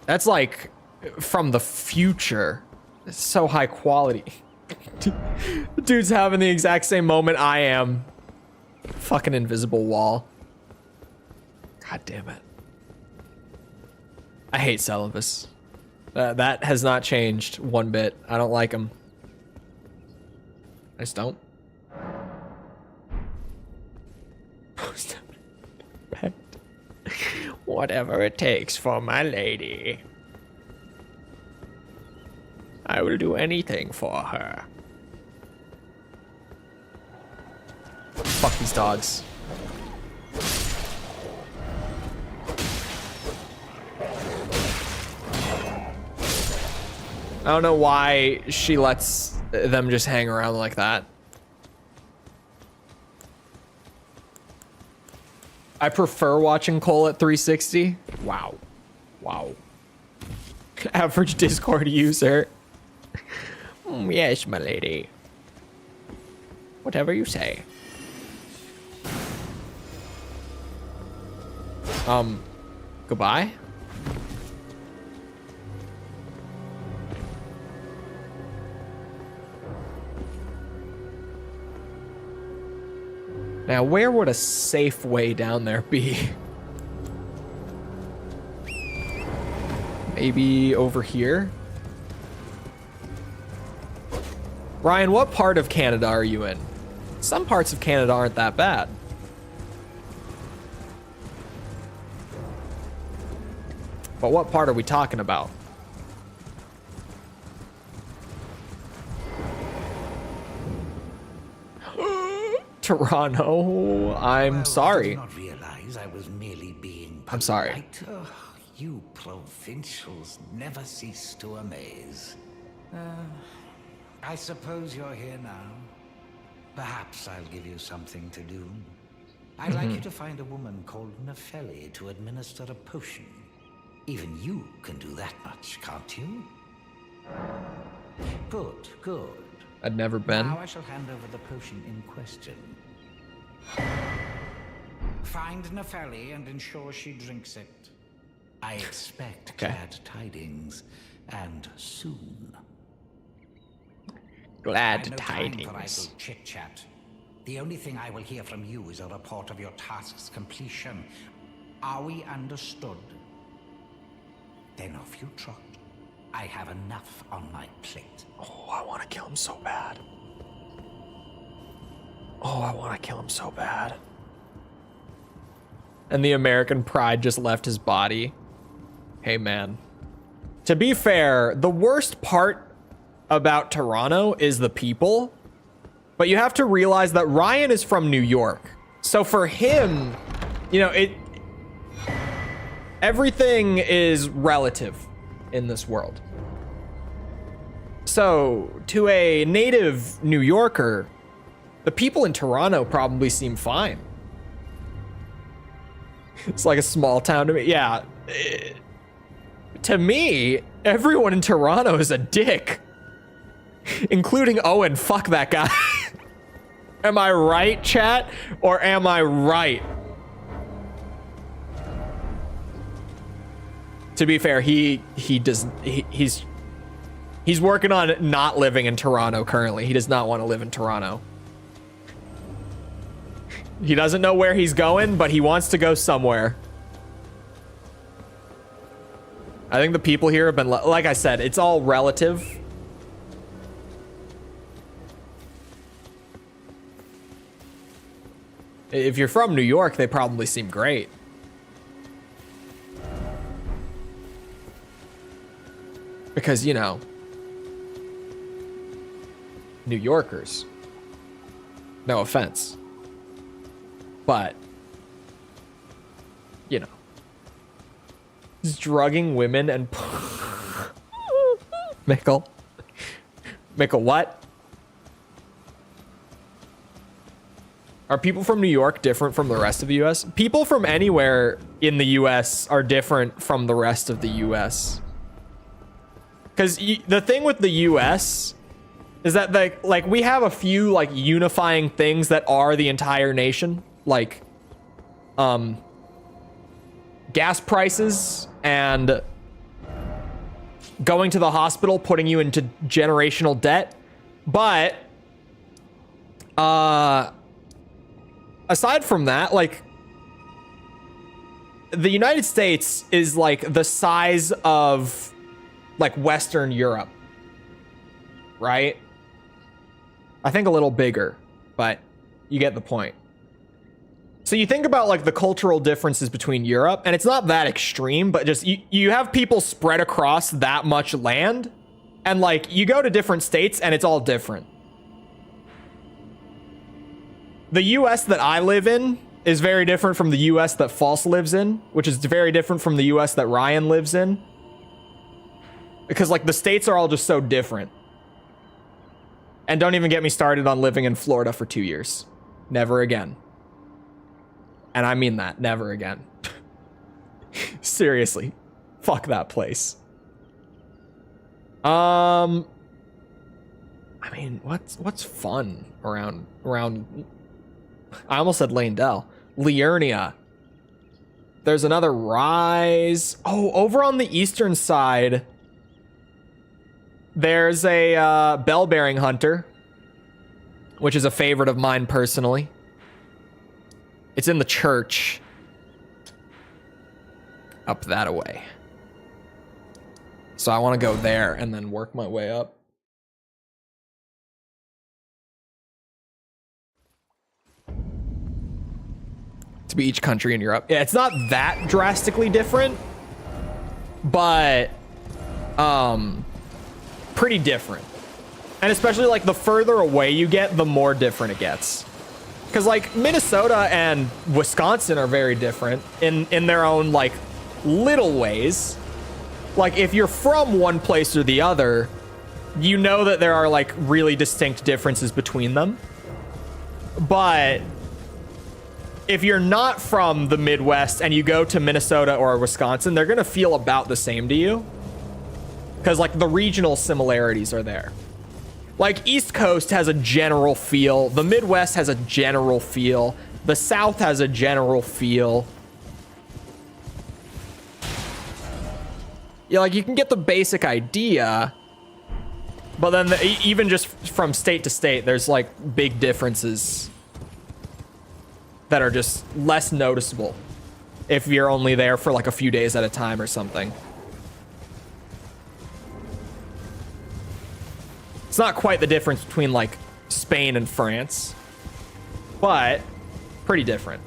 That's like from the future. It's so high quality. Dude's having the exact same moment I am. Fucking invisible wall. God damn it. I hate Salavis. That has not changed one bit. I don't like him. I just don't. Whatever it takes for my lady. I will do anything for her. Fuck these dogs. I don't know why she lets them just hang around like that. I prefer watching Chole at 360. Wow. Wow. Average Discord user. Yes, my lady. Whatever you say. Goodbye? Now, where would a safe way down there be? Maybe over here? Ryan, what part of Canada are you in? Some parts of Canada aren't that bad. But what part are we talking about? Toronto, I'm sorry. I did not realize I was merely being polite. I'm sorry. Oh, you provincials never cease to amaze. I suppose you're here now. Perhaps I'll give you something to do. I'd like you to find a woman called Nefeli to administer a potion. Even you can do that much, can't you? Good, good. I'd never been. Now I shall hand over the potion in question. Find Nefeli and ensure she drinks it. I expect glad tidings, and soon. Glad No tidings. time for idle chit-chat. The only thing I will hear from you is a report of your task's completion. Are we understood? Then off you trot. I have enough on my plate. Oh, I want to kill him so bad. Oh, I want to kill him so bad. And the American pride just left his body. Hey, man. To be fair, the worst part about Toronto is the people. But you have to realize that Ryan is from New York. So for him, you know, everything is relative in this world. So to a native New Yorker, the people in Toronto probably seem fine. It's like a small town to me. Yeah. To me, everyone in Toronto is a dick. Including Owen. Fuck that guy. Am I right, chat? Or am I right? To be fair, he's working on not living in Toronto currently. He does not want to live in Toronto. He doesn't know where he's going, but he wants to go somewhere. I think the people here have been, like I said, it's all relative. If you're from New York, they probably seem great. Because, you know, New Yorkers. No offense. But, you know, just drugging women and Mickle, what? Are people from New York different from the rest of the US? People from anywhere in the US are different from the rest of the US. Because the thing with the US is that like we have a few like unifying things that are the entire nation. Like, gas prices and going to the hospital, putting you into generational debt. But, aside from that, like, the United States is like the size of like Western Europe, right? I think a little bigger, but you get the point. So you think about like the cultural differences between Europe, and it's not that extreme, but just you have people spread across that much land, and like you go to different states and it's all different. The US that I live in is very different from the US that False lives in, which is very different from the US that Ryan lives in. Because like the states are all just so different. And don't even get me started on living in Florida for 2 years. Never again. And I mean that, never again. Seriously. Fuck that place. I mean, what's fun around I almost said Lanedell. Liurnia. There's another Rise. Oh, over on the eastern side, there's a Bell-bearing Hunter, which is a favorite of mine personally. It's in the church. Up that way. So I want to go there and then work my way up. To be each country in Europe. Yeah, it's not that drastically different, but pretty different. And especially like the further away you get, the more different it gets. Because like Minnesota and Wisconsin are very different in their own like little ways. Like if you're from one place or the other, you know that there are like really distinct differences between them. But if you're not from the Midwest and you go to Minnesota or Wisconsin, they're gonna feel about the same to you. Because like the regional similarities are there. Like East Coast has a general feel. The Midwest has a general feel. The South has a general feel. Yeah, like you can get the basic idea, but then even just from state to state, there's like big differences that are just less noticeable if you're only there for like a few days at a time or something. It's not quite the difference between like Spain and France, but pretty different.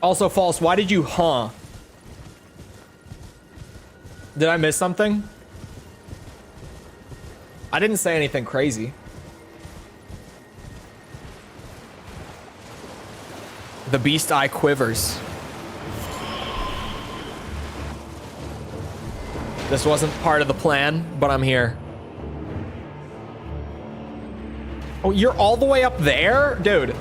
Also false, why did you Did I miss something? I didn't say anything crazy. The beast eye quivers. This wasn't part of the plan, but I'm here. Oh, you're all the way up there? Dude.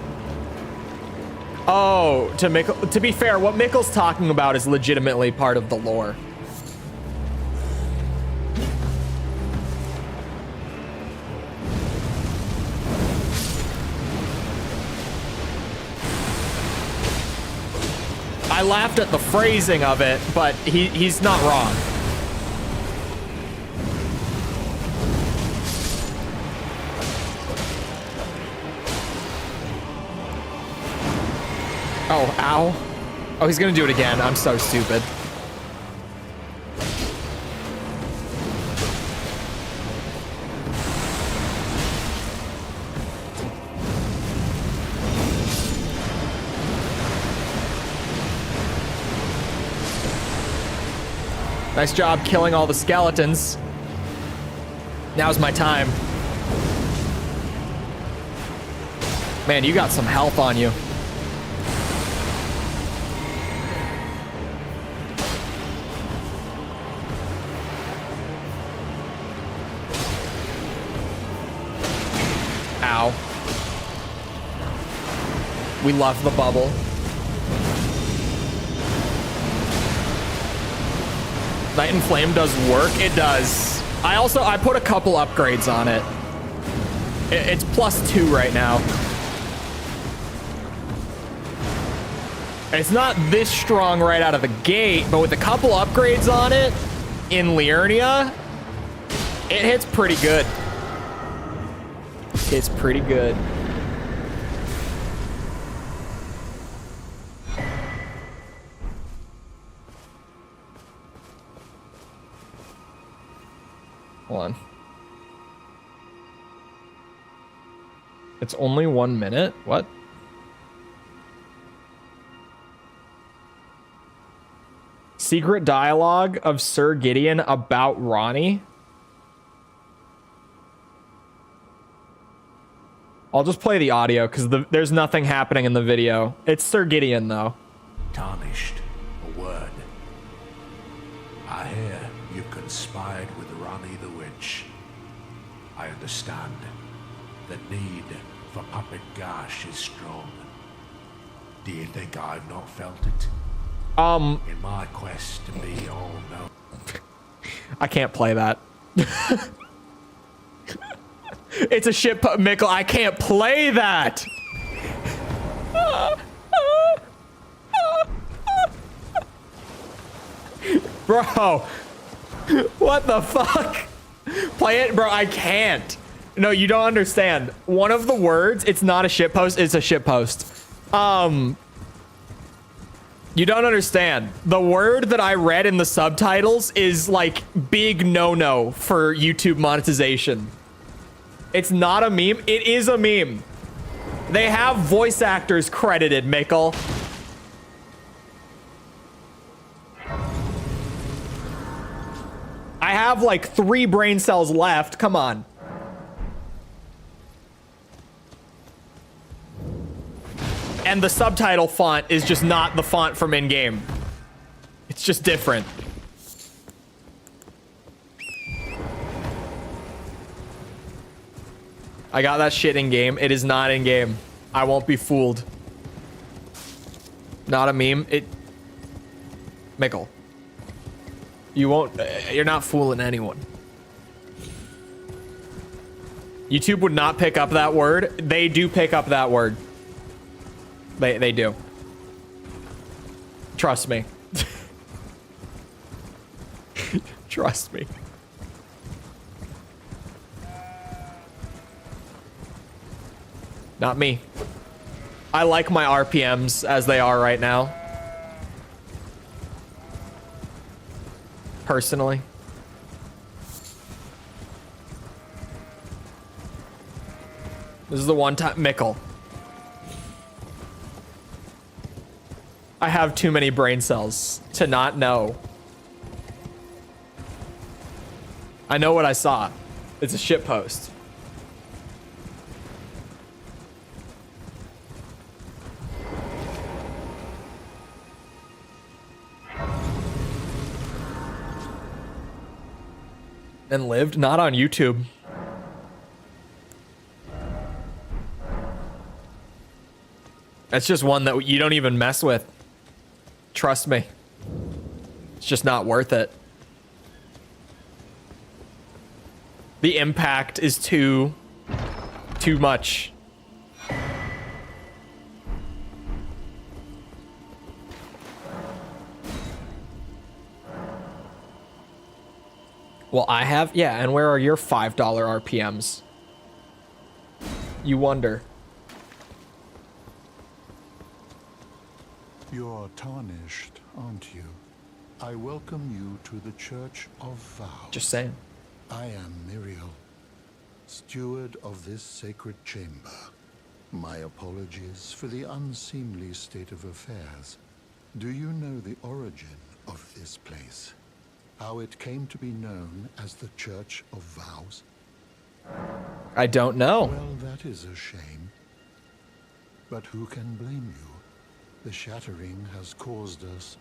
Oh, to be fair, what Mikkel's talking about is legitimately part of the lore. I laughed at the phrasing of it, but he's not wrong. Oh, ow. Oh, he's gonna do it again. I'm so stupid. Nice job killing all the skeletons. Now's my time. Man, you got some health on you. Ow. We love the bubble. Night and Flame does work. It does. I put a couple upgrades on it. It's +2 right now. It's not this strong right out of the gate, but with a couple upgrades on it in Liurnia, it hits pretty good. It's pretty good. Hold on. It's only 1 minute? What? Secret dialogue of Sir Gideon about Ranni? I'll just play the audio because there's nothing happening in the video. It's Sir Gideon, though. Tarnished, a word. I hear you conspired with Ranni the Witch. I understand. The need for Puppet Gash is strong. Do you think I've not felt it? In my quest to be all-known. I can't play that. It's a shit, Mikkel. I can't play that. Bro, what the fuck? Play it, bro. I can't. No, you don't understand. One of the words, it's not a shitpost, it's a shitpost. You don't understand. The word that I read in the subtitles is like big no-no for YouTube monetization. It's not a meme. It is a meme. They have voice actors credited, Mikkel. I have like 3 brain cells left. Come on. And the subtitle font is just not the font from in-game. It's just different. I got that shit in-game. It is not in-game. I won't be fooled. Not a meme. Mikkel. You won't... you're not fooling anyone. YouTube would not pick up that word. They do pick up that word. They do. Trust me. Trust me. Not me. I like my RPMs as they are right now. Personally. This is the one time... Mikkel. I have too many brain cells to not know. I know what I saw. It's a shitpost. And lived? Not on YouTube. That's just one that you don't even mess with. Trust me. It's just not worth it. The impact is too much. Well, I have, yeah, and where are your $5 RPMs? You wonder. You're tarnished, aren't you? I welcome you to the Church of Vows. Just saying. I am Miriel, steward of this sacred chamber. My apologies for the unseemly state of affairs. Do you know the origin of this place? How it came to be known as the Church of Vows? I don't know. Well, that is a shame. But who can blame you? The shattering has caused us,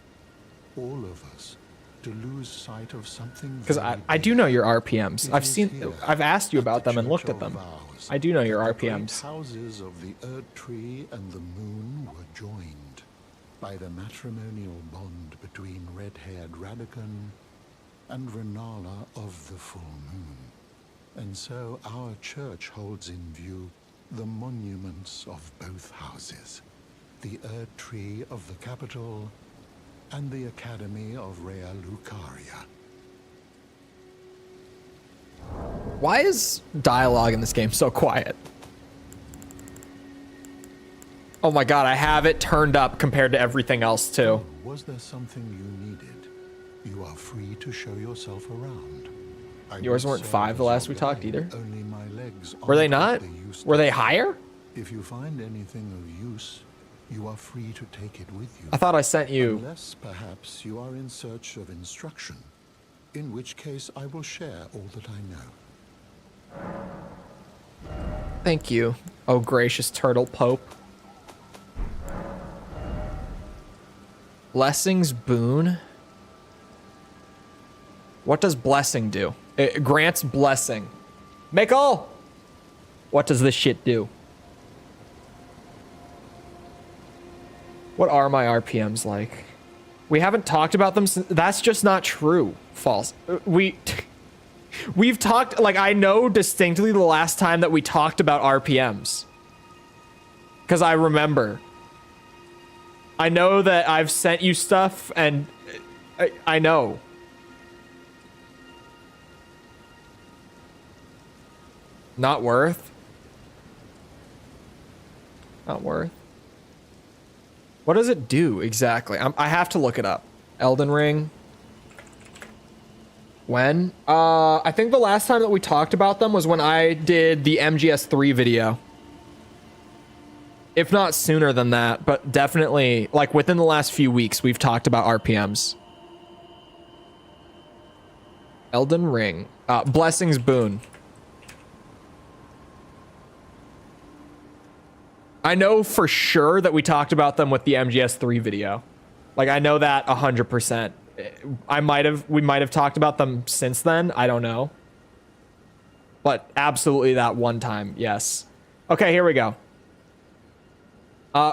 all of us, to lose sight of something. Because I do know your RPMs. I've asked you about them and looked at them. I do know your RPMs. The houses of the Erdtree and the Moon were joined by the matrimonial bond between red-haired Radagon and Renala of the Full Moon. And so our church holds in view the monuments of both houses. The Erdtree of the capital and the Academy of Rea Lucaria. Why is dialogue in this game so quiet? Oh my god, I have it turned up compared to everything else too. Was there something you needed? You are free to show yourself around. Yours weren't 5 the last we talked either. Only my legs were they not? Were they higher? If you find anything of use, you are free to take it with you. I thought I sent you. Unless perhaps you are in search of instruction, in which case I will share all that I know. Thank you, oh gracious turtle pope. Blessings boon. What does blessing do? It grants blessing. Mickle! What does this shit do? What are my RPMs like? We haven't talked about them since. That's just not true. False. We've talked, like, I know distinctly the last time that we talked about RPMs. Because I remember. I know that I've sent you stuff, and I know. Not worth? Not worth? What does it do exactly? I have to look it up. Elden Ring. When? I think the last time that we talked about them was when I did the MGS3 video. If not sooner than that, but definitely, like, within the last few weeks, we've talked about RPMs. Elden Ring. Blessings Boon. I know for sure that we talked about them with the MGS3 video. Like, I know that 100%. We might have talked about them since then. I don't know. But absolutely that one time, yes. Okay, here we go.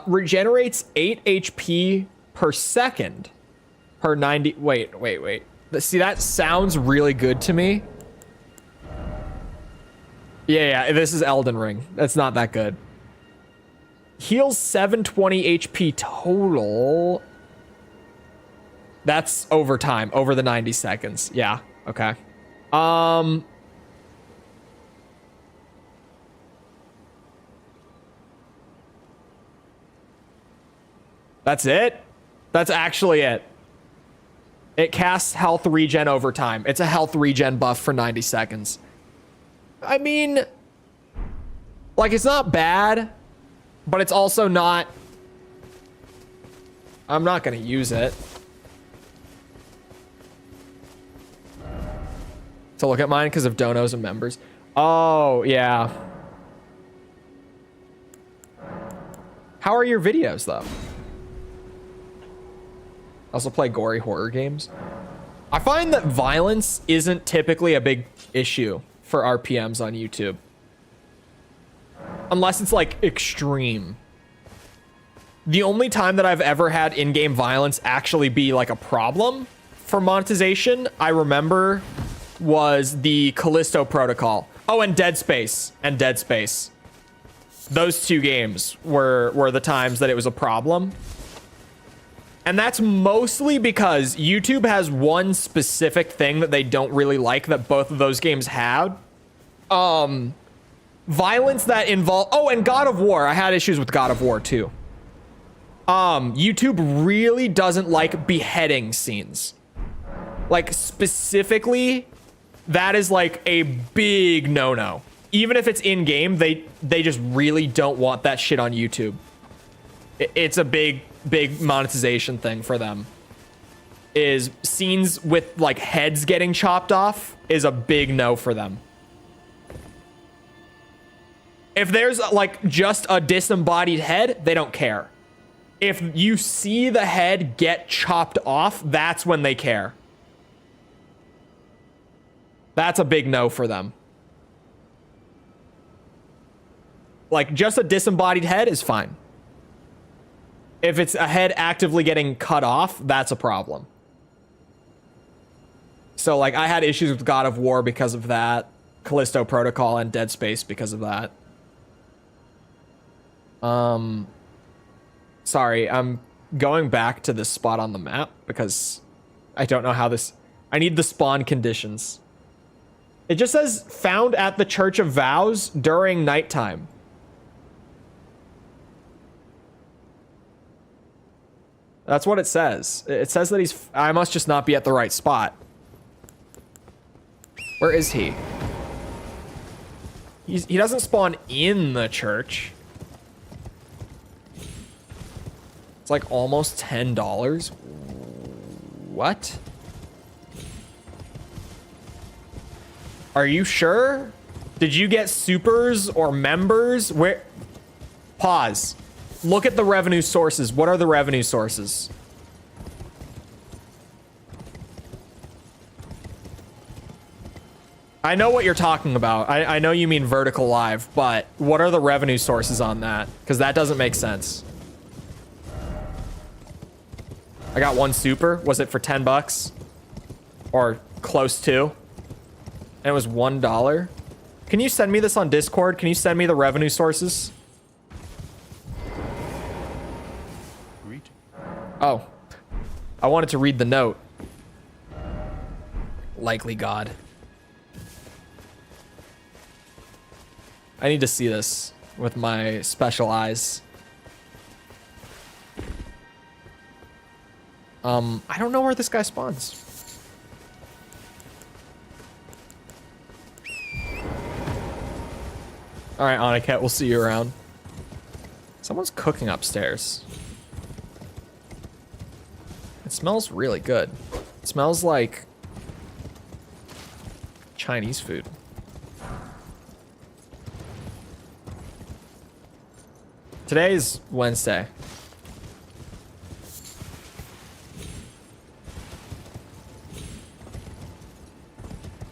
Regenerates 8 HP per second per 90. Wait. See, that sounds really good to me. Yeah, this is Elden Ring. That's not that good. Heals 720 HP total. That's over time, over the 90 seconds. Yeah, okay. That's it? That's actually it. It casts health regen over time. It's a health regen buff for 90 seconds. I mean, like, it's not bad, but it's also not... I'm not gonna use it. To look at mine because of donos and members. Oh, yeah. How are your videos, though? Also play gory horror games. I find that violence isn't typically a big issue for RPMs on YouTube. Unless it's, like, extreme. The only time that I've ever had in-game violence actually be, like, a problem for monetization, I remember, was the Callisto Protocol. Oh, and Dead Space. Those two games were the times that it was a problem. And that's mostly because YouTube has one specific thing that they don't really like that both of those games have. Violence that involve... Oh, and God of War. I had issues with God of War, too. YouTube really doesn't like beheading scenes. Like, specifically, that is, like, a big no-no. Even if it's in-game, they just really don't want that shit on YouTube. It's a big monetization thing for them. Is scenes with, like, heads getting chopped off is a big no for them. If there's, like, just a disembodied head, they don't care. If you see the head get chopped off, that's when they care. That's a big no for them. Like, just a disembodied head is fine. If it's a head actively getting cut off, that's a problem. So, like, I had issues with God of War because of that. Callisto Protocol and Dead Space because of that. Sorry, I'm going back to this spot on the map because I don't know how this... I need the spawn conditions. It just says, found at the Church of Vows during nighttime. That's what it says. It says that he's... I must just not be at the right spot. Where is he? He doesn't spawn in the church. It's like almost $10. What? Are you sure? Did you get supers or members? Where? Pause. Look at the revenue sources. What are the revenue sources? I know what you're talking about. I know you mean vertical live, but what are the revenue sources on that? Because that doesn't make sense. I got one super. Was it for 10 bucks? Or close to? And it was $1. Can you send me this on Discord? Can you send me the revenue sources? Oh. I wanted to read the note. Likely God. I need to see this with my special eyes. I don't know where this guy spawns. All right, Oniket, we'll see you around. Someone's cooking upstairs. It smells really good. It smells like Chinese food. Today's Wednesday.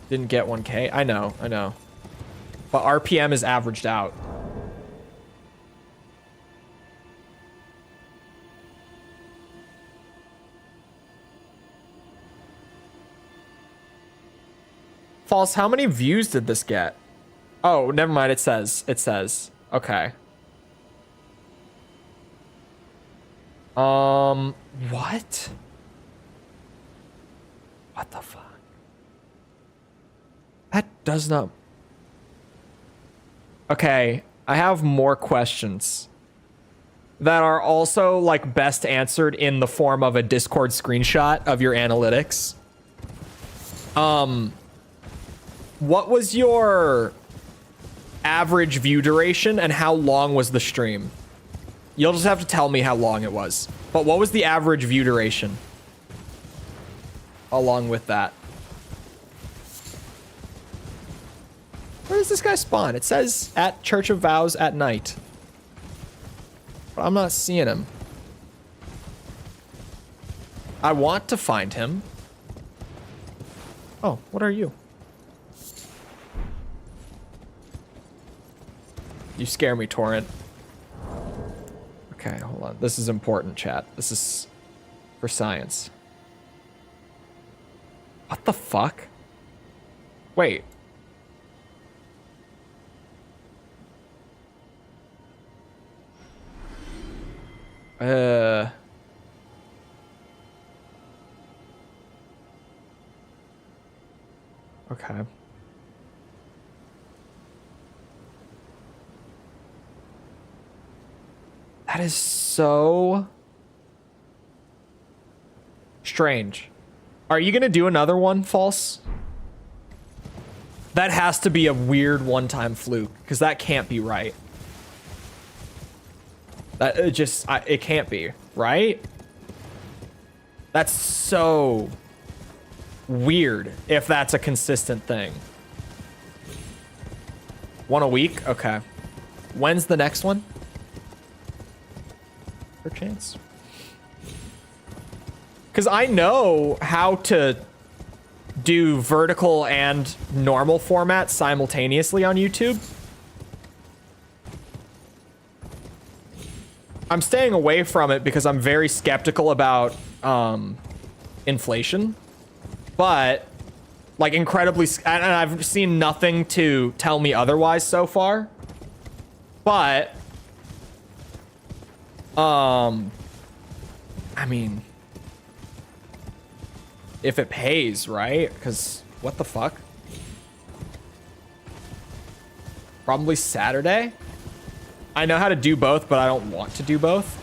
Didn't get 1K. I know. But RPM is averaged out. False, how many views did this get? Oh, never mind. It says. Okay. What? What the fuck? That does not... Okay, I have more questions that are also like best answered in the form of a Discord screenshot of your analytics. What was your average view duration and how long was the stream? You'll just have to tell me how long it was. But what was the average view duration? Along with that. Where does this guy spawn? It says at Church of Vows at night. But I'm not seeing him. I want to find him. Oh, what are you? You scare me, Torrent. Okay, hold on. This is important, chat. This is for science. What the fuck? Wait. Okay. That is so strange. Are you gonna do another one, False? That has to be a weird one-time fluke, because that can't be right. That it can't be, right? That's so weird if that's a consistent thing. One a week? Okay. When's the next one? Per chance. Because I know how to do vertical and normal format simultaneously on YouTube. I'm staying away from it because I'm very skeptical about inflation, but like incredibly, and I've seen nothing to tell me otherwise so far. But I mean, if it pays, right? Because what the fuck? Probably Saturday. I know how to do both, but I don't want to do both.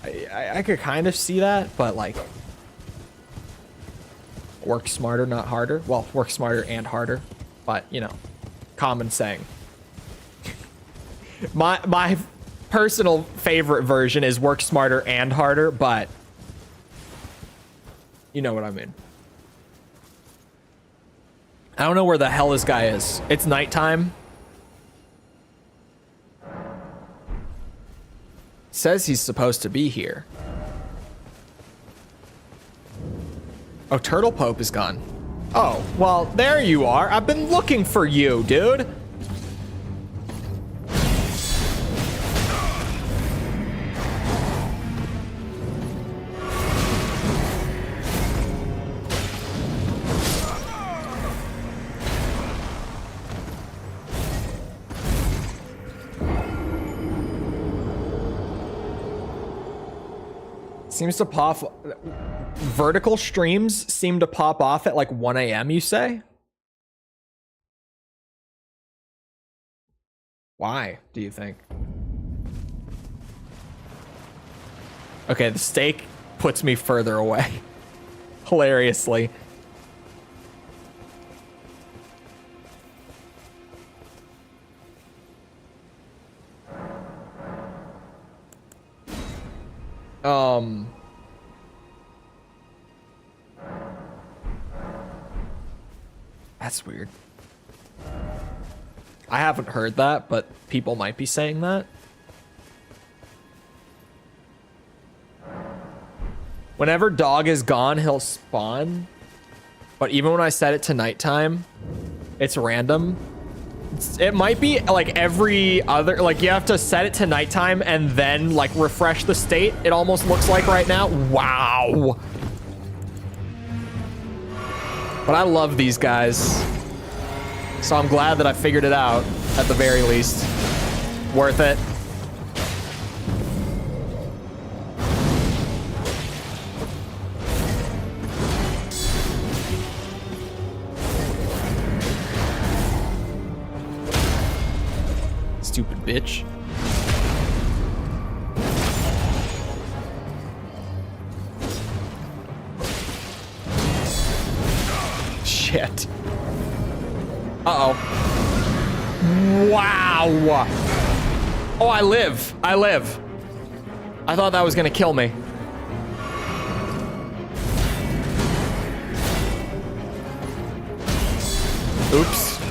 I could kind of see that, but like, work smarter, not harder. Well, work smarter and harder, but you know, common saying. My personal favorite version is work smarter and harder, but you know what I mean. I don't know where the hell this guy is. It's nighttime. Says he's supposed to be here. Oh, Turtle Pope is gone. Oh, well, there you are. I've been looking for you, dude. Seems to pop. Vertical streams seem to pop off at like 1 a.m. you say? Why, do you think? Okay, the steak puts me further away. Hilariously. That's weird. I haven't heard that, but people might be saying that. Whenever dog is gone, he'll spawn. But even when I set it to nighttime, it's random. It might be like every other, like you have to set it to nighttime and then like refresh the state. It almost looks like right now. Wow. But I love these guys. So I'm glad that I figured it out at the very least. Worth it. Stupid bitch. Shit. Uh-oh. Wow. Oh, I live. I live. I thought that was gonna kill me. Oops.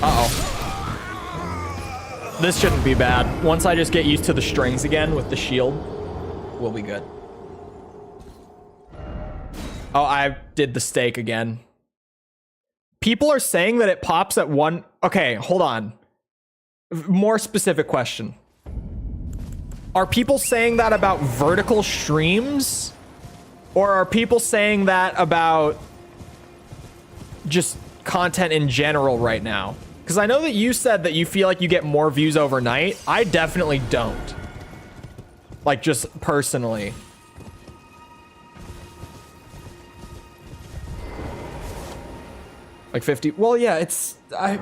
Uh-oh. This shouldn't be bad. Once I just get used to the strings again with the shield, we'll be good. Oh, I did the steak again. People are saying that it pops at 1... Okay, hold on. More specific question. Are people saying that about vertical streams? Or are people saying that about just content in general right now? Because I know that you said that you feel like you get more views overnight. I definitely don't. Like, just personally. Like 50. Well, yeah, it's... I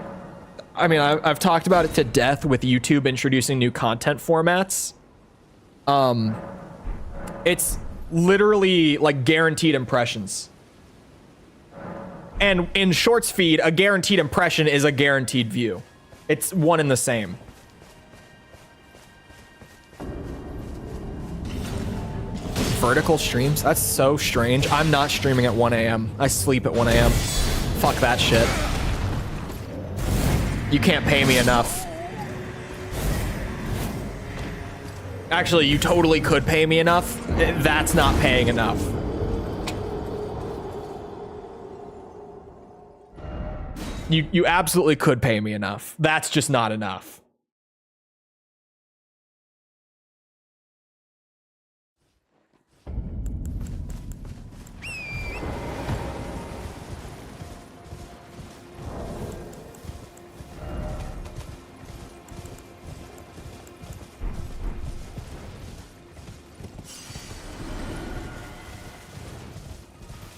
mean, I've talked about it to death with YouTube introducing new content formats. It's literally like guaranteed impressions. And in Shorts feed, a guaranteed impression is a guaranteed view. It's one and the same. Vertical streams? That's so strange. I'm not streaming at 1 a.m. I sleep at 1 a.m. Fuck that shit. You can't pay me enough. Actually, you totally could pay me enough. That's not paying enough. You absolutely could pay me enough. That's just not enough.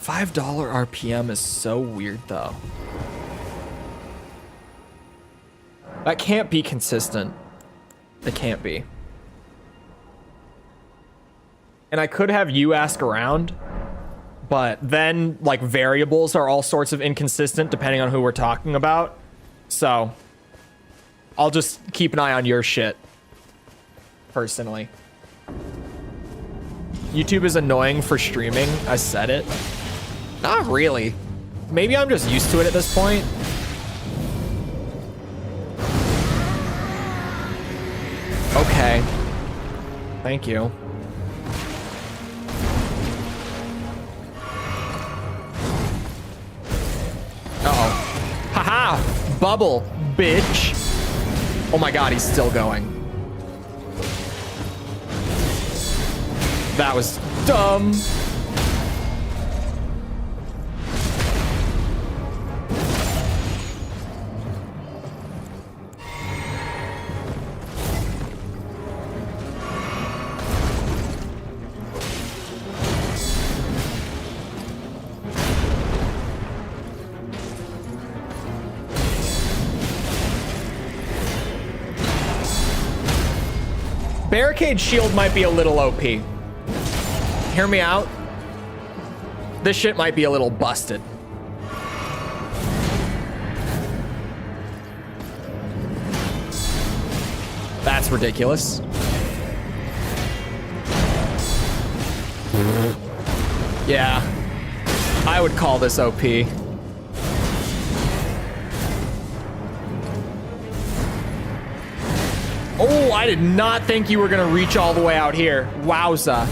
$5 RPM is so weird, though. That can't be consistent. It can't be. And I could have you ask around, but then, like, variables are all sorts of inconsistent depending on who we're talking about. So, I'll just keep an eye on your shit, personally. YouTube is annoying for streaming. I said it. Not really. Maybe I'm just used to it at this point. Okay. Thank you. Uh-oh. Haha! Bubble, bitch. Oh my god, he's still going. That was dumb. Barricade shield might be a little OP. Hear me out. This shit might be a little busted. That's ridiculous. Yeah, I would call this OP. Oh, I did not think you were gonna reach all the way out here. Wowza.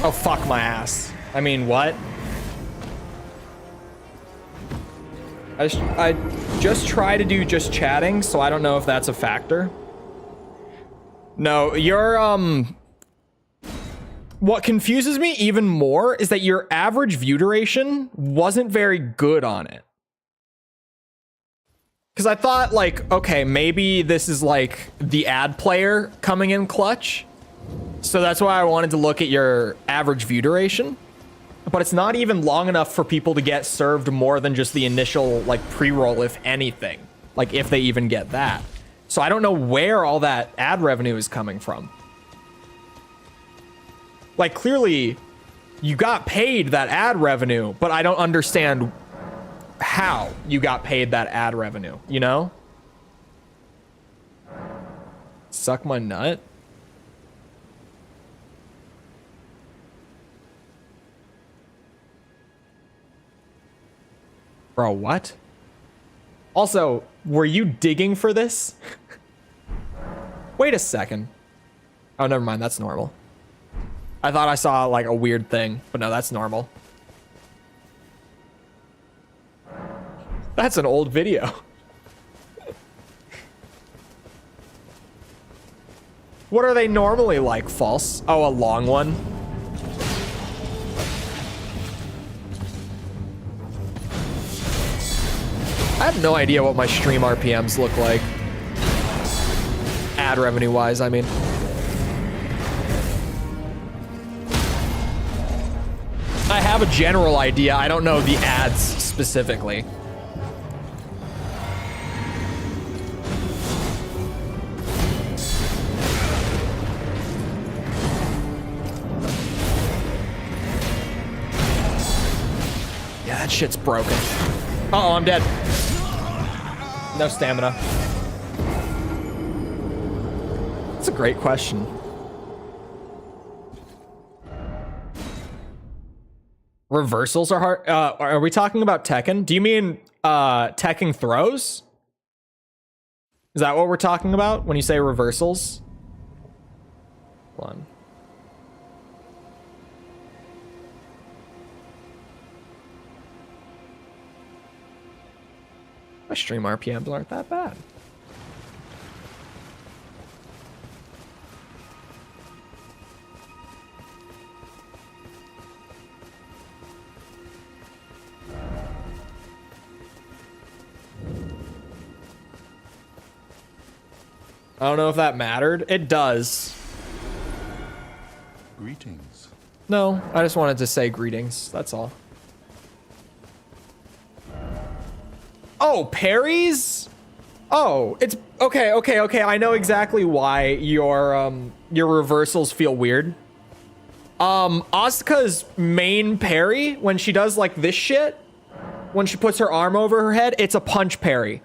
Oh, fuck my ass. I mean, what? I just try to do just chatting, so I don't know if that's a factor. No, your, what confuses me even more is that your average view duration wasn't very good on it. Because I thought, like, okay, maybe this is like the ad player coming in clutch. So that's why I wanted to look at your average view duration, but it's not even long enough for people to get served more than just the initial like pre-roll, if anything, like if they even get that. So I don't know where all that ad revenue is coming from. Like clearly you got paid that ad revenue, but I don't understand how you got paid that ad revenue, you know? Suck my nut. Bro, what? Also, were you digging for this? Wait a second. Oh, never mind. That's normal. I thought I saw like a weird thing, but no, that's normal. That's an old video. What are they normally like, False? Oh, a long one? I have no idea what my stream RPMs look like. Ad revenue wise, I mean. I have a general idea. I don't know the ads specifically. Yeah, that shit's broken. Uh-oh, I'm dead. No stamina. That's a great question. Reversals are hard. Are we talking about Tekken? Do you mean Tekken throws? Is that what we're talking about when you say reversals? Hold on. My stream RPMs aren't that bad. I don't know if that mattered. It does. Greetings. No, I just wanted to say greetings. That's all. Oh, parries? Oh, it's okay, okay, okay. I know exactly why your reversals feel weird. Asuka's main parry, when she does like this shit, when she puts her arm over her head, it's a punch parry.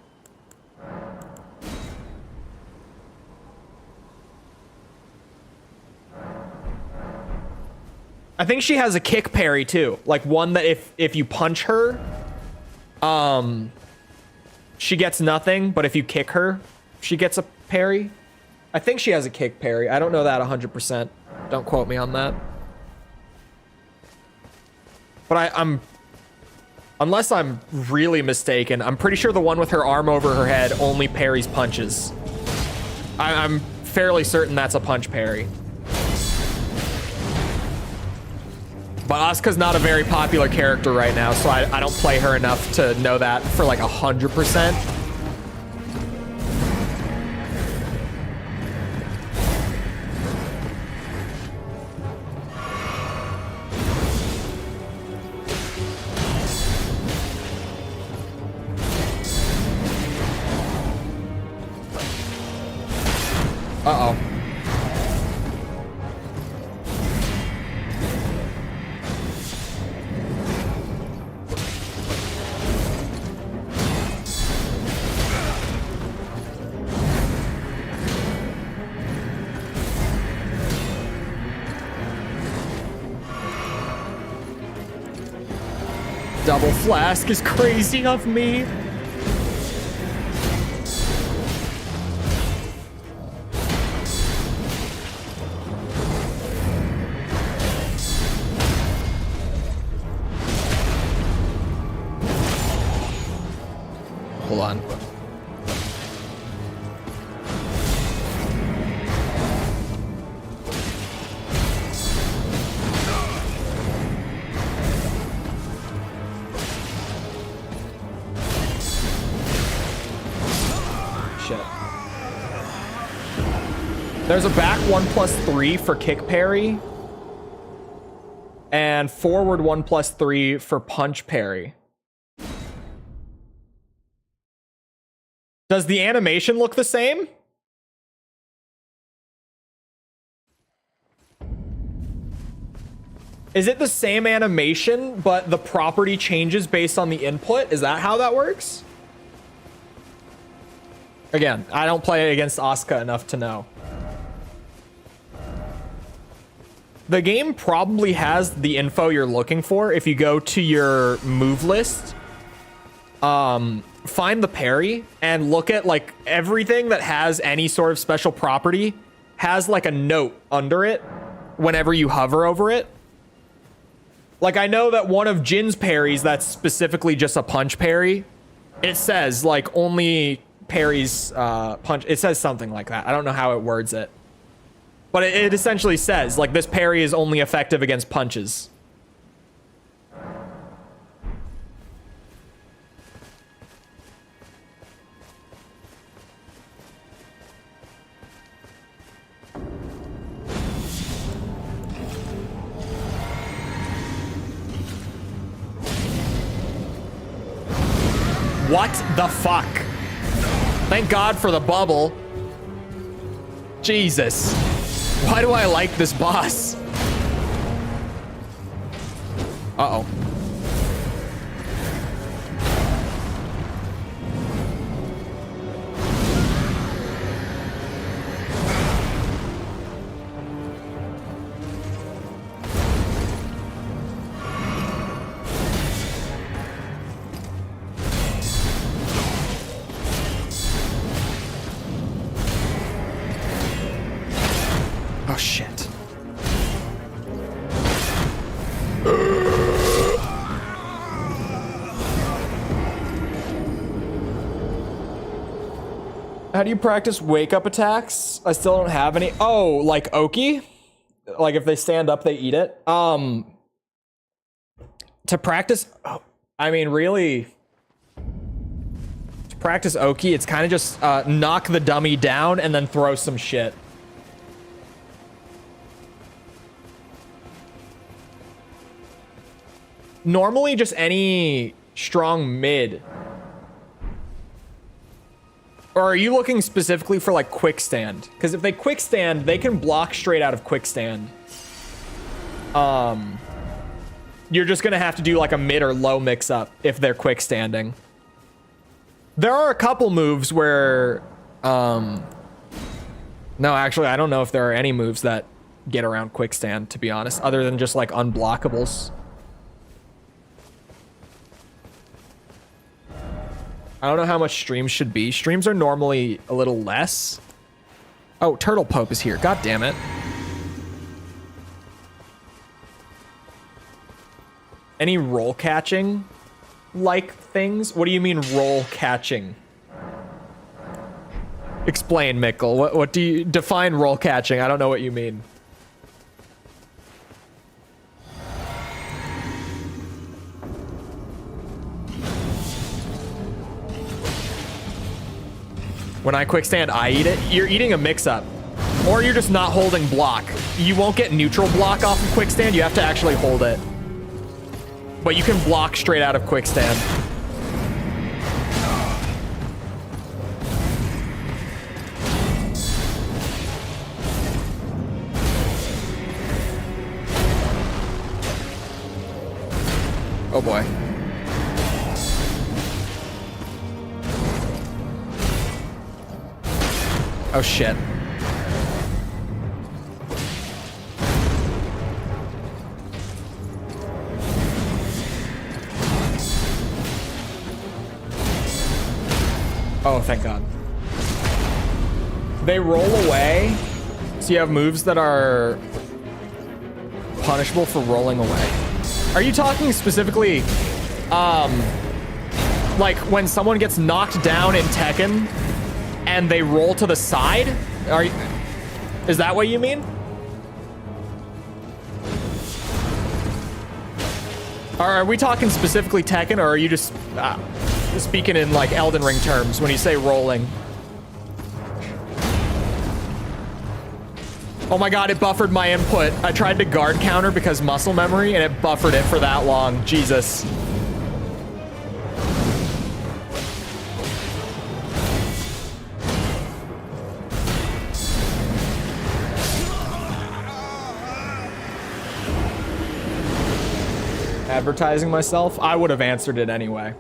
I think she has a kick parry too, like one that if you punch her, she gets nothing, but if you kick her, she gets a parry. I think she has a kick parry. I don't know that 100%. Don't quote me on that. But I'm unless I'm really mistaken, I'm pretty sure the one with her arm over her head only parries punches. I'm fairly certain that's a punch parry. But Asuka's not a very popular character right now, so I don't play her enough to know that for like 100%. Uh-oh. Double flask is crazy of me. Hold on. There's a back 1+3 for kick parry. And forward 1+3 for punch parry. Does the animation look the same? Is it the same animation, but the property changes based on the input? Is that how that works? Again, I don't play against Asuka enough to know. The game probably has the info you're looking for. If you go to your move list, find the parry and look at like everything that has any sort of special property has like a note under it whenever you hover over it. Like I know that one of Jin's parries that's specifically just a punch parry, it says like only parries punch. It says something like that. I don't know how it words it. But it essentially says, like, this parry is only effective against punches. What the fuck? Thank God for the bubble. Jesus. Why do I like this boss? Uh-oh. Oh, shit. How do you practice wake-up attacks? I still don't have any. Oh, like Oki? Like if they stand up, they eat it? To practice... Oh, I mean, really... To practice Oki, it's kind of just knock the dummy down and then throw some shit. Normally, just any strong mid Or are you looking specifically for like quick stand? Because if they quick stand, they can block straight out of quick stand. You're just gonna have to do like a mid or low mix up if they're quick standing. There are a couple moves where, no, actually, I don't know if there are any moves that get around quick stand, to be honest, other than just like unblockables. I don't know how much streams should be. Streams are normally a little less. Oh, Turtle Pope is here. God damn it. Any roll catching like things? What do you mean roll catching? Explain, Mikkel. What do you define roll catching? I don't know what you mean. When I quick stand, I eat it. You're eating a mix-up. Or you're just not holding block. You won't get neutral block off of quick stand. You have to actually hold it. But you can block straight out of quick stand. Oh boy. Oh shit. Oh, thank God. They roll away, so you have moves that are punishable for rolling away. Are you talking specifically, like when someone gets knocked down in Tekken and they roll to the side? Is that what you mean? Are we talking specifically Tekken, or are you just speaking in like Elden Ring terms when you say rolling? Oh my God, it buffered my input. I tried to guard counter because muscle memory and it buffered it for that long. Jesus. Advertising myself? I would have answered it anyway.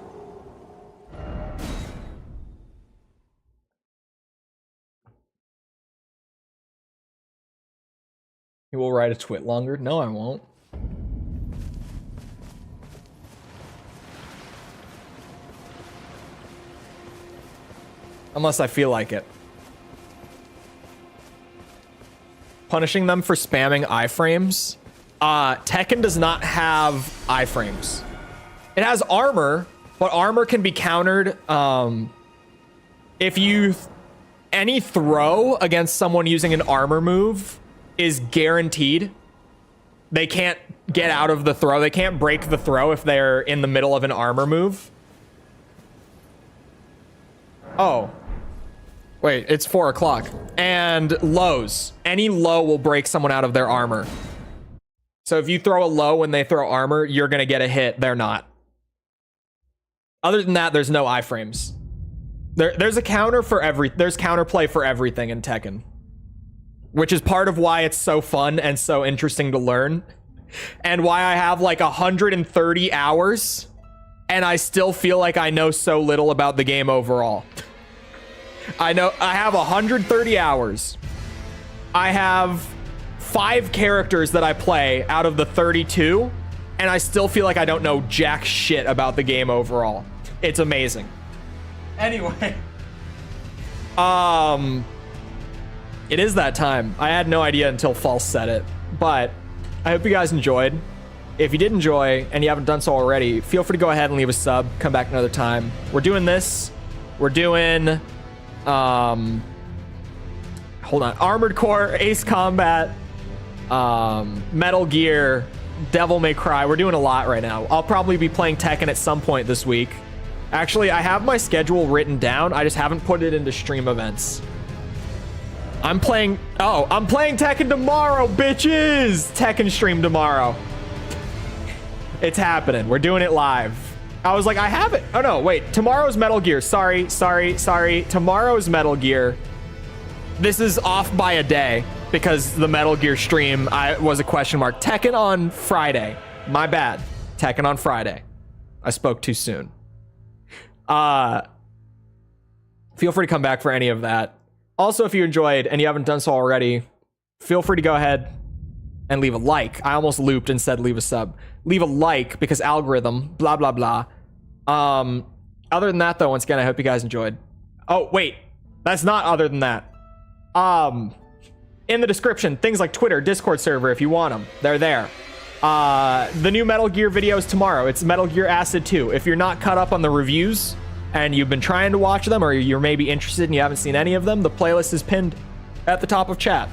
You will write a twit longer? No, I won't. Unless I feel like it. Punishing them for spamming iframes. Tekken does not have iframes. It has armor, but armor can be countered if you... any throw against someone using an armor move is guaranteed. They can't get out of the throw. They can't break the throw if they're in the middle of an armor move. Oh. Wait, it's 4 o'clock. And lows. Any low will break someone out of their armor. So if you throw a low when they throw armor, you're going to get a hit. They're not. Other than that, there's no iframes. There's a counter for there's counterplay for everything in Tekken. Which is part of why it's so fun and so interesting to learn. And why I have like 130 hours and I still feel like I know so little about the game overall. I have 130 hours. I have 5 characters that I play out of the 32, and I still feel like I don't know jack shit about the game overall. It's amazing. Anyway. It is that time. I had no idea until False said it, but I hope you guys enjoyed. If you did enjoy and you haven't done so already, feel free to go ahead and leave a sub. Come back another time. We're doing this. We're doing, hold on. Armored Core, Ace Combat, Metal Gear, Devil May Cry. We're doing a lot right now. I'll probably be playing Tekken at some point this week. Actually, I have my schedule written down. I just haven't put it into stream events. I'm playing Tekken tomorrow, bitches! Tekken stream tomorrow. It's happening. We're doing it live. I was like, I have it. Oh no, wait. Tomorrow's Metal Gear. Sorry. Tomorrow's Metal Gear. This is off by a day because the Metal Gear stream was a question mark. Tekken on Friday. My bad. Tekken on Friday. I spoke too soon. Feel free to come back for any of that. Also, if you enjoyed and you haven't done so already, feel free to go ahead and leave a like. I almost looped and said leave a sub. Leave a like because algorithm, blah, blah, blah. Other than that, though, once again, I hope you guys enjoyed. Oh, wait. That's not other than that. In the description, things like Twitter, Discord server, if you want them, they're there. The new Metal Gear video is tomorrow. It's Metal Gear Acid 2. If you're not caught up on the reviews and you've been trying to watch them, or you're maybe interested and you haven't seen any of them, the playlist is pinned at the top of chat.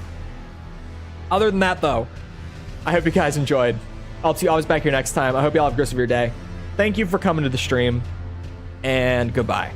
Other than that, though, I hope you guys enjoyed. I'll see you always back here next time. I hope you all have a great rest of your day. Thank you for coming to the stream, and goodbye.